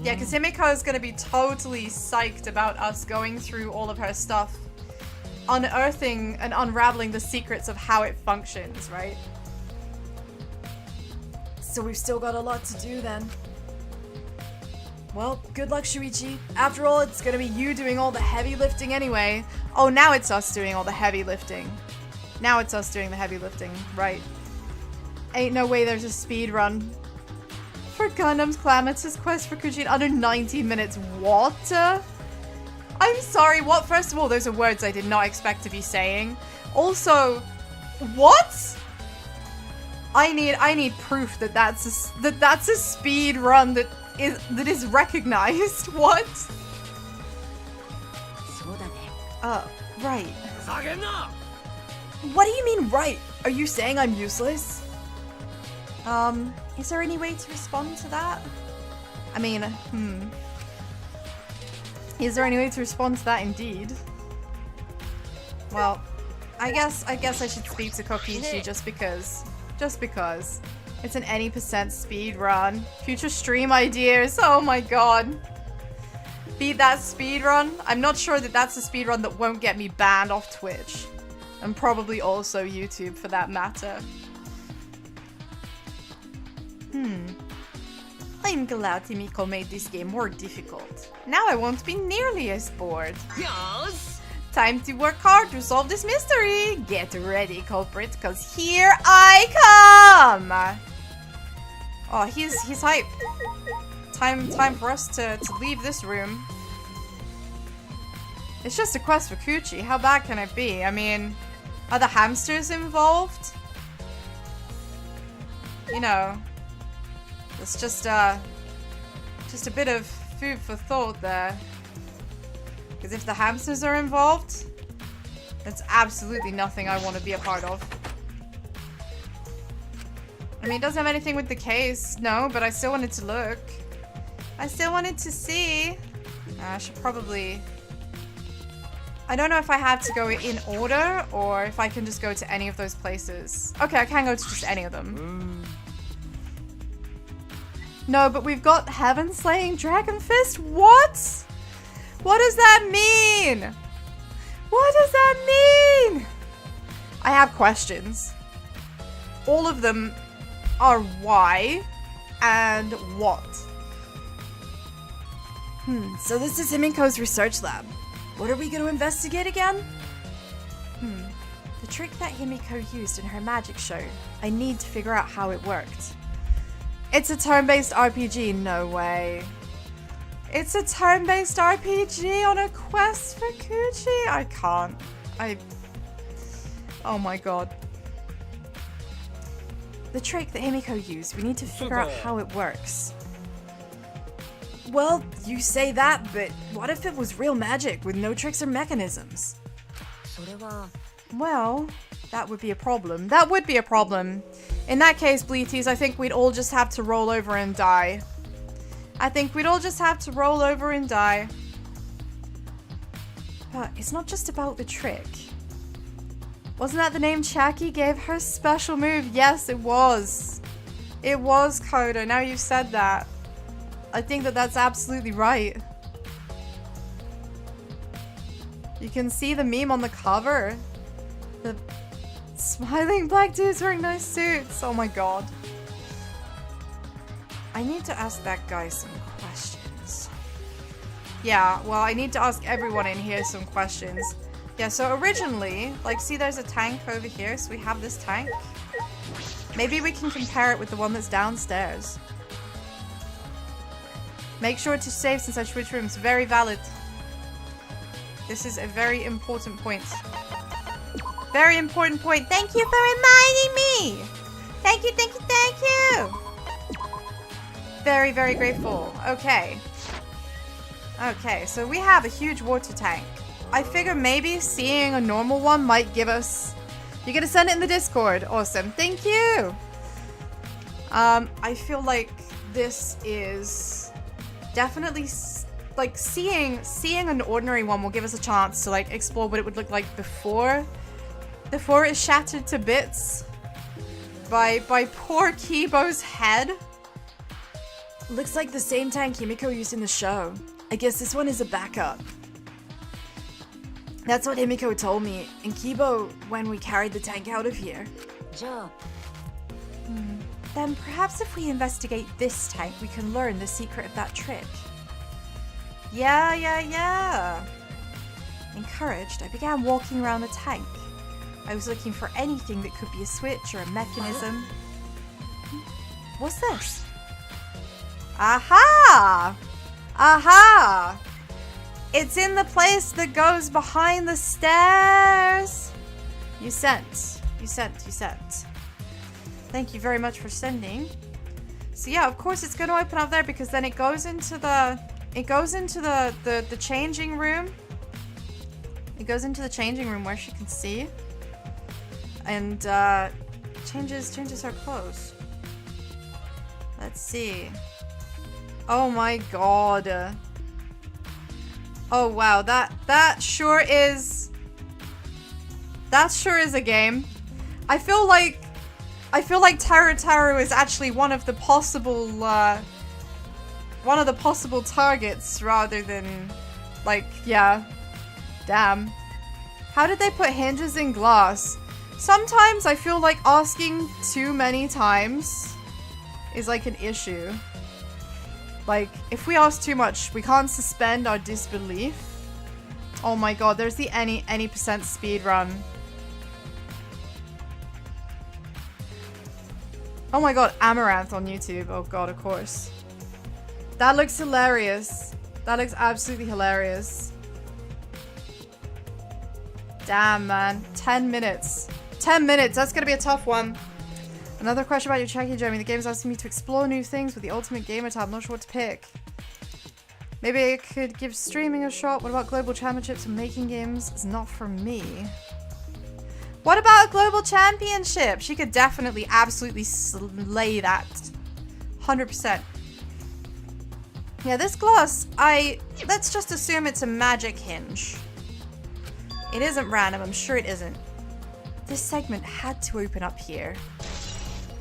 [SPEAKER 2] Yeah, because Himiko is going to be totally psyched about us going through all of her stuff, unearthing and unraveling the secrets of how it functions, right? So we've still got a lot to do then. Well, good luck, Shuichi. After all, it's gonna be you doing all the heavy lifting anyway. Oh, now it's us doing all the heavy lifting. Now it's us doing the heavy lifting, right? Ain't no way there's a speed run for Gundam's Calamitous Quest for Kuchi in under 19 minutes. What? I'm sorry, what? First of all, those are words I did not expect to be saying. Also, what? I need proof that that's a speed run that is recognized. What? Right. What do you mean right? Are you saying I'm useless? Is there any way to respond to that? I mean, Is there any way to respond to that indeed? Well, I guess I should speak to Kokichi just because. It's an any % speed run. Future stream ideas. Oh my god. Beat that speed run. I'm not sure that that's a speed run that won't get me banned off Twitch. And probably also YouTube for that matter. I'm glad Himiko made this game more difficult. Now I won't be nearly as bored.
[SPEAKER 1] Time to work hard to solve this mystery. Get ready, culprit, because here I come. Oh, he's hype. Time for us to leave this room. It's just a quest for Coochie. How bad can it be? I mean, are the hamsters involved? You know, it's just a bit of food for thought there. Because if the hamsters are involved, that's absolutely nothing I want to be a part of. I mean, it doesn't have anything with the case, no, but I still wanted to look. I still wanted to see. I should probably... I don't know if I have to go in order or if I can just go to any of those places. Okay, I can go to just any of them. No, but we've got Heaven Slaying Dragon Fist? What? What does that mean? What does that mean? I have questions. All of them are why and what.
[SPEAKER 2] So this is Himiko's research lab. What are we going to investigate again?
[SPEAKER 1] The trick that Himiko used in her magic show. I need to figure out how it worked. It's a turn-based RPG, no way. It's a turn-based RPG on a quest for Coochie? I can't. Oh my god. The trick that Himiko used, we need to figure out how it works.
[SPEAKER 2] Well, you say that, but what if it was real magic with no tricks or mechanisms?
[SPEAKER 1] Well, that would be a problem. That would be a problem. In that case, Bleaties, I think we'd all just have to roll over and die. I think we'd all just have to roll over and die. But it's not just about the trick. Wasn't that the name Chaki gave her special move? Yes, it was. It was, Coda. Now you've said that. I think that that's absolutely right. You can see the meme on the cover. The smiling black dudes wearing nice suits. Oh my god. I need to ask that guy some questions. Yeah, well, I need to ask everyone in here some questions. Yeah, so originally, like, see there's a tank over here, so we have this tank. Maybe we can compare it with the one that's downstairs. Make sure to save since I switch rooms. Very valid. This is a very important point. Very important point. Thank you for reminding me! Thank you, thank you, thank you! Very, very grateful. Okay. Okay, so we have a huge water tank. I figure maybe seeing a normal one might give us... You're gonna send it in the Discord. Awesome. Thank you! I feel like this is definitely... Like, seeing an ordinary one will give us a chance to, like, explore what it would look like before it's shattered to bits by poor Kibo's head.
[SPEAKER 2] Looks like the same tank Himiko used in the show. I guess this one is a backup. That's what Himiko told me, and Kibo when we carried the tank out of here.
[SPEAKER 1] Then perhaps if we investigate this tank, we can learn the secret of that trick. Yeah. Encouraged, I began walking around the tank. I was looking for anything that could be a switch or a mechanism. What's this? Aha! Aha! It's in the place that goes behind the stairs. You sent. Thank you very much for sending. So yeah, of course it's going to open up there because then it goes into the changing room. It goes into the changing room where she can see. And changes her clothes. Let's see. Oh my god. Oh wow, that sure is a game. I feel like Taru is actually one of the possible targets rather than, like, yeah. Damn. How did they put hinges in glass? Sometimes I feel like asking too many times is like an issue. Like, if we ask too much, we can't suspend our disbelief. Oh my god, there's the any percent speed run. Oh my god, Amaranth on YouTube. Oh god, of course. That looks hilarious. That looks absolutely hilarious. Damn, man. 10 minutes. 10 minutes. That's gonna be a tough one. Another question about your checking, Jeremy. The game is asking me to explore new things with the Ultimate Gamer tab. I'm not sure what to pick. Maybe I could give streaming a shot. What about global championships and making games? It's not for me. What about a global championship? She could definitely, absolutely slay that. 100%. Yeah, this gloss, let's just assume it's a magic hinge. It isn't random, I'm sure it isn't. This segment had to open up here.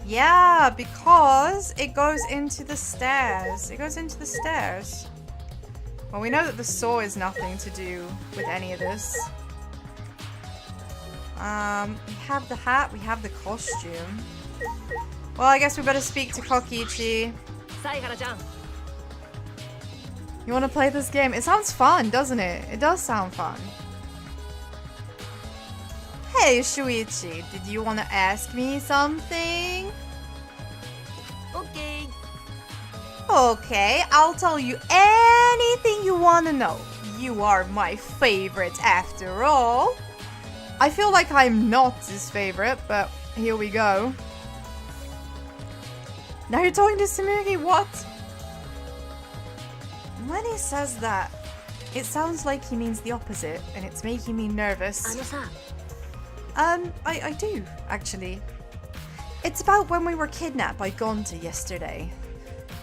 [SPEAKER 1] Yeah, because it goes into the stairs. It goes into the stairs. Well, we know that the saw is nothing to do with any of this. We have the hat, we have the costume. Well, I guess we better speak to Kokichi. You want to play this game? It sounds fun, doesn't it? It does sound fun. Hey, Shuichi, did you want to ask me something?
[SPEAKER 2] Okay.
[SPEAKER 1] Okay, I'll tell you anything you want to know. You are my favorite after all. I feel like I'm not his favorite, but here we go. Now you're talking to Samugi, what? When he says that, it sounds like he means the opposite, and it's making me nervous. I do, actually. It's about when we were kidnapped by Gonta yesterday.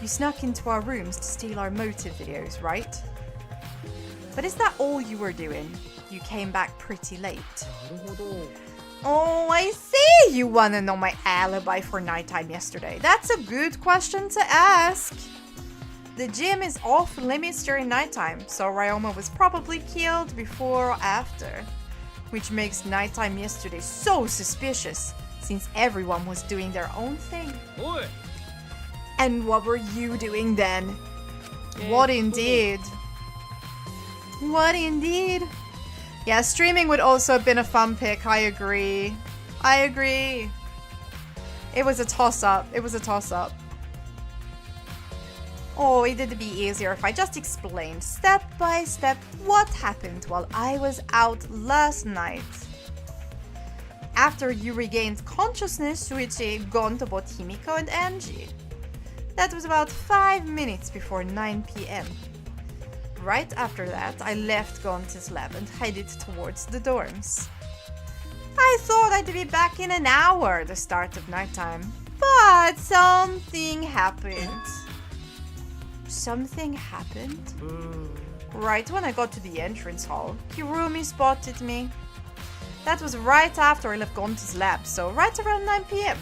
[SPEAKER 1] You snuck into our rooms to steal our motive videos, right? But is that all you were doing? You came back pretty late. Oh, I see! You wanna know my alibi for nighttime yesterday. That's a good question to ask. The gym is off limits during nighttime, so Ryoma was probably killed before or after. Which makes nighttime yesterday so suspicious, since everyone was doing their own thing.
[SPEAKER 3] Oi.
[SPEAKER 1] And what were you doing then? What indeed? What indeed? Yeah, streaming would also have been a fun pick, I agree. I agree. It was a toss-up. It was a toss-up. Oh, it'd be easier if I just explained step by step what happened while I was out last night. After you regained consciousness, Shuichi Gonta bought Himiko and Angie. That was about 5 minutes before 9 p.m. Right after that, I left Gonta's lab and headed towards the dorms. I thought I'd be back in an hour, the start of nighttime, but something happened. Something happened? Right when I got to the entrance hall, Hirumi spotted me. That was right after I left Gonta's lab, so right around 9 p.m.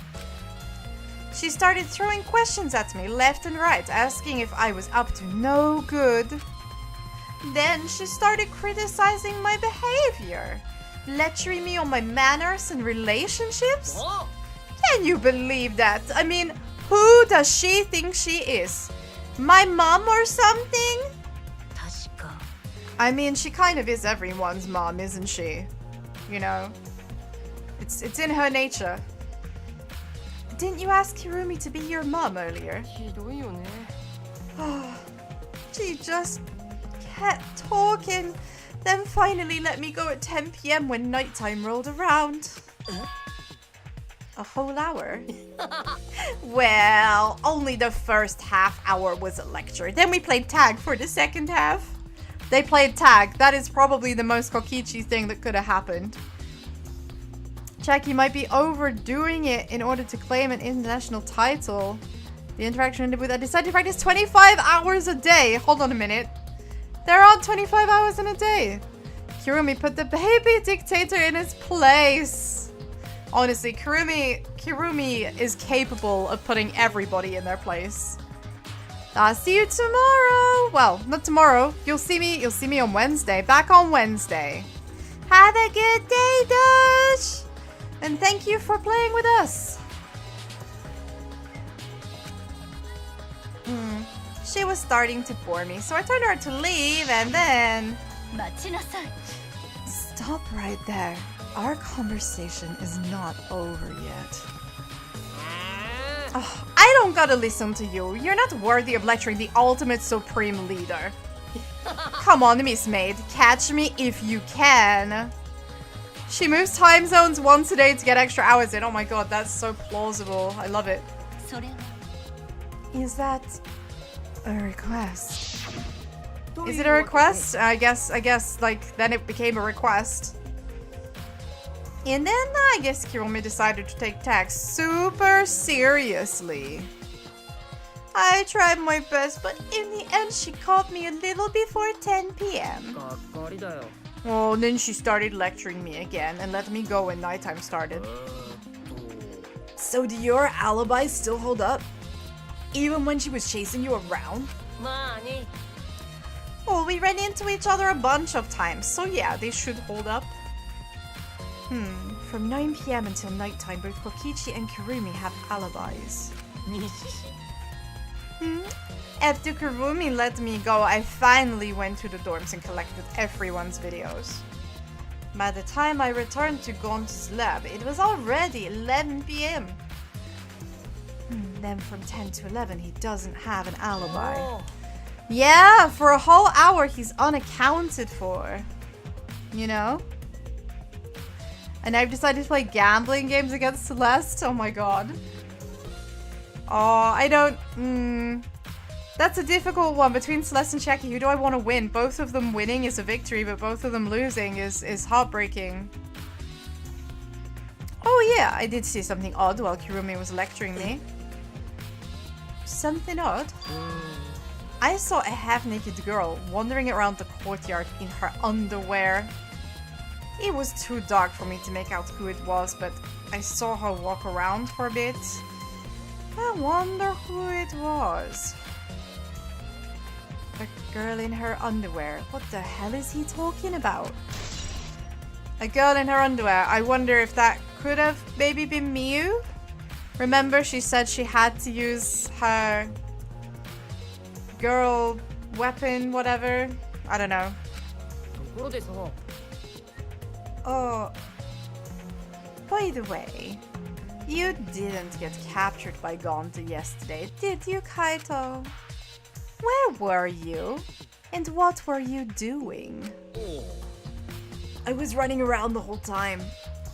[SPEAKER 1] She started throwing questions at me left and right, asking if I was up to no good. Then she started criticizing my behavior, lecturing me on my manners and relationships. Can you believe that? I mean, who does she think she is? My mom or something? I mean, she kind of is everyone's mom, isn't she? You know? It's in her nature. Didn't you ask Hirumi to be your mom earlier? She just kept talking, then finally let me go at 10 p.m. when nighttime rolled around. A whole hour? Well, only the first half hour was a lecture. Then we played tag for the second half. They played tag. That is probably the most Kokichi thing that could have happened. Check, you might be overdoing it in order to claim an international title. The interaction ended with, I decided to practice 25 hours a day. Hold on a minute. There aren't 25 hours in a day. Kirumi put the baby dictator in his place. Honestly, Kirumi is capable of putting everybody in their place. I'll see you tomorrow. Well, not tomorrow. You'll see me on Wednesday. Back on Wednesday. Have a good day, Dash. And thank you for playing with us. She was starting to bore me, so I told her to leave, and then Stop right there. Our conversation is not over yet. Oh, I don't gotta listen to you. You're not worthy of lecturing the ultimate supreme leader. Come on, Miss Maid. Catch me if you can. She moves time zones once a day to get extra hours in. Oh my god, that's so plausible. I love it. Is that a request? Is it a request? I guess, like, then it became a request. And then I guess Kirumi decided to take tax super seriously. I tried my best, but in the end she caught me a little before 10 p.m. Oh, then she started lecturing me again and let me go when nighttime started.
[SPEAKER 2] So do your alibis still hold up? Even when she was chasing you around?
[SPEAKER 1] Well, we ran into each other a bunch of times, so yeah, they should hold up. From 9 p.m. until nighttime, both Kokichi and Kurumi have alibis. After Kurumi let me go, I finally went to the dorms and collected everyone's videos. By the time I returned to Gon's lab, it was already 11 p.m. Then from 10 to 11, he doesn't have an alibi.
[SPEAKER 2] Oh.
[SPEAKER 1] Yeah, for a whole hour, he's unaccounted for. You know? And I've decided to play gambling games against Celeste. Oh my god. Oh, I don't... That's a difficult one. Between Celeste and Shaki, who do I want to win? Both of them winning is a victory, but both of them losing is heartbreaking. Oh yeah, I did see something odd while Kirumi was lecturing me. Something odd? I saw a half-naked girl wandering around the courtyard in her underwear. It was too dark for me to make out who it was, but I saw her walk around for a bit. I wonder who it was. A girl in her underwear. What the hell is he talking about? A girl in her underwear. I wonder if that could have maybe been Miyu? Remember, she said she had to use her girl weapon, whatever? I don't know. Oh, by the way, you didn't get captured by Gonta yesterday, did you, Kaito? Where were you? And what were you doing?
[SPEAKER 2] I was running around the whole time.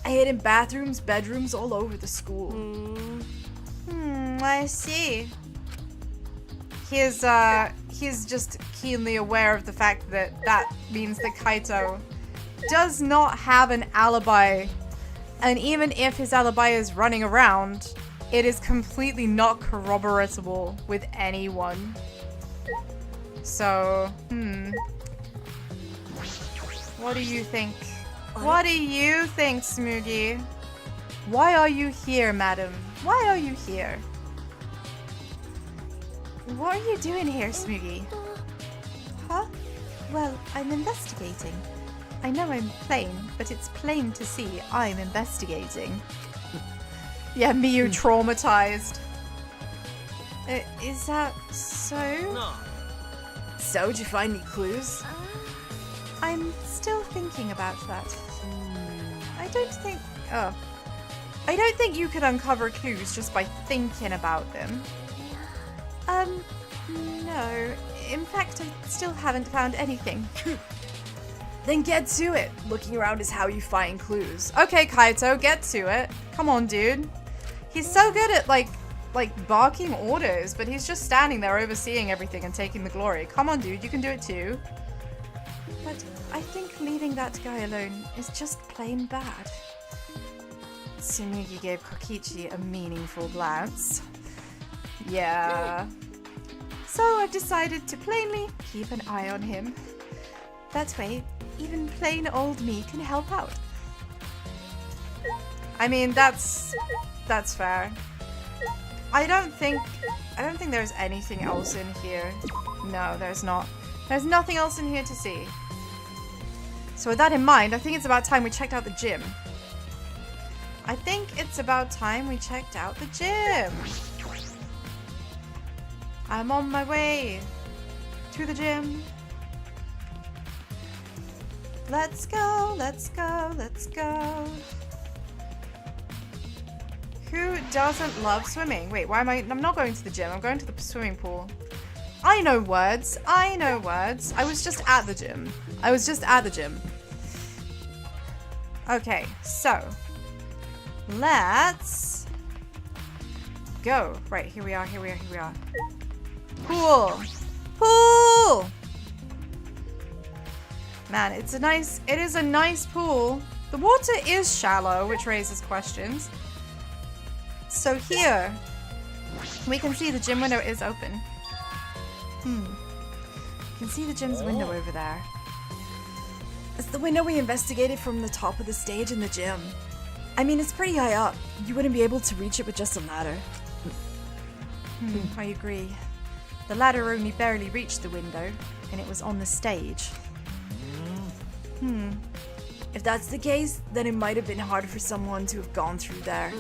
[SPEAKER 2] I hid in bathrooms, bedrooms, all over the school.
[SPEAKER 1] I see. He's just keenly aware of the fact that that means that Kaito does not have an alibi. And even if his alibi is running around, it is completely not corroboratable with anyone. So, what do you think? What do you think, Smoogie? Why are you here, madam? Why are you here? What are you doing here, Smoogie? Huh? Well, I'm investigating. I know I'm plain, but it's plain to see I'm investigating. Yeah, Miyu traumatized. Is that so?
[SPEAKER 2] No. So, did you find any clues?
[SPEAKER 1] I'm still thinking about that. I don't think you could uncover clues just by thinking about them. No. In fact, I still haven't found anything.
[SPEAKER 2] Then get to it. Looking around is how you find clues.
[SPEAKER 1] Okay, Kaito, get to it. Come on, dude. He's so good at, like barking orders, but he's just standing there overseeing everything and taking the glory. Come on, dude, you can do it too. But I think leaving that guy alone is just plain bad. Tsunugi gave Kokichi a meaningful glance. Yeah. So I've decided to plainly keep an eye on him. That way, even plain old me can help out. I mean, that's fair. I don't think there's anything else in here. No, there's not. There's nothing else in here to see. So with that in mind, I think it's about time we checked out the gym. I think it's about time we checked out the gym. I'm on my way to the gym. Let's go, let's go, let's go. Who doesn't love swimming? Wait, why am I'm not going to the gym. I'm going to the swimming pool. I know words. I know words. I was just at the gym. I was just at the gym. Okay, so let's go. Right, here we are, here we are, here we are. Pool. Pool! Man, it is a nice pool. The water is shallow, which raises questions. So here, we can see the gym window is open. You can see the gym's window over there.
[SPEAKER 2] It's the window we investigated from the top of the stage in the gym. I mean, it's pretty high up. You wouldn't be able to reach it with just a ladder.
[SPEAKER 1] I agree. The ladder only barely reached the window, and it was on the stage.
[SPEAKER 2] If that's the case, then it might have been hard for someone to have gone through there.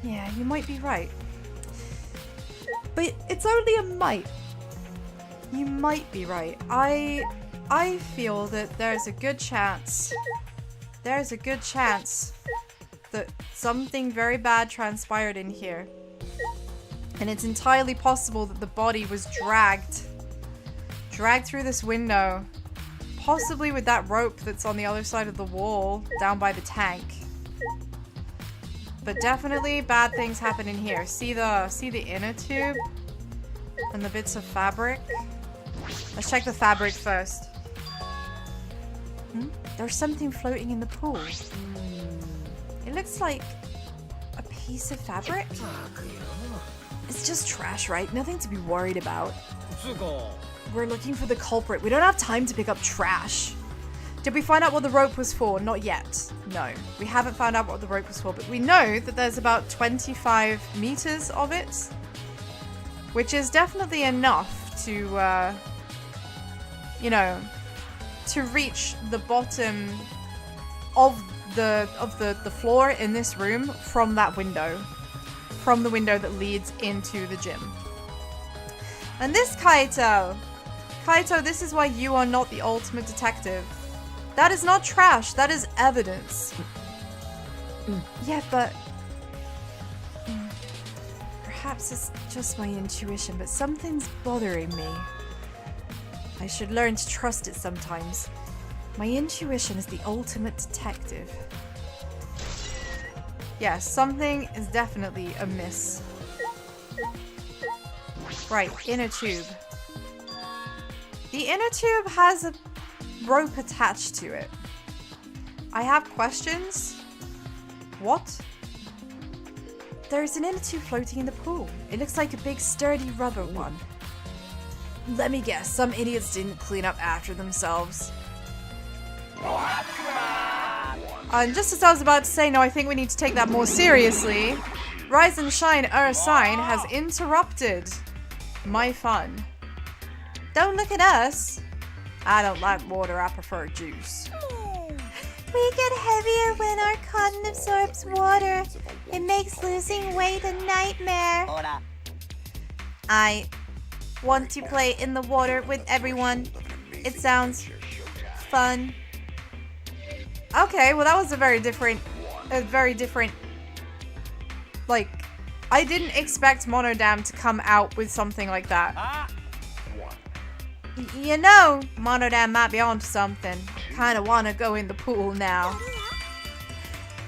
[SPEAKER 1] Yeah, you might be right. But it's only a might. You might be right. I feel that there's a good chance. There's a good chance that something very bad transpired in here. And it's entirely possible that the body was dragged through this window. Possibly with that rope that's on the other side of the wall, down by the tank. But definitely bad things happen in here. See the inner tube? And the bits of fabric? Let's check the fabric first. There's something floating in the pool. It looks like a piece of fabric.
[SPEAKER 2] It's just trash, right? Nothing to be worried about. We're looking for the culprit. We don't have time to pick up trash.
[SPEAKER 1] Did we find out what the rope was for? Not yet. No, we haven't found out what the rope was for, but we know that there's about 25 meters of it, which is definitely enough to, you know, to reach the bottom of the floor in this room from that window, from the window that leads into the gym. And this Kaito, this is why you are not the ultimate detective. That is not trash, that is evidence. Yeah, but perhaps it's just my intuition, but something's bothering me. I should learn to trust it sometimes. My intuition is the ultimate detective. Yes, something is definitely amiss. Right, inner tube. The inner tube has a rope attached to it. I have questions. What? There's an inner tube floating in the pool. It looks like a big sturdy rubber one.
[SPEAKER 2] Let me guess, some idiots didn't clean up after themselves.
[SPEAKER 1] And just as I was about to say, no, I think we need to take that more seriously. Rise and Shine Sign has interrupted my fun. Don't look at us. I don't like water, I prefer juice.
[SPEAKER 3] We get heavier when our cotton absorbs water. It makes losing weight a nightmare.
[SPEAKER 1] I want to play in the water with everyone. It sounds fun. Okay, well that was a very different, like, I didn't expect Monodam to come out with something like that. You know, Monodam might be onto something. Kinda wanna go in the pool now.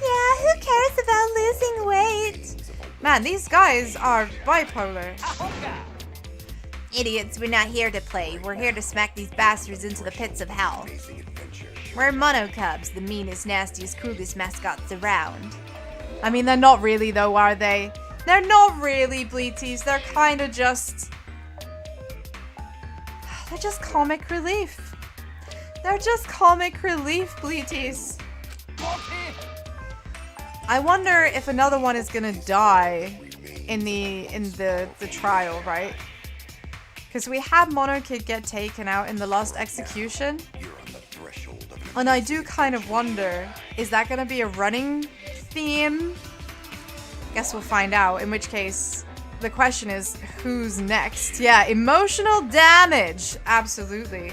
[SPEAKER 3] Yeah, who cares about losing weight?
[SPEAKER 1] Man, these guys are bipolar.
[SPEAKER 3] Idiots, we're not here to play. We're here to smack these bastards into the pits of hell. We're Mono Cubs, the meanest, nastiest, cruelest mascots around.
[SPEAKER 1] I mean, they're not really though, are they? They're not really Bleaties. They're kinda just... They're just comic relief. They're just comic relief, Bleaties. I wonder if another one is gonna die in the trial, right? Because we had Mono Kid get taken out in the last execution. And I do kind of wonder, is that gonna be a running theme? Guess we'll find out, in which case the question is, who's next? Yeah, emotional damage. Absolutely.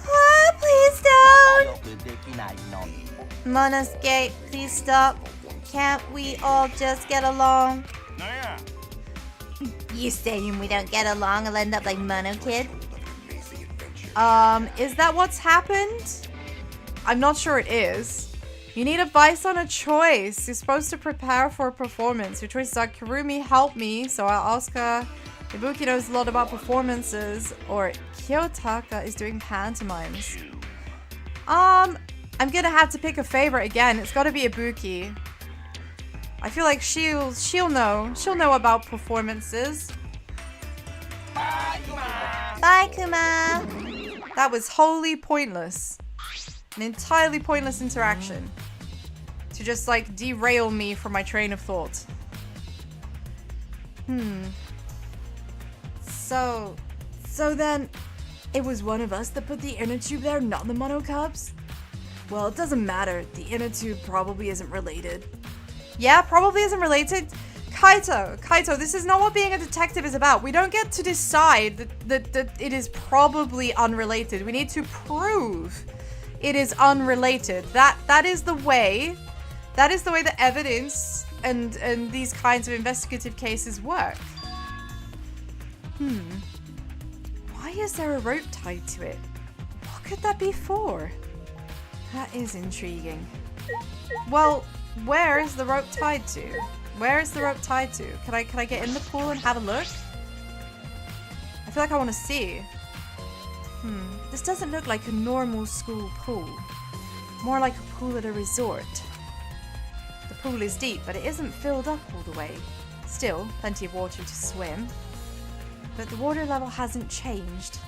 [SPEAKER 3] Oh, please don't! Monoskate, please stop. Can't we all just get along? You saying we don't get along and end up like Mono Kid?
[SPEAKER 1] Is that what's happened? I'm not sure it is. You need advice on a choice. You're supposed to prepare for a performance. Your choices are Kurumi, help me, so I'll ask her. Ibuki knows a lot about performances, or Kiyotaka is doing pantomimes. I'm gonna have to pick a favorite again. It's gotta be Ibuki. I feel like she'll know. She'll know about performances.
[SPEAKER 3] Bye, Kuma!
[SPEAKER 1] That was wholly pointless. An entirely pointless interaction. To just like derail me from my train of thought.
[SPEAKER 2] So then, it was one of us that put the inner tube there, not the mono cubs? Well, it doesn't matter. The inner tube probably isn't related.
[SPEAKER 1] Yeah, probably isn't related. Kaito, this is not what being a detective is about. We don't get to decide that it is probably unrelated. We need to prove it is unrelated. That is the way. That is the way that evidence and these kinds of investigative cases work. Why is there a rope tied to it? What could that be for? That is intriguing. Well, where is the rope tied to? Where is the rope tied to? Can I get in the pool and have a look? I feel like I want to see. This doesn't look like a normal school pool. More like a pool at a resort. The pool is deep, but it isn't filled up all the way. Still, plenty of water to swim. But the water level hasn't changed.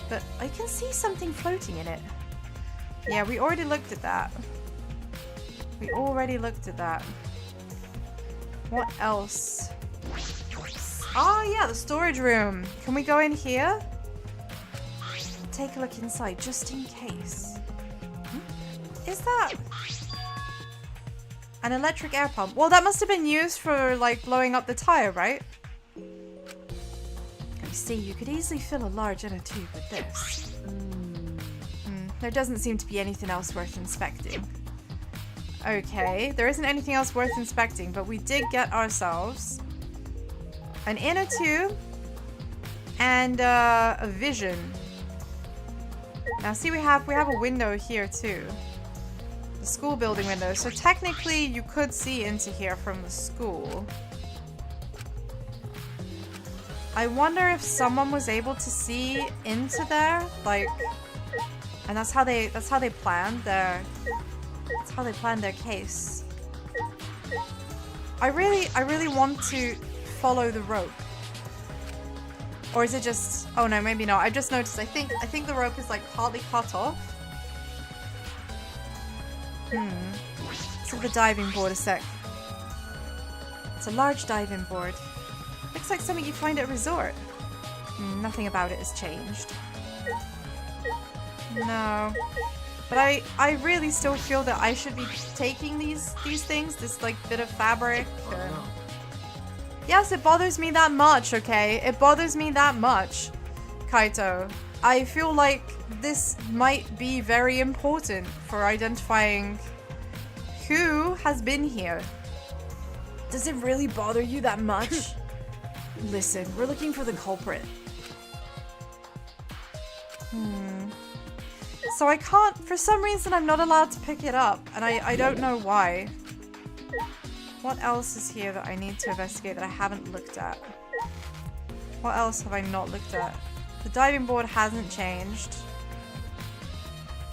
[SPEAKER 1] But I can see something floating in it. Yeah, we already looked at that. We already looked at that. What else? Oh yeah, the storage room. Can we go in here? Take a look inside, just in case. Is that an electric air pump? Well, that must have been used for like blowing up the tire, right? You see, you could easily fill a large inner tube with this. There doesn't seem to be anything else worth inspecting. Okay, there isn't anything else worth inspecting, but we did get ourselves an inner tube and a vision. Now see, we have a window here too. The school building window. So technically you could see into here from the school. I wonder if someone was able to see into there, like, and that's how they planned their case. I really want to follow the rope. Or is it just, oh no, maybe not. I just noticed, I think the rope is like partly cut off. Let's look at the diving board a sec. It's a large diving board. Looks like something you find at a resort. Nothing about it has changed. No. But I really still feel that I should be taking these things, this like bit of fabric. Yes, it bothers me that much, okay? It bothers me that much, Kaito. I feel like this might be very important for identifying who has been here.
[SPEAKER 2] Does it really bother you that much? Listen, we're looking for the culprit.
[SPEAKER 1] So I can't, for some reason I'm not allowed to pick it up, and I don't know why. What else is here that I need to investigate that I haven't looked at? What else have I not looked at? The diving board hasn't changed.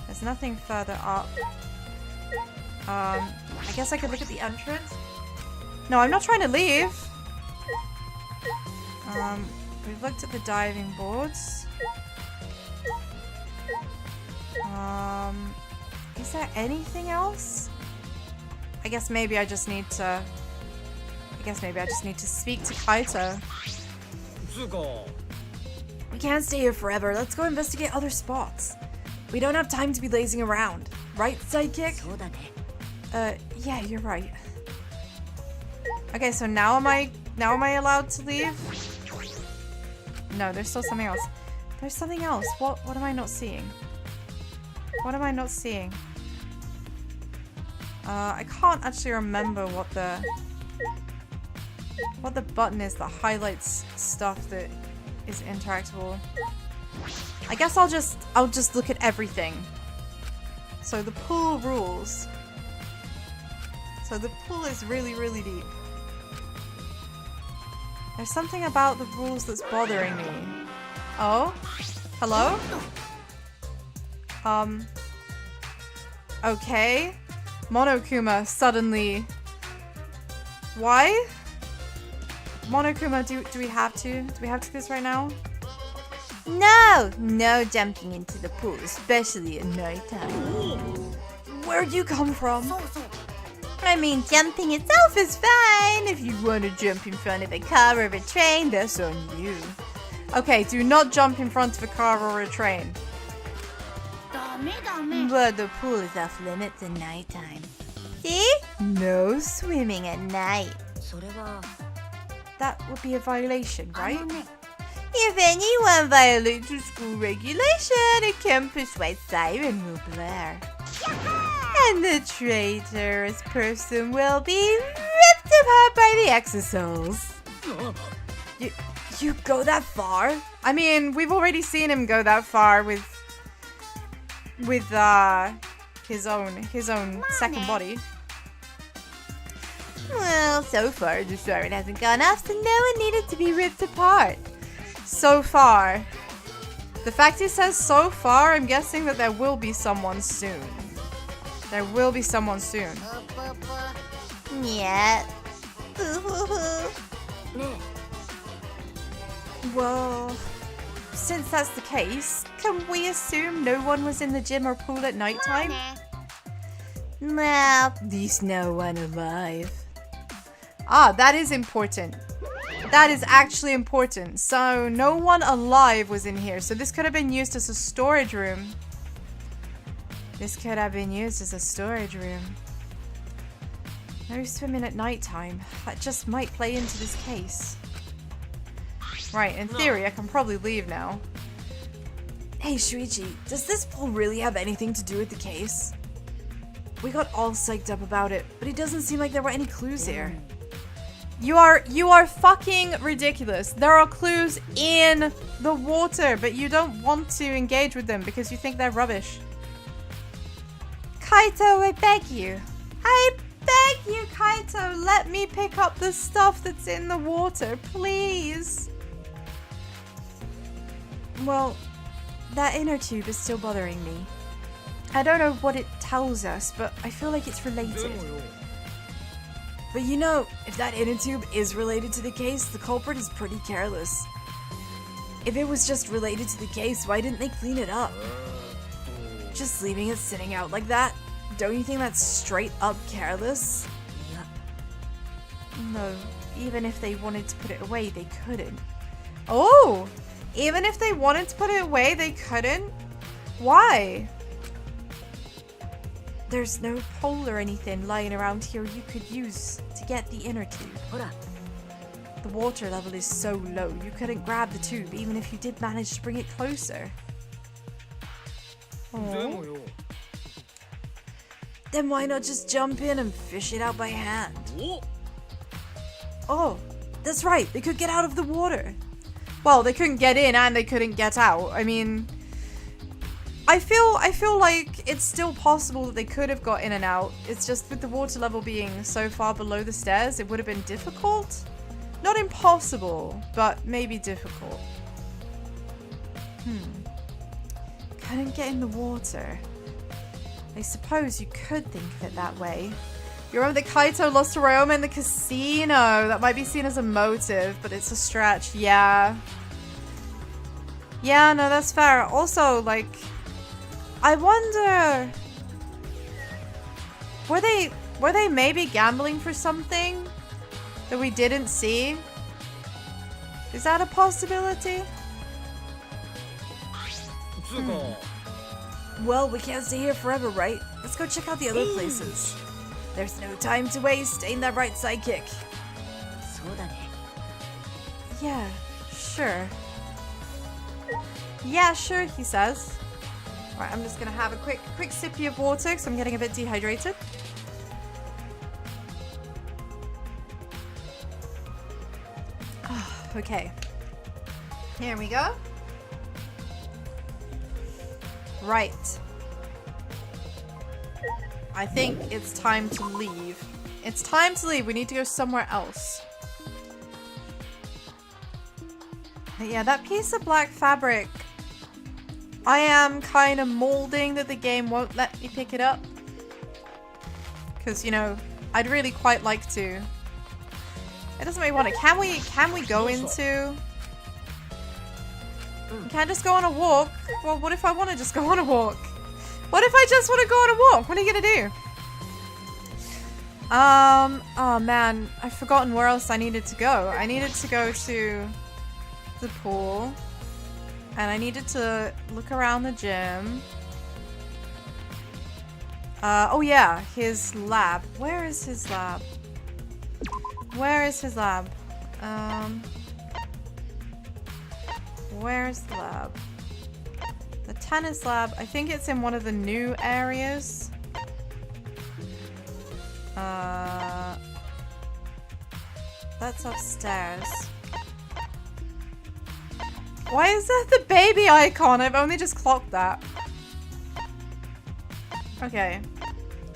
[SPEAKER 1] There's nothing further up. I guess I could look at the entrance. No, I'm not trying to leave. We've looked at the diving boards. Is there anything else? I guess maybe I just need to speak to Kaito.
[SPEAKER 2] We can't stay here forever. Let's go investigate other spots. We don't have time to be lazing around. Right, sidekick?
[SPEAKER 1] Yeah, you're right. Okay, so now am I allowed to leave? No, there's still something else. There's something else. What am I not seeing? What am I not seeing? I can't actually remember what the button is that highlights stuff that is interactable. I guess I'll just look at everything. So the pool rules. So the pool is really, really deep. There's something about the rules that's bothering me. Oh? Hello? Okay. Monokuma suddenly... Why? Monokuma, do we have to? Do we have to do this right now?
[SPEAKER 3] No! No jumping into the pool, especially at nighttime.
[SPEAKER 1] Where'd you come from?
[SPEAKER 3] I mean, jumping itself is fine. If you want to jump in front of a car or a train, that's on you.
[SPEAKER 1] Okay, do not jump in front of a car or a train.
[SPEAKER 3] But the pool is off limits at nighttime. See? No swimming at night.
[SPEAKER 1] That would be a violation, right?
[SPEAKER 3] If anyone violates a school regulation, a campus-wide siren will blare. And the traitorous person will be ripped apart by the exosoles.
[SPEAKER 1] You go that far? I mean, we've already seen him go that far with his own second body.
[SPEAKER 3] Well, so far the siren hasn't gone off, so no one needed to be ripped apart.
[SPEAKER 1] So far. The fact he says so far, I'm guessing that there will be someone soon. There will be someone soon.
[SPEAKER 3] Yeah.
[SPEAKER 1] Well, since that's the case, can we assume no one was in the gym or pool at nighttime?
[SPEAKER 3] Well, at least no one alive.
[SPEAKER 1] Ah, that is important. That is actually important. So, no one alive was in here. So this could have been used as a storage room. This could have been used as a storage room. No swimming at nighttime. That just might play into this case. Right, in theory, I can probably leave now.
[SPEAKER 2] Hey Shuichi, does this pool really have anything to do with the case? We got all psyched up about it, but it doesn't seem like there were any clues here.
[SPEAKER 1] You are fucking ridiculous. There are clues in the water, but you don't want to engage with them because you think they're rubbish. Kaito, I beg you. I beg you, Kaito, let me pick up the stuff that's in the water, please. Well, that inner tube is still bothering me. I don't know what it tells us, but I feel like it's related.
[SPEAKER 2] But you know, if that inner tube is related to the case, the culprit is pretty careless. If it was just related to the case, why didn't they clean it up? Just leaving it sitting out like that? Don't you think that's straight up careless?
[SPEAKER 1] No, even if they wanted to put it away, they couldn't. Oh! Even if they wanted to put it away, they couldn't? Why? There's no pole or anything lying around here you could use to get the inner tube. The water level is so low, you couldn't grab the tube even if you did manage to bring it closer. Oh.
[SPEAKER 2] Then why not just jump in and fish it out by hand?
[SPEAKER 1] Oh, that's right, they could get out of the water. Well, they couldn't get in and they couldn't get out. I mean, I feel like it's still possible that they could have got in and out. It's just with the water level being so far below the stairs, it would have been difficult. Not impossible, but maybe difficult. Couldn't get in the water. I suppose you could think of it that way. You remember that Kaito lost to Ryoma in the casino. That might be seen as a motive, but it's a stretch. Yeah. Yeah, no, that's fair. Also, like, I wonder, were they maybe gambling for something that we didn't see? Is that a possibility?
[SPEAKER 2] Well, we can't stay here forever, right? Let's go check out the other places. There's no time to waste. Ain't that right, sidekick?
[SPEAKER 1] Yeah, sure. Yeah, sure, he says. Alright, I'm just gonna have a quick sippy of water because I'm getting a bit dehydrated. Okay. Here we go. Right. I think it's time to leave. It's time to leave. We need to go somewhere else. But yeah, that piece of black fabric, I am kind of molding that the game won't let me pick it up. Because, you know, I'd really quite like to. It doesn't make me want to. Can we go into... We can't just go on a walk. Well, what if I want to just go on a walk? What if I just want to go on a walk? What are you gonna do? Oh man, I've forgotten where else I needed to go. I needed to go to the pool. And I needed to look around the gym. Oh yeah, his lab. Where is his lab? Where is his lab? Where's the lab? The tennis lab. I think it's in one of the new areas. That's upstairs. Why is that the baby icon? I've only just clocked that. Okay.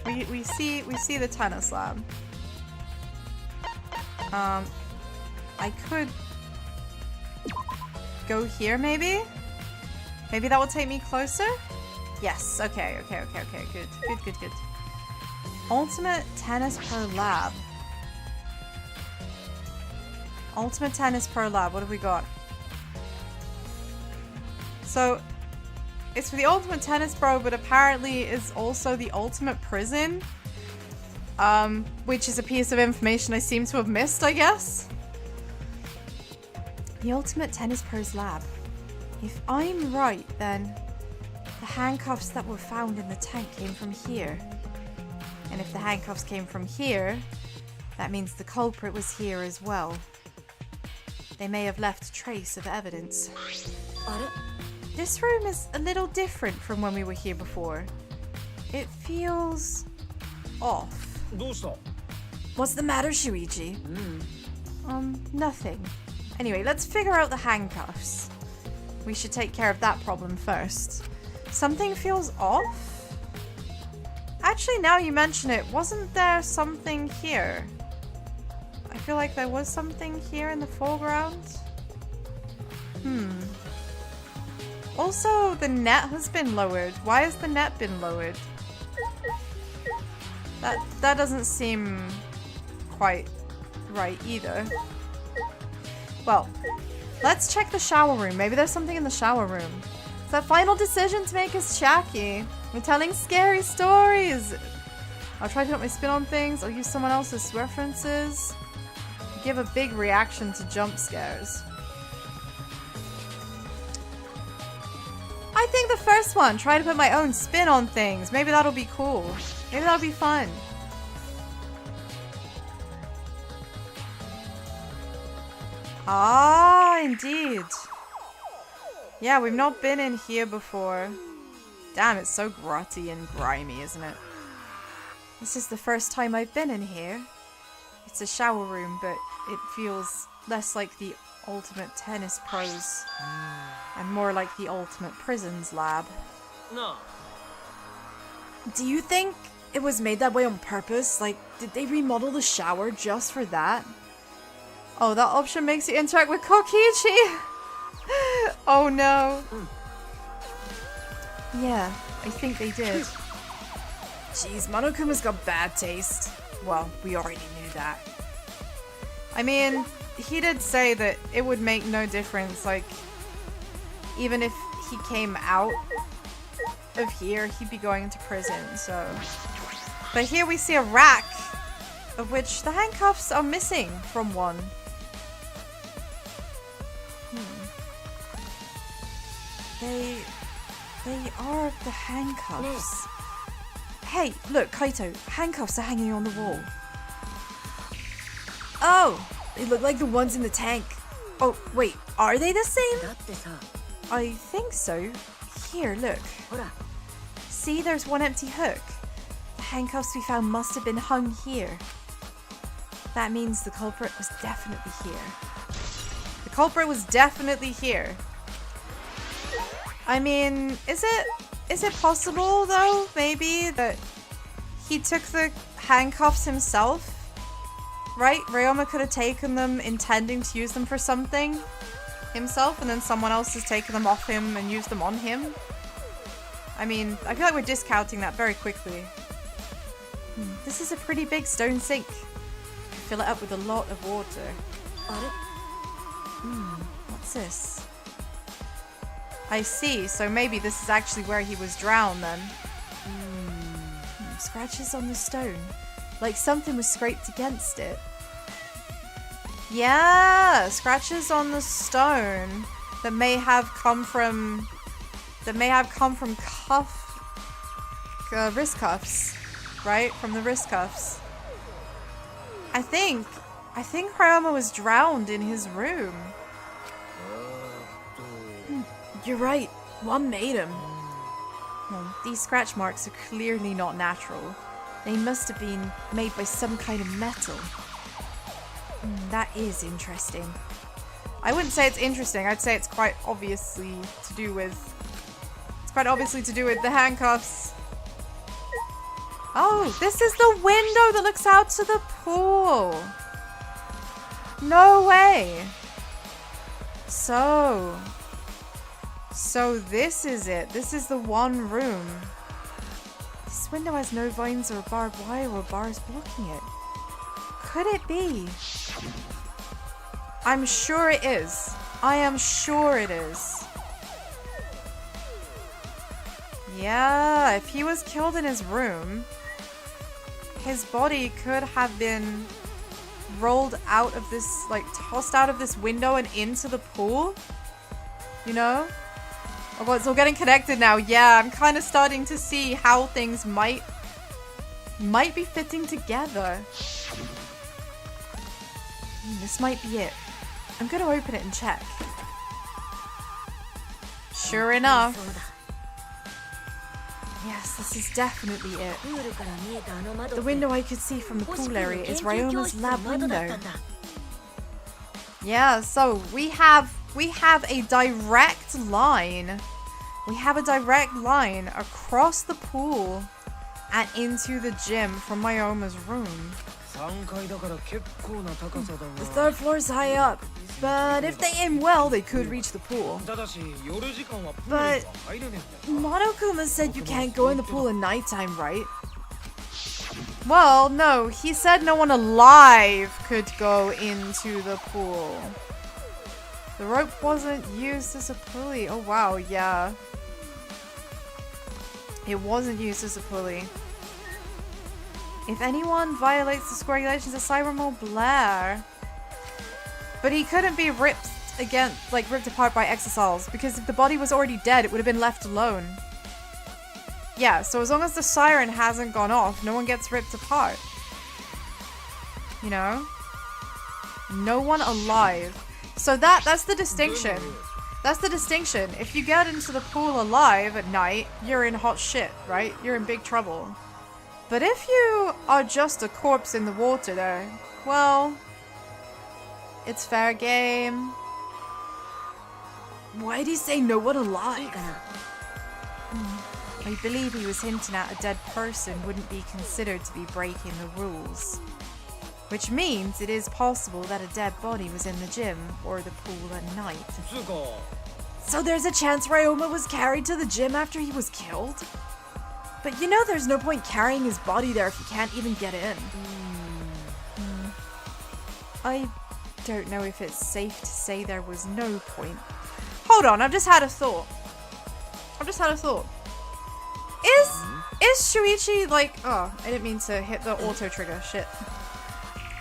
[SPEAKER 1] We see the tennis lab. I could go here maybe? Maybe that will take me closer? Yes, okay, good. Ultimate Tennis Pro Lab. Ultimate Tennis Pro Lab, what have we got? So, it's for the Ultimate Tennis Pro, but apparently is also the Ultimate Prison. Which is a piece of information I seem to have missed, I guess. The Ultimate Tennis Pro's lab. If I'm right, then the handcuffs that were found in the tank came from here. And if the handcuffs came from here, that means the culprit was here as well. They may have left a trace of evidence. This room is a little different from when we were here before. It feels off.
[SPEAKER 2] What's the matter, Shuichi?
[SPEAKER 1] Nothing. Anyway, let's figure out the handcuffs. We should take care of that problem first. Something feels off? Actually, now you mention it, wasn't there something here? I feel like there was something here in the foreground. Also, the net has been lowered. Why has the net been lowered? That doesn't seem quite right either. Well, let's check the shower room. Maybe there's something in the shower room. It's that final decision to make us shaky. We're telling scary stories. I'll try to put my spin on things. I'll use someone else's references. Give a big reaction to jump scares. I think the first one. Try to put my own spin on things. Maybe that'll be cool. Maybe that'll be fun. Ah, indeed. Yeah, we've not been in here before. Damn, it's so grotty and grimy, isn't it? This is the first time I've been in here. It's a shower room, but it feels less like the Ultimate Tennis Pros and more like the Ultimate Prisons lab.
[SPEAKER 4] No.
[SPEAKER 2] Do you think it was made that way on purpose? Like, did they remodel the shower just for that?
[SPEAKER 1] Oh, that option makes you interact with Kokichi! Oh no. Yeah, I think they did.
[SPEAKER 2] Jeez, Monokuma's got bad taste. Well, we already knew that.
[SPEAKER 1] I mean, he did say that it would make no difference, like, even if he came out of here, he'd be going into prison, so... But here we see a rack, of which the handcuffs are missing from one. They are the handcuffs. Hey, look, Kaito, handcuffs are hanging on the wall.
[SPEAKER 2] Oh, they look like the ones in the tank. Oh, wait, are they the same?
[SPEAKER 1] I think so. Here, look. See, there's one empty hook. The handcuffs we found must have been hung here. That means the culprit was definitely here. The culprit was definitely here. I mean, is it possible though, maybe, that he took the handcuffs himself? Right? Ryoma could have taken them intending to use them for something himself, and then someone else has taken them off him and used them on him. I mean, I feel like we're discounting that very quickly. This is a pretty big stone sink. You fill it up with a lot of water. What's this? I see, so maybe this is actually where he was drowned then. Scratches on the stone. Like something was scraped against it. Yeah, scratches on the stone that may have come from wrist cuffs, right? From the wrist cuffs. I think Ryoma was drowned in his room.
[SPEAKER 2] You're right. One made him.
[SPEAKER 1] Well, these scratch marks are clearly not natural. They must have been made by some kind of metal. That is interesting. I wouldn't say it's interesting. I'd say it's quite obviously to do with the handcuffs. Oh, this is the window that looks out to the pool. No way. So this is it. This is the one room. This window has no vines or barbed wire or bars blocking it. Could it be? I'm sure it is. I am sure it is. Yeah, if he was killed in his room, his body could have been rolled out of this, like tossed out of this window and into the pool. You know? Oh, well, it's all getting connected now. Yeah, I'm kind of starting to see how things might be fitting together. This might be it. I'm gonna open it and check. Sure enough. Yes, this is definitely it. The window I could see from the pool area is Ryoma's lab window. Yeah, so we have a direct line. We have a direct line across the pool and into the gym from Ryoma's room.
[SPEAKER 2] The third floor is high up, but if they aim well, they could reach the pool. But Monokuma said you can't go in the pool at nighttime, right?
[SPEAKER 1] Well, no, he said no one alive could go into the pool. The rope wasn't used as a pulley. Oh wow, yeah. It wasn't used as a pulley. If anyone violates the school regulations, a siren will blare. But he couldn't be ripped apart by exosols, because if the body was already dead, it would have been left alone. Yeah, so as long as the siren hasn't gone off, no one gets ripped apart. You know? No one alive. So that's the distinction. That's the distinction. If you get into the pool alive at night, you're in hot shit, right? You're in big trouble. But if you are just a corpse in the water there, well, it's fair game.
[SPEAKER 2] Why'd he say no one alive?
[SPEAKER 1] I believe he was hinting at a dead person wouldn't be considered to be breaking the rules. Which means it is possible that a dead body was in the gym or the pool at night.
[SPEAKER 2] So there's a chance Ryoma was carried to the gym after he was killed? But you know there's no point carrying his body there if you can't even get in.
[SPEAKER 1] I don't know if it's safe to say there was no point. Hold on, I've just had a thought. Is Shuichi like... Oh, I didn't mean to hit the auto trigger. Shit.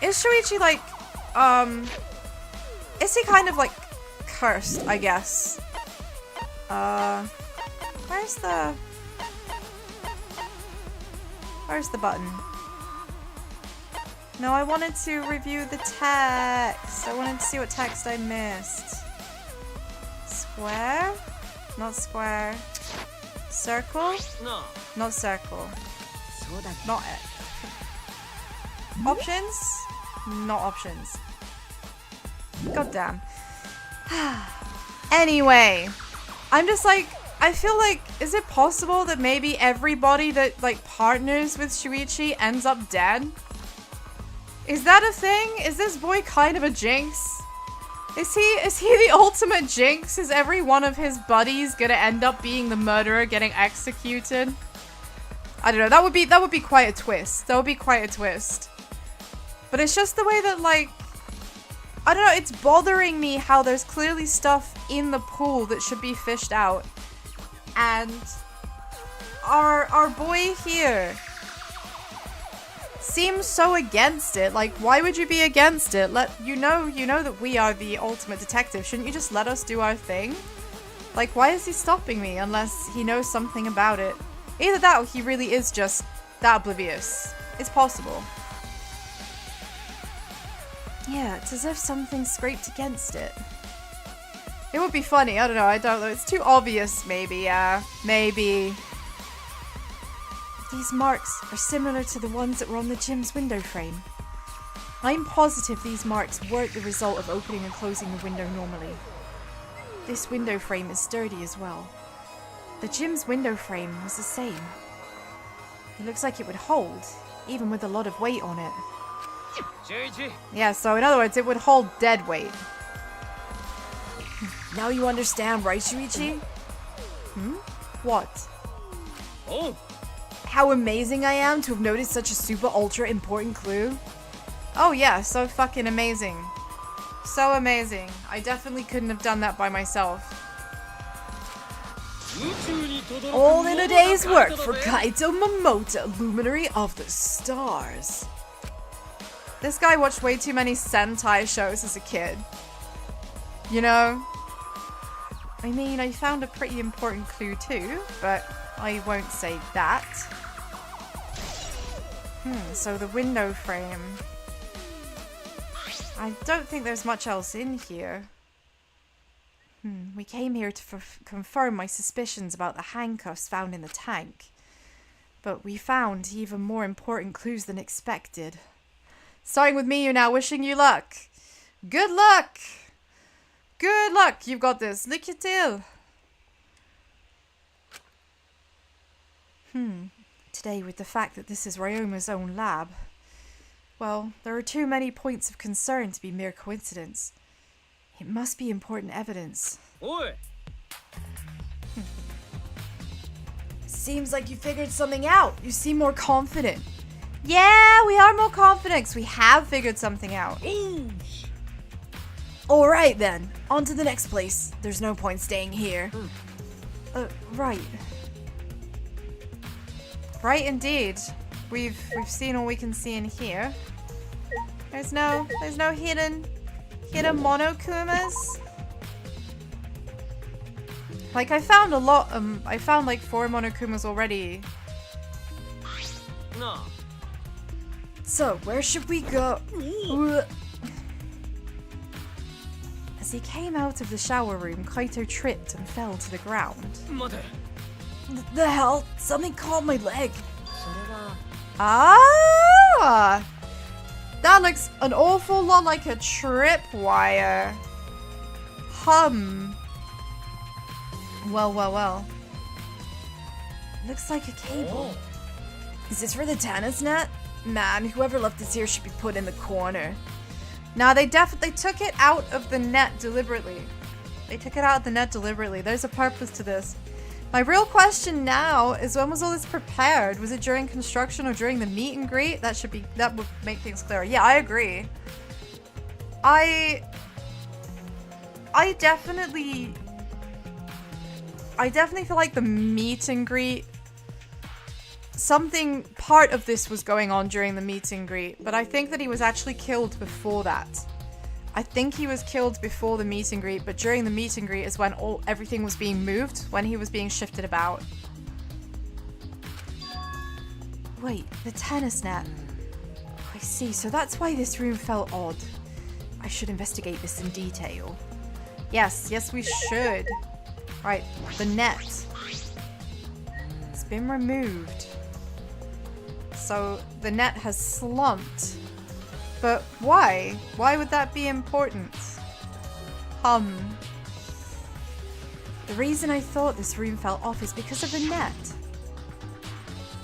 [SPEAKER 1] Is Shuichi like... Is he kind of like cursed, I guess? Where's the button? No, I wanted to review the text. I wanted to see what text I missed. Square? Not square. Circle?
[SPEAKER 4] No.
[SPEAKER 1] Not circle. Not it. Options? Not options. God damn. Anyway, I'm just like, I feel like, is it possible that maybe everybody that like partners with Shuichi ends up dead? Is that a thing? Is this boy kind of a jinx? Is he the ultimate jinx? Is every one of his buddies gonna end up being the murderer getting executed? I don't know, that would be quite a twist. That would be quite a twist. But it's just the way that, like, I don't know, it's bothering me how there's clearly stuff in the pool that should be fished out. And our boy here seems so against it. Like, why would you be against it? You know that we are the ultimate detective. Shouldn't you just let us do our thing? Like, why is he stopping me unless he knows something about it? Either that or he really is just that oblivious. It's possible. Yeah, it's as if something scraped against it. It would be funny, I don't know, it's too obvious maybe, maybe. These marks are similar to the ones that were on the gym's window frame. I'm positive these marks weren't the result of opening and closing the window normally. This window frame is sturdy as well. The gym's window frame was the same. It looks like it would hold, even with a lot of weight on it. Yeah, so in other words, it would hold dead weight.
[SPEAKER 2] Now you understand, right, Shuichi?
[SPEAKER 1] What?
[SPEAKER 4] Oh.
[SPEAKER 2] How amazing I am to have noticed such a super ultra important clue.
[SPEAKER 1] Oh yeah, so fucking amazing. So amazing. I definitely couldn't have done that by myself.
[SPEAKER 2] All in a day's work for Kaito Momota, Luminary of the Stars.
[SPEAKER 1] This guy watched way too many Sentai shows as a kid. You know? I mean, I found a pretty important clue too, but I won't say that. So the window frame. I don't think there's much else in here. We came here to confirm my suspicions about the handcuffs found in the tank. But we found even more important clues than expected. Starting with me, you're now wishing you luck. Good luck! Good luck! You've got this. Lycka till! Today, with the fact that this is Ryoma's own lab, well, there are too many points of concern to be mere coincidence. It must be important evidence.
[SPEAKER 4] Oi.
[SPEAKER 2] Seems like you figured something out. You seem more confident.
[SPEAKER 1] Yeah, we are more confident 'cause we have figured something out.
[SPEAKER 2] Alright then, on to the next place. There's no point staying here.
[SPEAKER 1] Right. Right indeed. We've seen all we can see in here. There's no hidden monokumas. Like, I found a lot, I found like 4 monokumas already.
[SPEAKER 4] No.
[SPEAKER 2] So, where should we go?
[SPEAKER 1] As he came out of the shower room, Kaito tripped and fell to the ground.
[SPEAKER 2] The hell? Something caught my leg.
[SPEAKER 1] Ah! That looks an awful lot like a tripwire. Well.
[SPEAKER 2] Looks like a cable. Is this for the tennis net? Man, whoever left this here should be put in the corner.
[SPEAKER 1] No, they took it out of the net deliberately. They took it out of the net deliberately. There's a purpose to this. My real question now is, when was all this prepared? Was it during construction or during the meet and greet? That would make things clearer. Yeah, I agree. I definitely feel like the meet and greet, part of this was going on during the meet and greet, but I think that he was actually killed before that. I think he was killed before the meet and greet, but during the meet and greet is when everything was being moved, when he was being shifted about. Wait, the tennis net. I see, so that's why this room felt odd. I should investigate this in detail. Yes, we should. Right, the net. It's been removed. So the net has slumped. But why? Why would that be important? The reason I thought this room fell off is because of the net.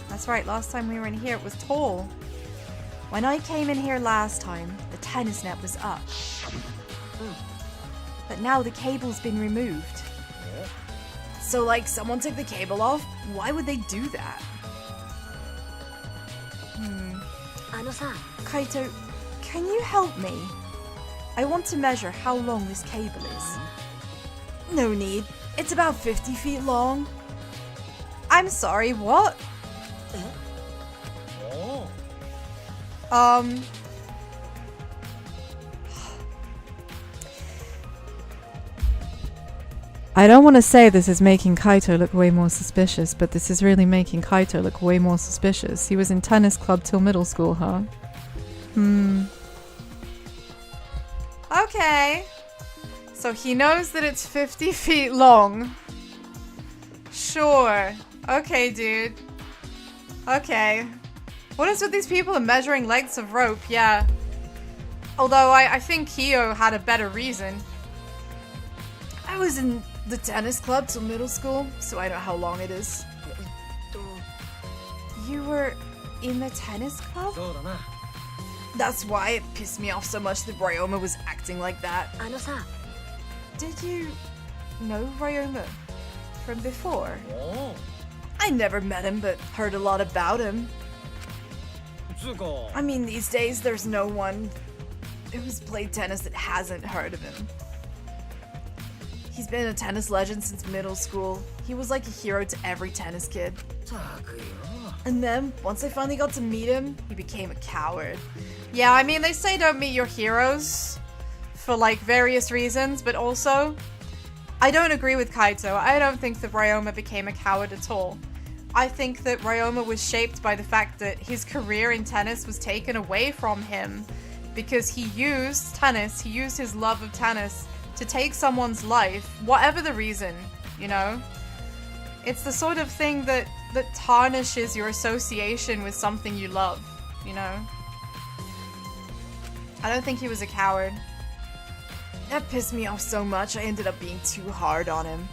[SPEAKER 1] That's right, last time we were in here it was tall. When I came in here last time, the tennis net was up. But now the cable's been removed.
[SPEAKER 2] So, like, someone took the cable off? Why would they do that?
[SPEAKER 1] Kaito, can you help me? I want to measure how long this cable is.
[SPEAKER 2] No need. It's about 50 feet long.
[SPEAKER 1] I'm sorry, what? I don't want to say this is making Kaito look way more suspicious, but this is really making Kaito look way more suspicious. He was in tennis club till middle school, huh? Okay. So he knows that it's 50 feet long. Sure. Okay, dude. Okay. What is with these people and measuring lengths of rope? Yeah. Although I think Kyo had a better reason.
[SPEAKER 2] I was in the tennis club till middle school, so I know how long it is.
[SPEAKER 1] You were in the tennis club?
[SPEAKER 2] That's why it pissed me off so much that Ryoma was acting like that.
[SPEAKER 1] Did you know Ryoma from before?
[SPEAKER 2] I never met him, but heard a lot about him. I mean, these days there's no one who's played tennis that hasn't heard of him. He's been a tennis legend since middle school. He was like a hero to every tennis kid. And then, once I finally got to meet him, he became a coward.
[SPEAKER 1] Yeah, I mean, they say don't meet your heroes for, like, various reasons, but also, I don't agree with Kaito. I don't think that Ryoma became a coward at all. I think that Ryoma was shaped by the fact that his career in tennis was taken away from him because he used his love of tennis to take someone's life, whatever the reason, you know? It's the sort of thing that tarnishes your association with something you love, you know? I don't think he was a coward.
[SPEAKER 2] That pissed me off so much I ended up being too hard on him.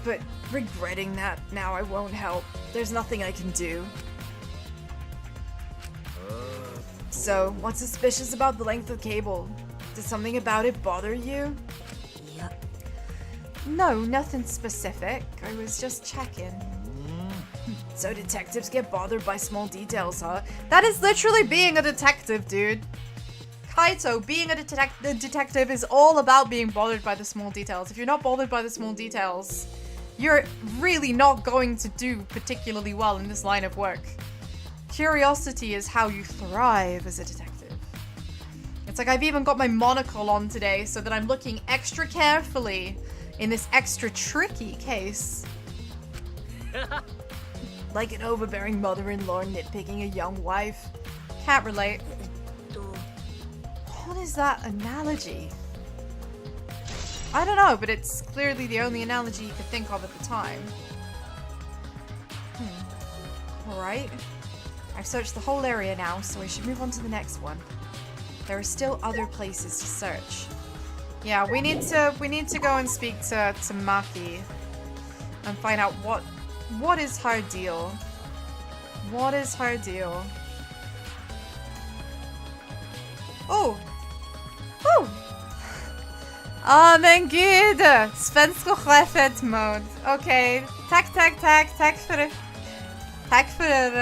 [SPEAKER 2] But regretting that now I won't help. There's nothing I can do. So, what's suspicious about the length of the cable? Did something about it bother you?
[SPEAKER 1] No, nothing specific. I was just checking.
[SPEAKER 2] So detectives get bothered by small details, huh?
[SPEAKER 1] That is literally being a detective, dude. Kaito, being a detective is all about being bothered by the small details. If you're not bothered by the small details, you're really not going to do particularly well in this line of work. Curiosity is how you thrive as a detective. It's like I've even got my monocle on today so that I'm looking extra carefully in this extra tricky case.
[SPEAKER 2] Like an overbearing mother-in-law nitpicking a young wife.
[SPEAKER 1] Can't relate. What is that analogy? I don't know, but it's clearly the only analogy you could think of at the time. Alright. I've searched the whole area now, so I should move on to the next one. There are still other places to search. Yeah, we need to go and speak to Maki and find out what is her deal. What is her deal? Oh! Oh! Men gud! Svensk och chefet mode. Okej. Tack för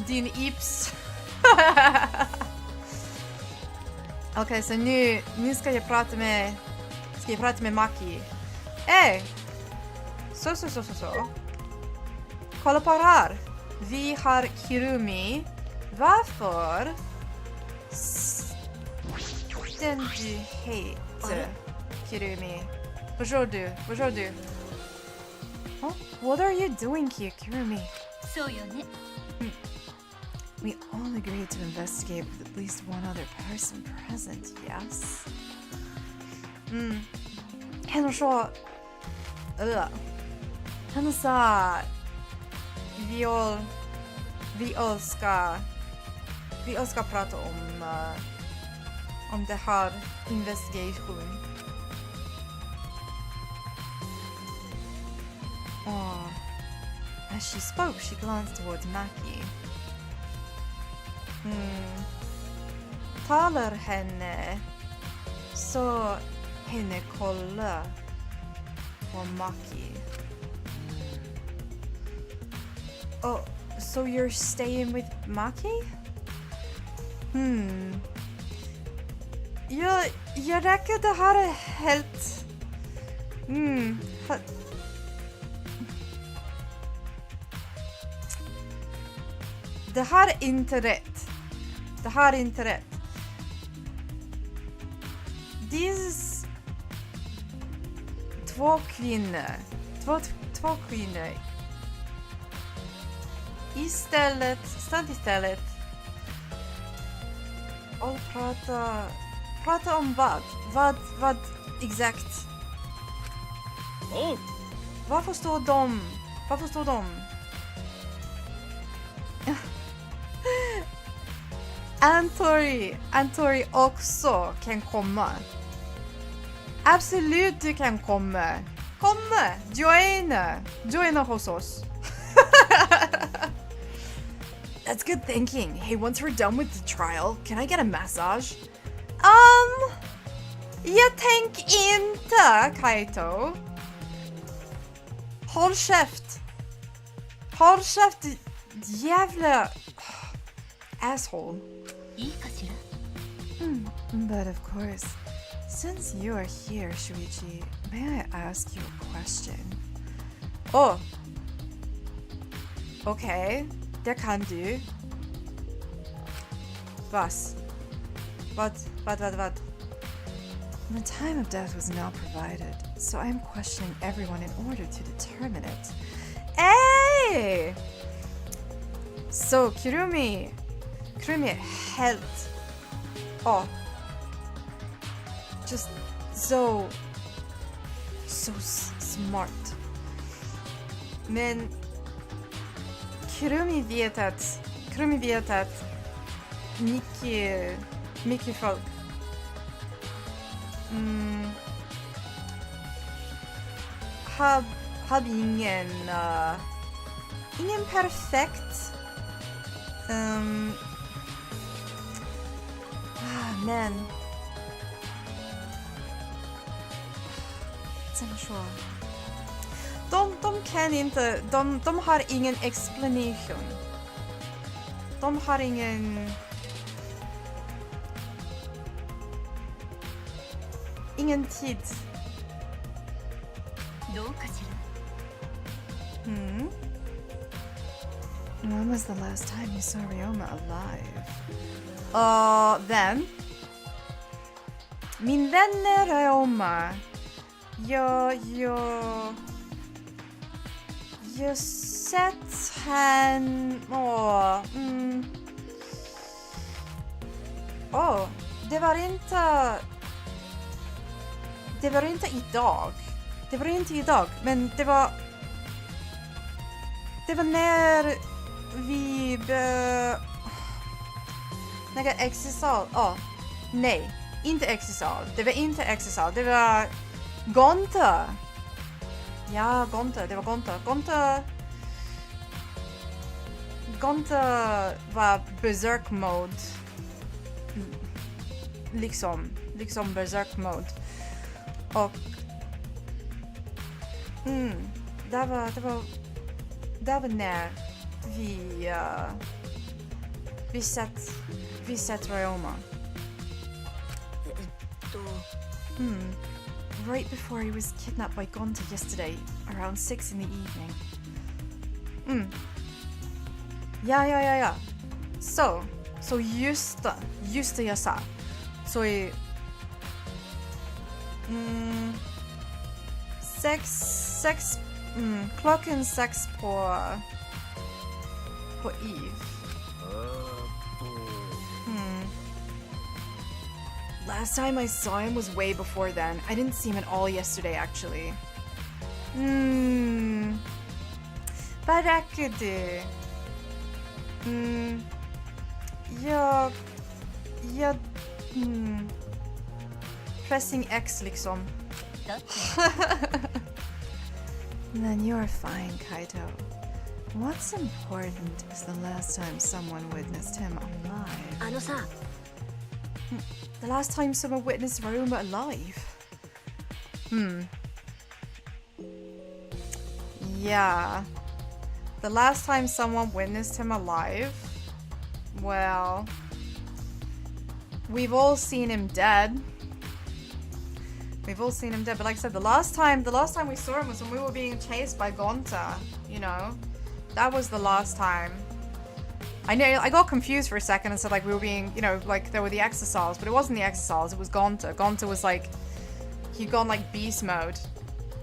[SPEAKER 1] din ips. Okej, så nu ska jag prata med Maki. Så. Kolla på här. Vi har Kirumi. Varför den du heter Kirumi? Vad gör du? Huh? What are you doing here, Kirumi? We all agreed to investigate with at least one other person present, yes? 変の说 Han sa vi ska prata om det här investigation. As she spoke, she glanced towards Maki. Talar henne så henne kolla på Maki. Oh, so you're staying with Maki? Jag räcker det här är helt... Det här är inte rätt. Det här är inte rätt. These två kvinnor. Två kvinnor. Istället. Och prata om vad exakt? Varför står de? Antori också kan komma. Absolut du kan komma. Joina hos oss.
[SPEAKER 2] That's good thinking. Hey, once we're done with the trial, can I get a massage?
[SPEAKER 1] Jag tänk inte, Kaito. Håll käft, jävla asshole. But of course, since you are here, Shuichi, may I ask you a question? Oh. Okay, det kan du. Vad? The time of death was not provided, so I am questioning everyone in order to determine it. Hey! So, Kirumi är helt... just so smart. Men Kirumi vet att mycket folk har ingen perfekt men de kan inte, de har ingen explanation. De har ingen tid. When was the last time you saw Ryoma alive? Then min vän Ryoma. Jag sett han det var inte idag. Men det var när exisal. Nej, inte exisal. Det var inte exisal. Det var Gonta. Ja, Gonta. Det var Gonta. Gonta var berserk mode. Liksom berserk mode. Och det var när vi sett Ryoma. Right before he was kidnapped by Gonta yesterday, around 6 in the evening. Ja. Så just det jag sa. Så i klockan 6 på Eve.
[SPEAKER 2] Last time I saw him was way before then. I didn't see him at all yesterday, actually.
[SPEAKER 1] Barakudu. Jag... Pressing X liksom. Then you're fine, Kaito. What's important is the last time someone witnessed him alive. The last time someone witnessed Ryoma alive? Yeah. The last time someone witnessed him alive? Well... We've all seen him dead. We've all seen him dead, but like I said, the last time we saw him was when we were being chased by Gonta, you know? That was the last time. I know, I got confused for a second and said like we were being, you know, like there were the Exosols, but it wasn't the Exosols, it was Gonta. Gonta was like, he'd gone like beast mode,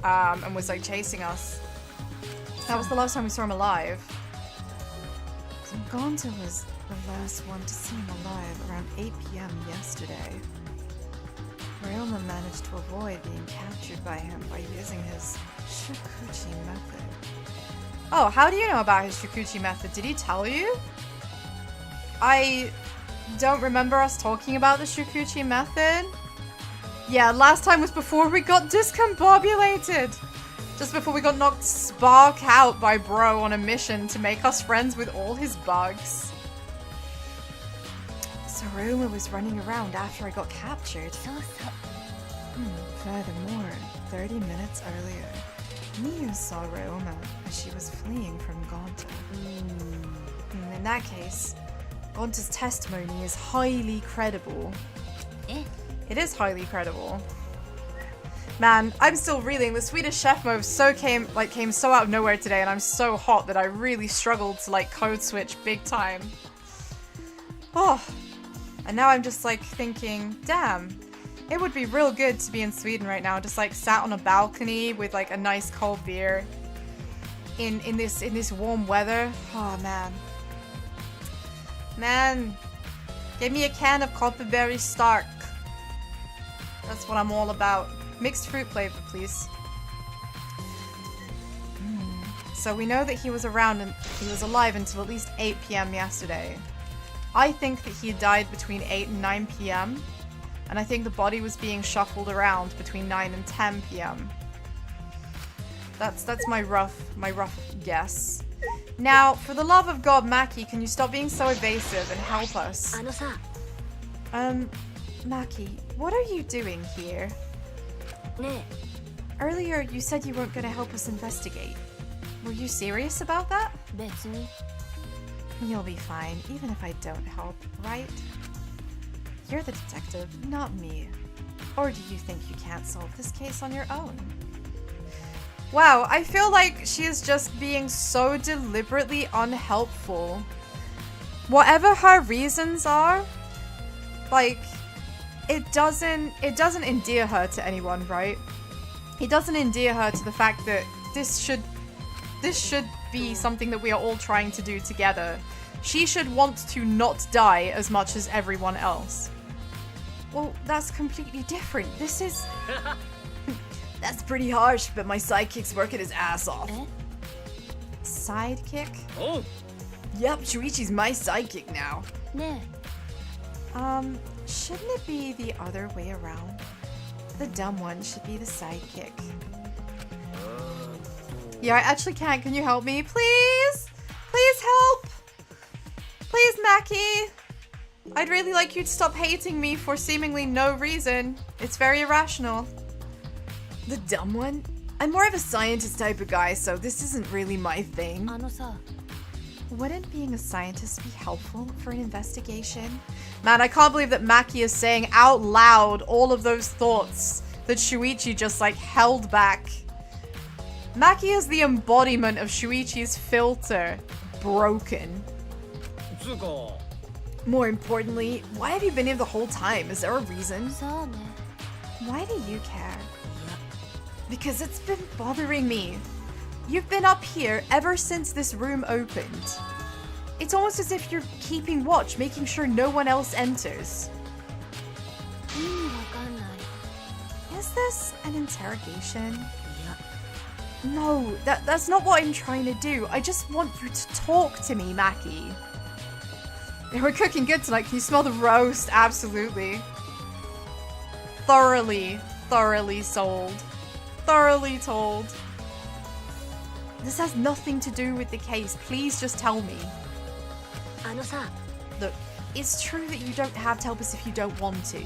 [SPEAKER 1] and was like chasing us. That was the last time we saw him alive. So Gonta was the last one to see him alive around 8 p.m. yesterday. Ryoma managed to avoid being captured by him by using his Shukuchi method. Oh, how do you know about his Shukuchi method? Did he tell you? I don't remember us talking about the Shukuchi method. Yeah, last time was before we got discombobulated. Just before we got knocked spark out by Bro on a mission to make us friends with all his bugs. So Ryoma was running around after I got captured. Furthermore, 30 minutes earlier, Miyu saw Ryoma as she was fleeing from Gonta. In that case, Gonta's testimony is highly credible. It is highly credible. Man, I'm still reeling. The Swedish chef move came so out of nowhere today, and I'm so hot that I really struggled to like code switch big time. Oh, and now I'm just like thinking, damn, it would be real good to be in Sweden right now, just like sat on a balcony with like a nice cold beer in this warm weather. Oh man, give me a can of Copperberry Stark. That's what I'm all about. Mixed fruit flavor, please. So we know that he was around and he was alive until at least 8 p.m. yesterday. I think that he died between 8 and 9 p.m. And I think the body was being shuffled around between 9 and 10 p.m. That's my rough guess. Now, for the love of God, Maki, can you stop being so evasive and help us? Maki, what are you doing here? Earlier, you said you weren't going to help us investigate. Were you serious about that? You'll be fine, even if I don't help, right? You're the detective, not me. Or do you think you can't solve this case on your own? Wow, I feel like she is just being so deliberately unhelpful. Whatever her reasons are, like, it doesn't endear her to anyone, right? It doesn't endear her to the fact that this should be something that we are all trying to do together. She should want to not die as much as everyone else. Well, that's completely different. This is...
[SPEAKER 2] That's pretty harsh, but my sidekick's working his ass off.
[SPEAKER 1] Sidekick?
[SPEAKER 2] Oh. Yep, Shuichi's my sidekick now.
[SPEAKER 1] Shouldn't it be the other way around? The dumb one should be the sidekick. Yeah, I actually can't. Can you help me? Please? Please help! Please, Maki! I'd really like you to stop hating me for seemingly no reason. It's very irrational.
[SPEAKER 2] The dumb one? I'm more of a scientist type of guy, so this isn't really my thing.
[SPEAKER 1] Wouldn't being a scientist be helpful for an investigation? Man, I can't believe that Maki is saying out loud all of those thoughts that Shuichi just like held back. Maki is the embodiment of Shuichi's filter. Broken.
[SPEAKER 2] More importantly, why have you been here the whole time? Is there a reason?
[SPEAKER 1] Why do you care?
[SPEAKER 2] Because it's been bothering me.
[SPEAKER 1] You've been up here ever since this room opened. It's almost as if you're keeping watch, making sure no one else enters. Is this an interrogation? No, that's not what I'm trying to do. I just want you to talk to me, Maki. Yeah, we're cooking good tonight. Can you smell the roast? Absolutely. Thoroughly sold. Thoroughly told. This has nothing to do with the case. Please just tell me. Look, it's true that you don't have to help us if you don't want to.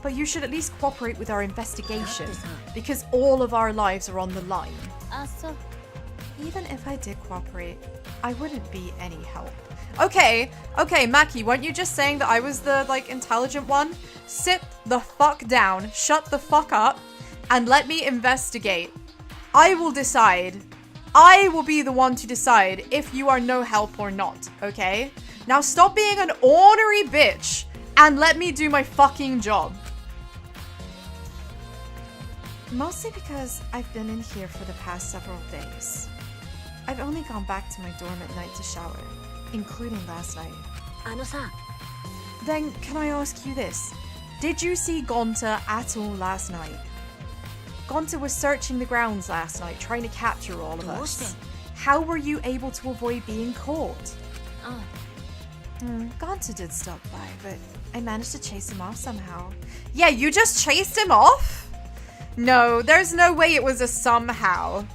[SPEAKER 1] But you should at least cooperate with our investigation, because all of our lives are on the line. Even if I did cooperate, I wouldn't be any help. Okay, Maki, weren't you just saying that I was the, intelligent one? Sit the fuck down, shut the fuck up, and let me investigate. I will decide. I will be the one to decide if you are no help or not, okay? Now stop being an ornery bitch and let me do my fucking job. Mostly because I've been in here for the past several days. I've only gone back to my dorm at night to shower, including last night. Then can I ask you this? Did you see Gonta at all last night? Gonta was searching the grounds last night, trying to capture all of us. How were you able to avoid being caught? Gonta did stop by, but I managed to chase him off somehow. Yeah, you just chased him off? No, there's no way it was a somehow.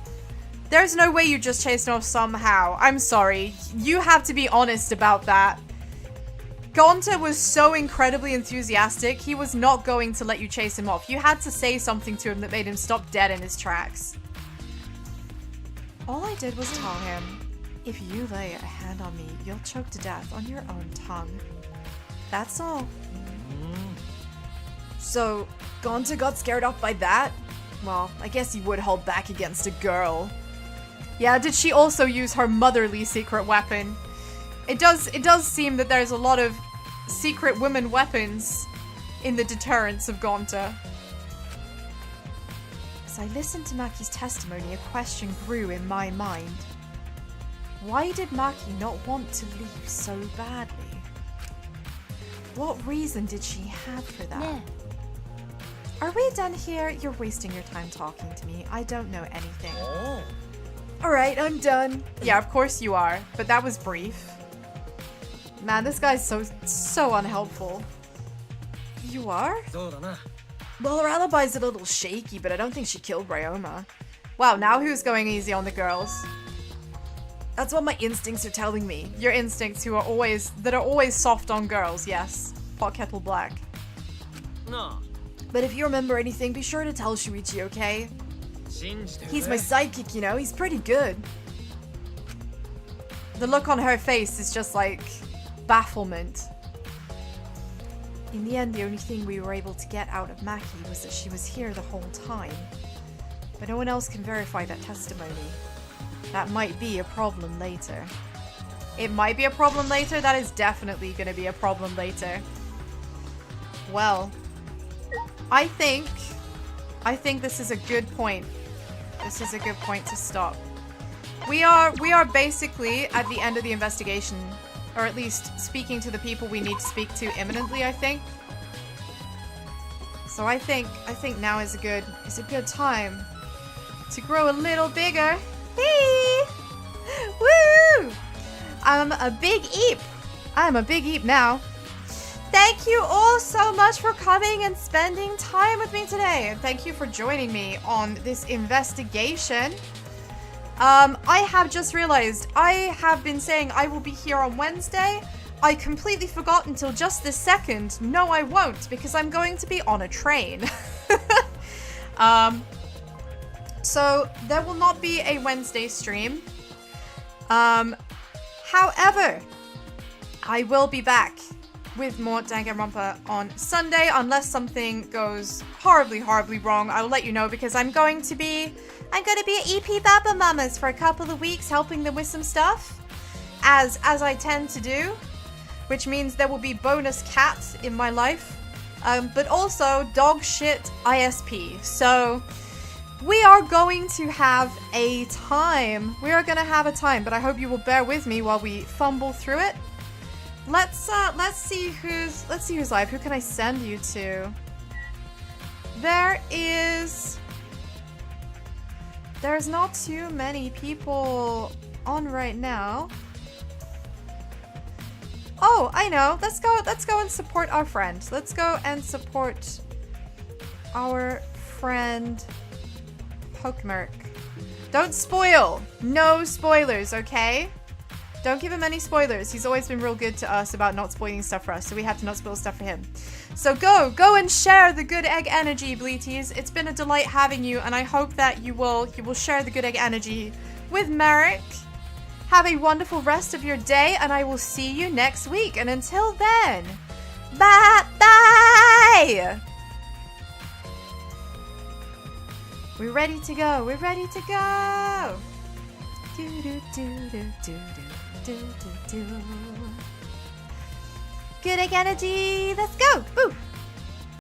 [SPEAKER 1] There's no way you just chased him off somehow. I'm sorry. You have to be honest about that. Gonta was so incredibly enthusiastic, he was not going to let you chase him off. You had to say something to him that made him stop dead in his tracks. All I did was tell him, if you lay a hand on me, you'll choke to death on your own tongue. That's all.
[SPEAKER 2] So, Gonta got scared off by that? Well, I guess he would hold back against a girl.
[SPEAKER 1] Yeah, did she also use her motherly secret weapon? It does seem that there's a lot of secret women weapons in the deterrence of Gonta. As I listened to Maki's testimony, a question grew in my mind. Why did Maki not want to leave so badly? What reason did she have for that?
[SPEAKER 3] Yeah.
[SPEAKER 1] Are we done here? You're wasting your time talking to me. I don't know anything.
[SPEAKER 2] Alright, I'm done.
[SPEAKER 1] Yeah, of course you are, but that was brief. Man, this guy's so unhelpful. You are?
[SPEAKER 2] Well, her alibi's a little shaky, but I don't think she killed Ryoma.
[SPEAKER 1] Wow, now who's going easy on the girls?
[SPEAKER 2] That's what my instincts are telling me.
[SPEAKER 1] Your instincts that are always soft on girls, yes. Hot kettle black.
[SPEAKER 4] No.
[SPEAKER 2] But if you remember anything, be sure to tell Shuichi, okay? He's my sidekick, you know? He's pretty good.
[SPEAKER 1] The look on her face is just like bafflement.
[SPEAKER 2] In the end, the only thing we were able to get out of Maki was that she was here the whole time.
[SPEAKER 1] But no one else can verify that testimony. That might be a problem later. It might be a problem later? That is definitely going to be a problem later. Well, I think this is a good point. This is a good point to stop. We are basically at the end of the investigation, or at least speaking to the people we need to speak to imminently, I think. So I think now is a good time to grow a little bigger. Hey! Woo! I'm a big eep. I'm a big eep now. Thank you all so much for coming and spending time with me today. And thank you for joining me on this investigation. I have just realized I have been saying I will be here on Wednesday. I completely forgot until just this second. No, I won't, because I'm going to be on a train. So there will not be a Wednesday stream. However, I will be back with more Danganronpa on Sunday, unless something goes horribly wrong. I will let you know, because I'm going to be at EP Baba Mamas for a couple of weeks, helping them with some stuff, as I tend to do, which means there will be bonus cats in my life, but also dog shit ISP. So we are going to have a time. We are going to have a time, but I hope you will bear with me while we fumble through it. Let's see who's live. Who can I send you to? There there's not too many people on right now. Oh, I know. Let's go and support our friend. Let's go and support our friend Pokemerk. Don't spoil. No spoilers, okay? Don't give him any spoilers. He's always been real good to us about not spoiling stuff for us, so we have to not spoil stuff for him. So go and share the good egg energy, Bleaties. It's been a delight having you, and I hope that you will share the good egg energy with Merrick. Have a wonderful rest of your day, and I will see you next week. And until then, bye! We're ready to go. We're ready to go. Do do do do do do do do. Good egg energy. Let's go. Woo.